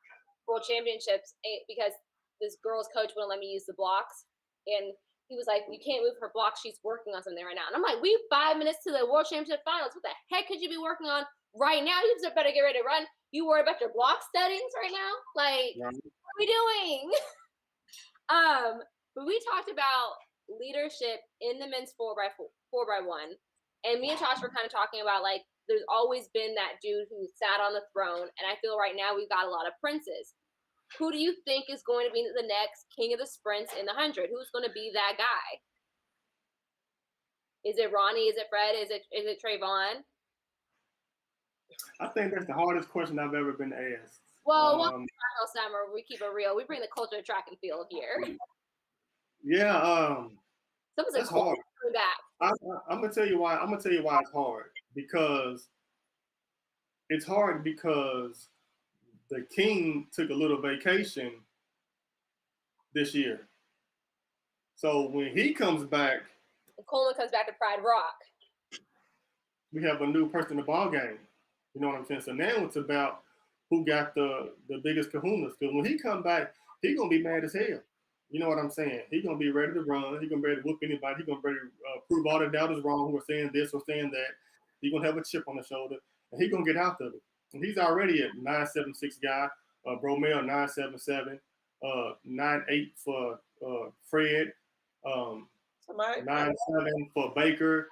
World Championships because this girl's coach wouldn't let me use the blocks. And he was like, you can't move her block. She's working on something right now. And I'm like, we 5 minutes to the World Championship Finals. What the heck could you be working on right now? You just better get ready to run. You worry about your block settings right now? Like, what are we doing? But we talked about leadership in the men's 4x1. And me and Josh were kind of talking about, like, there's always been that dude who sat on the throne. And I feel right now we've got a lot of princes. Who do you think is going to be the next king of the sprints in the 100? Who's going to be that guy? Is it Ronnie? Is it Fred? Is it Trayvon? I think that's the hardest question I've ever been asked. Well, summer we keep it real. We bring the culture of track and field here. Yeah, that's hard. I'm gonna tell you why. I'm gonna tell you why it's hard. Because it's hard because the king took a little vacation this year. So when he comes back, and Coleman comes back to Pride Rock, we have a new person in the ball game. You know what I'm saying? So now it's about who got the biggest kahunas. Because when he come back, he's gonna be mad as hell. You know what I'm saying? He's gonna be ready to run. He's gonna be ready to whoop anybody. He's gonna be ready to prove all the doubters wrong who are saying this or saying that. He's gonna have a chip on the shoulder, and he's gonna get out of it. And he's already at 9.76 guy. Bromell 9.77. 9.8 for Fred. 9.7 for Baker.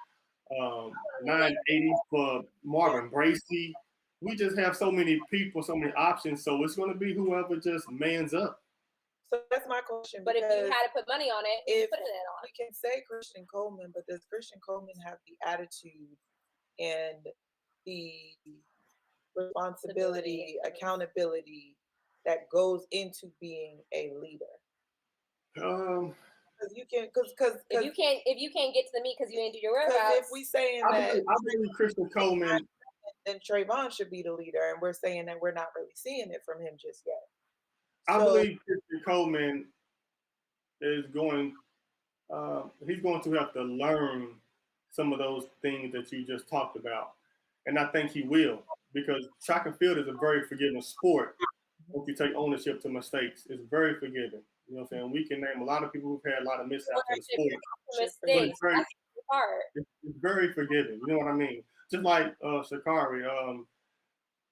9.80 for Marvin Bracey. We just have so many people, so many options. So it's going to be whoever just mans up. So that's my question. But if you had to put money on it, if put it on. We can say Christian Coleman, but does Christian Coleman have the attitude and the responsibility, accountability that goes into being a leader? Because if you can't get to the meet because you ain't do your routes. If we saying I believe Christian Coleman, then Trayvon should be the leader, and we're saying that we're not really seeing it from him just yet. I believe Christian Coleman is going. He's going to have to learn some of those things that you just talked about, and I think he will, because track and field is a very forgiving sport. If you take ownership to mistakes, it's very forgiving. You know what I'm saying? We can name a lot of people who've had a lot of mishaps in the sport. Mistakes. It's very forgiving. You know what I mean? Just like Shakari,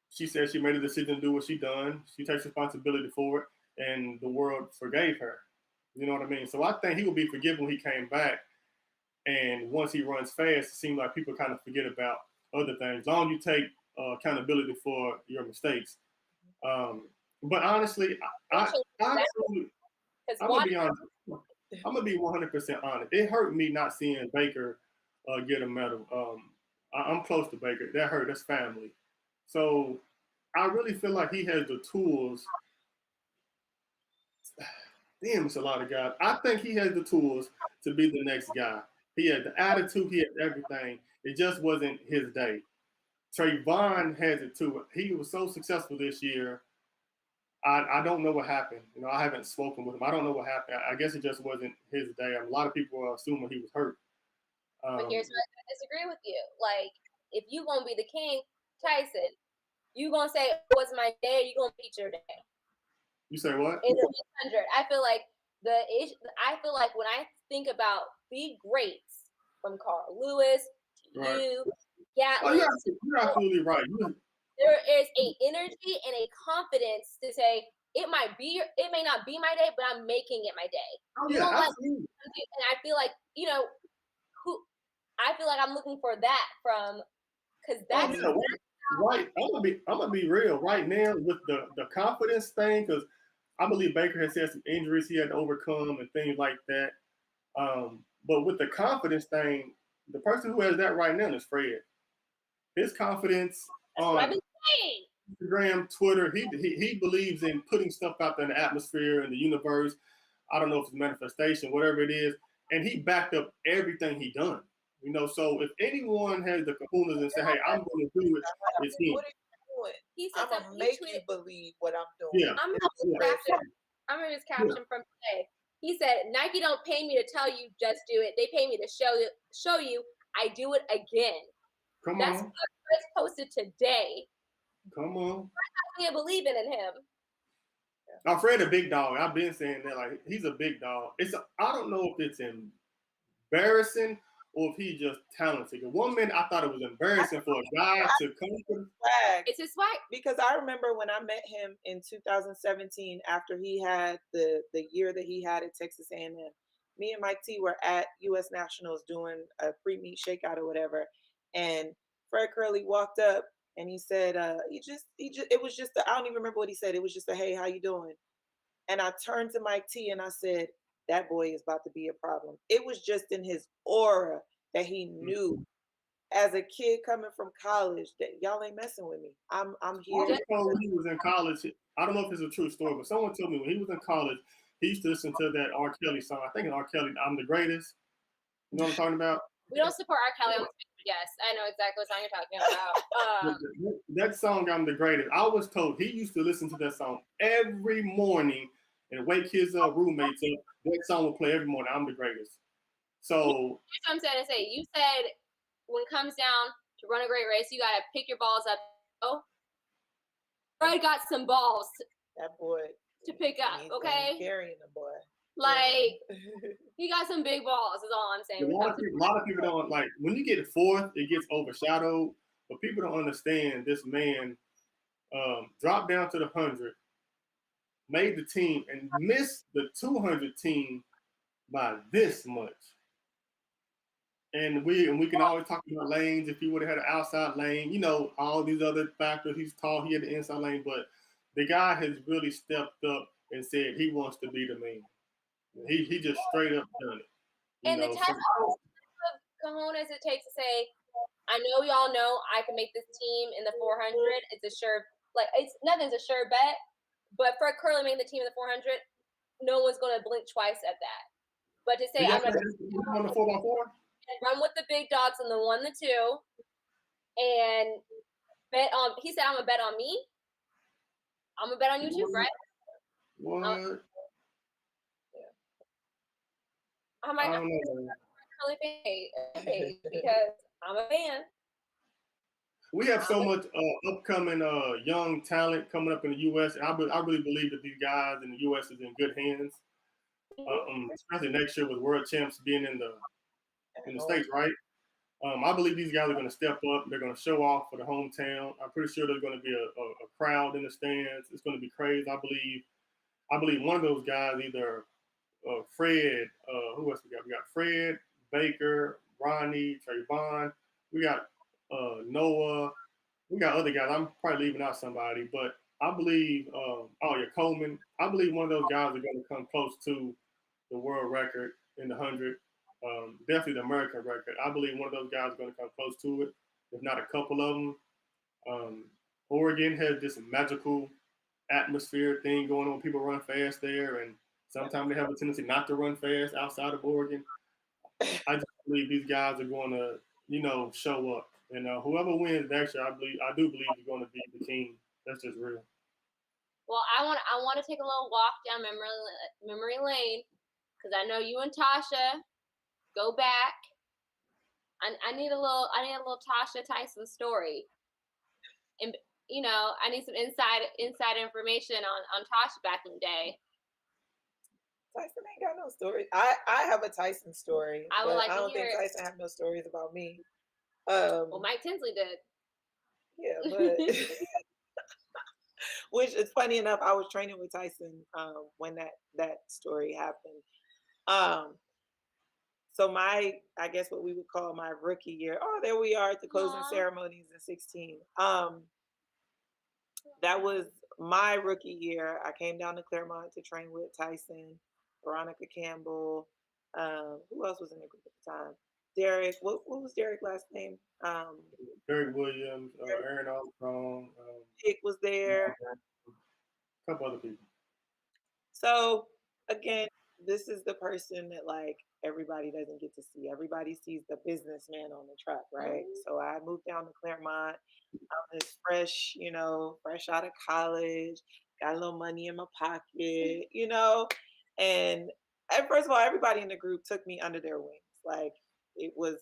she said she made a decision to do what she done. She takes responsibility for it, and the world forgave her. You know what I mean? So I think he will be forgiven when he came back. And once he runs fast, it seems like people kind of forget about other things. As long as you take accountability for your mistakes. But honestly, I'm gonna be honest. I'm gonna be 100% honest. It hurt me not seeing Baker get a medal. I'm close to Baker. That hurt. That's family. So I really feel like he has the tools. Damn, it's a lot of guys. I think he has the tools to be the next guy. He had the attitude. He had everything. It just wasn't his day. Trayvon has it too. He was so successful this year. I don't know what happened. You know, I haven't spoken with him. I don't know what happened. I guess it just wasn't his day. A lot of people are assuming he was hurt. But here's where I disagree with you. Like, if you gonna be the king, Tyson, you gonna say it wasn't my day, you gonna beat your day. You say what? In the 100, I feel like when I think about the greats from Carl Lewis to Right. you, Gatlin, you're absolutely right. There is a energy and a confidence to say it may not be my day, but I'm making it my day. Oh, you yeah, don't absolutely. and I feel like I feel like I'm looking for that from because that's right. I'm gonna be real right now with the confidence thing because I believe Baker has had some injuries he had to overcome and things like that. But with the confidence thing, the person who has that right now is Fred. His confidence on Instagram, Twitter, he believes in putting stuff out there in the atmosphere and the universe. I don't know if it's manifestation, whatever it is, and he backed up everything he done. You know, so if anyone has the kahunas and say, "Hey, I'm going to do it," it's him. What are you doing? He said I'm gonna make you believe what I'm doing. Yeah. I'm reading his caption from today. He said, "Nike don't pay me to tell you just do it. They pay me to show you I do it again." That's what Chris posted today. Come on. I can't believe it in him. I'm Fred a big dog. I've been saying that, like, he's a big dog. I don't know if it's embarrassing or if he's just talented. One minute I thought it was embarrassing for a guy to come to the swag. It's his swag. Because I remember when I met him in 2017 after he had the year that he had at Texas A&M. Me and Mike T were at US Nationals doing a pre-meet shakeout or whatever, and Fred Curley walked up and he said, it was just I don't even remember what he said. It was just a, "Hey, how you doing?" And I turned to Mike T and I said, "That boy is about to be a problem." It was just in his aura that he knew as a kid coming from college that y'all ain't messing with me. I'm here. I was told when he was in college, I don't know if it's a true story, but someone told me when he was in college, he used to listen to that R. Kelly song. I think it's R. Kelly, "I'm the Greatest." You know what I'm talking about? We don't support R. Kelly on Twitter. Yes, I know exactly what song you're talking about. That song, "I'm the Greatest," I was told he used to listen to that song every morning and wake his roommates up. That song would play every morning, "I'm the Greatest." So here's what I'm saying to say. You said when it comes down to run a great race, you gotta pick your balls up. Oh, Fred got some balls. That boy to pick up. Okay, carrying the boy. Like he got some big balls. Is all I'm saying. A lot of people don't like when you get fourth, it gets overshadowed. But people don't understand this man dropped down to the 100, made the team, and missed the 200 team by this much. And we can always talk about lanes. If he would have had an outside lane, you know, all these other factors. He's tall. He had the inside lane, but the guy has really stepped up and said he wants to be the man. He just straight up done it. And the type of cojones it takes to say, I know we all know I can make this team in the 400. It's a sure, nothing's a sure bet. But Fred Curley made the team in the 400. No one's going to blink twice at that. But to say I'm going to on the 4x4 and run with the big dogs on the 1, the 2, and bet on. He said, "I'm gonna bet on me. I'm gonna bet on you too, Fred." What? I might not really pay because I'm a fan. We have so much upcoming young talent coming up in the U.S. And I really believe that these guys in the U.S. is in good hands. Especially next year with world champs being in the States, right? I believe these guys are going to step up. They're going to show off for the hometown. I'm pretty sure there's going to be a crowd in the stands. It's going to be crazy. I believe one of those guys, either Fred, who else we got? We got Fred, Baker, Ronnie, Trayvon. We got Noah. We got other guys. I'm probably leaving out somebody, but I believe, Coleman. I believe one of those guys are going to come close to the world record in the 100. Definitely the American record. I believe one of those guys is going to come close to it, if not a couple of them. Oregon has this magical atmosphere thing going on. People run fast there, and sometimes they have a tendency not to run fast outside of Oregon. I just believe these guys are going to, show up. And whoever wins next year, I do believe is going to be the king. That's just real. Well, I want to take a little walk down memory lane because I know you and Tasha go back. I need a little Tasha Tyson story, and I need some inside information on Tasha back in the day. Tyson ain't got no story. I have a Tyson story. I would like to don't hear think it. Tyson have no stories about me. Well, Mike Tinsley did. Yeah, but which is funny enough. I was training with Tyson when that story happened. So I guess what we would call my rookie year. Oh, there we are at the closing ceremonies in 16. That was my rookie year. I came down to Claremont to train with Tyson, Veronica Campbell. Who else was in the group at the time? Derek. What was Derek's last name? Derek Williams, Aaron Armstrong. Dick was there. A couple other people. So again, this is the person that like everybody doesn't get to see. Everybody sees the businessman on the truck, right? So I moved down to Claremont. I was fresh, fresh out of college, got a little money in my pocket, and first of all, everybody in the group took me under their wings. Like it was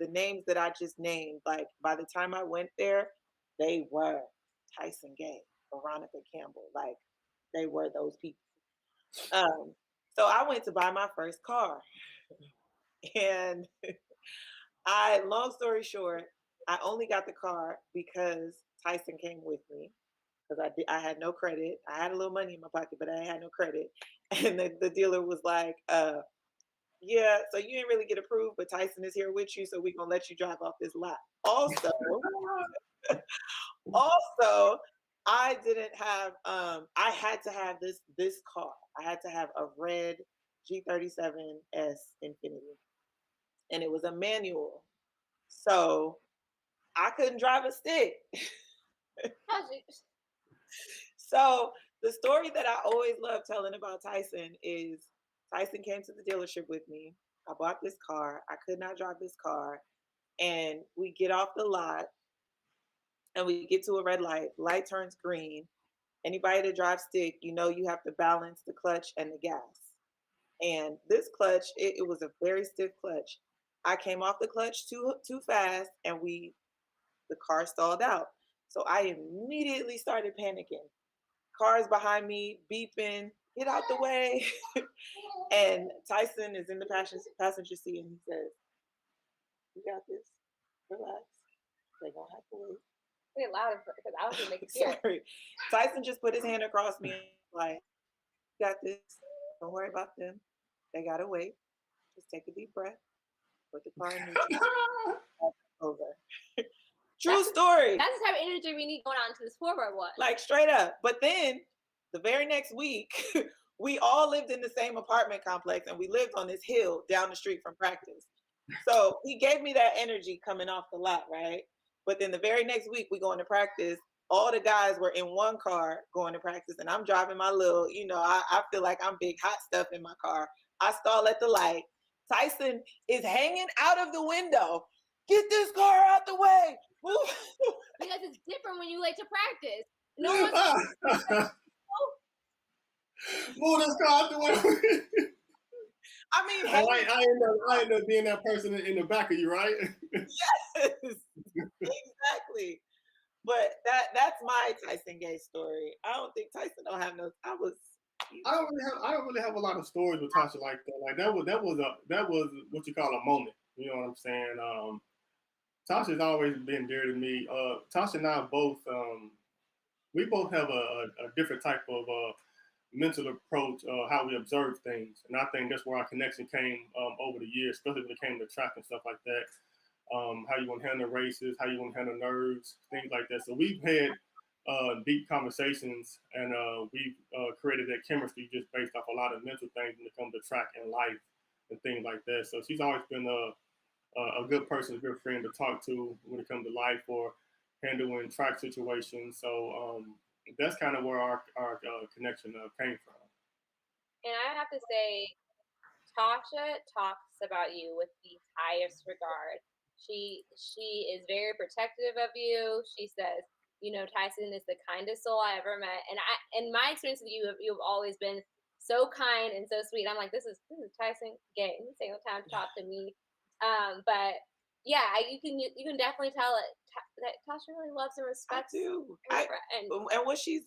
the names that I just named. Like by the time I went there, they were Tyson Gay, Veronica Campbell. Like they were those people. So I went to buy my first car, and long story short, I only got the car because Tyson came with me because I had no credit. I had a little money in my pocket, but I had no credit. And the dealer was like, yeah, so you didn't really get approved, but Tyson is here with you, so we're gonna let you drive off this lot. Also, I didn't have I had to have this car. I had to have a red G37S Infinity. And it was a manual. So I couldn't drive a stick. So the story that I always love telling about Tyson is Tyson came to the dealership with me. I bought this car. I could not drive this car. And we get off the lot and we get to a red light. Light turns green. Anybody that drives stick, you have to balance the clutch and the gas. And this clutch, it was a very stiff clutch. I came off the clutch too fast, and the car stalled out. So I immediately started panicking. Cars behind me beeping, get out the way. And Tyson is in the passenger seat, and he says, "You got this. Relax. They're gonna have to wait." Say it louder because I was gonna make it clear. Sorry. Tyson just put his hand across me, like, "You got this. Don't worry about them. They gotta wait. Just take a deep breath. Put the car in neutral. Over." True story. That's the type of energy we need going on to this forward one. Like straight up. But then the very next week, we all lived in the same apartment complex, and we lived on this hill down the street from practice. So he gave me that energy coming off the lot, right? But then the very next week, we go into practice. All the guys were in one car going to practice, and I'm driving my little, I feel like I'm big hot stuff in my car. I stall at the light. Tyson is hanging out of the window. Get this car out the way. Because it's different when you late to practice. No one's move this car out the way. I mean, I end up being that person in the back of you, right? Yes, exactly. But that's my Tyson Gay story. I don't think Tyson don't have no. I don't really have a lot of stories with Tasha like that. Like that was what you call a moment. You know what I'm saying? Tasha's always been dear to me. Tasha and I both we both have a different type of mental approach, how we observe things, and I think that's where our connection came over the years, especially when it came to track and stuff like that. how you want to handle races, how you want to handle nerves, things like that. So we've had deep conversations, and we've created that chemistry just based off a lot of mental things when it comes to track and life and things like that. So she's always been a good person, a good friend to talk to when it comes to life or handling track situations. So that's kind of where our connection came from. And I have to say, Tasha talks about you with the highest regard. She is very protective of you. She says, you know, Tyson is the kindest soul I ever met. And in my experience with you, you've always been so kind and so sweet. I'm like, this is Tyson Gay. He's taking the time to talk to me. But yeah, you can definitely tell that Tasha really loves and respects. I do. And what she's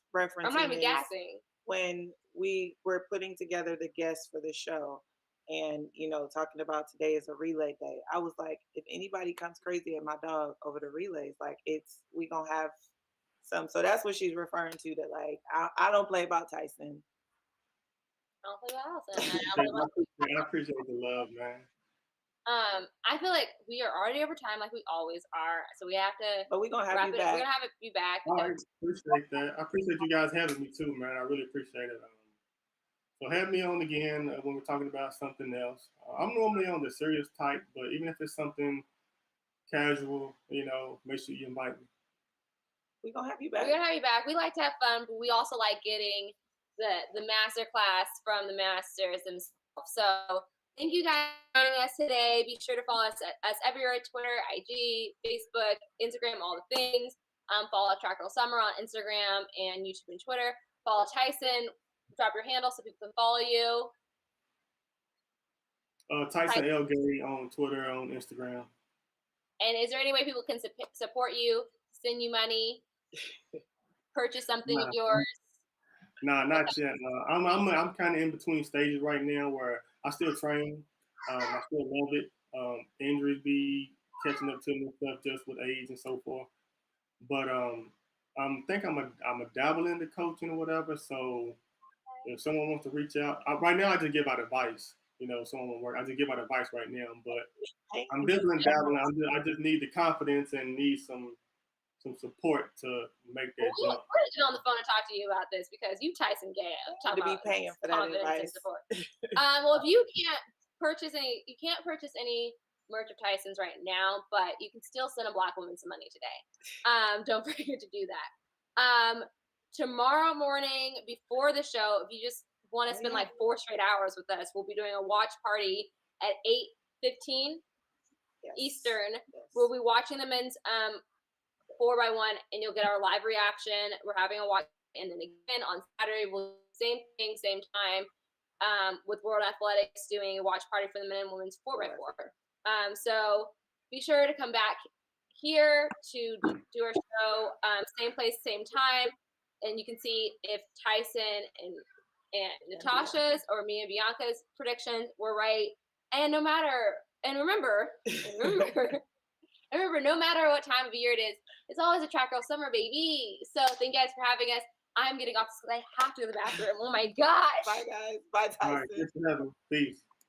referencing I'm not even is gassing. when we were putting together the guests for the show, and talking about today is a relay day, I was like, if anybody comes crazy at my dog over the relays, like we gonna have some. So that's what she's referring to, that like I don't play about Tyson. I don't play about Allison. I appreciate the love, man. I feel like we are already over time, like we always are. So we have to. But we're gonna have you back. We're gonna have you back. I appreciate that. I appreciate you guys having me too, man. I really appreciate it. So have me on again when we're talking about something else. I'm normally on the serious type, but even if it's something casual, make sure you invite me. We're gonna have you back. We're gonna have you back. We like to have fun, but we also like getting the master class from the masters themselves. So thank you guys for joining us today. Be sure to follow us everywhere: Twitter, IG, Facebook, Instagram, all the things. Follow Track Girl Summer on Instagram and YouTube and Twitter. Follow Tyson. Drop your handle so people can follow you. Tyson L. Gay on Twitter, on Instagram. And is there any way people can support you, send you money, purchase something of yours? Nah, not yet. I'm kind of in between stages right now where I still train. I still love it. Injuries be catching up to me and stuff just with age and so forth. But I think I'm a dabble into coaching or whatever. So if someone wants to reach out, right now I just give out advice. Someone will work. I just give out advice right now, but I'm definitely dabbling. I just need the confidence and need some support to make that jump. We're gonna get on the phone and talk to you about this because you Tyson Gay to be paying for that advice. And support. Well, if you can't purchase any merch of Tyson's right now, but you can still send a Black woman some money today. Don't forget to do that. Tomorrow morning before the show, if you just want to spend like 4 straight hours with us, we'll be doing a watch party at 8:15 Eastern. Yes. We'll be watching the men's 4x1, and you'll get our live reaction. We're having a watch, and then again on Saturday we'll same thing, same time, with World Athletics doing a watch party for the men and women's 4x4. So be sure to come back here to do our show, same place, same time. And you can see if Tyson and Natasha's or me and Bianca's predictions were right. And remember, no matter what time of year it is, it's always a Track Girl Summer, baby. So thank you guys for having us. I'm getting off because I have to go to the bathroom. Oh my gosh. Bye, guys. Bye, Tyson. All right, peace.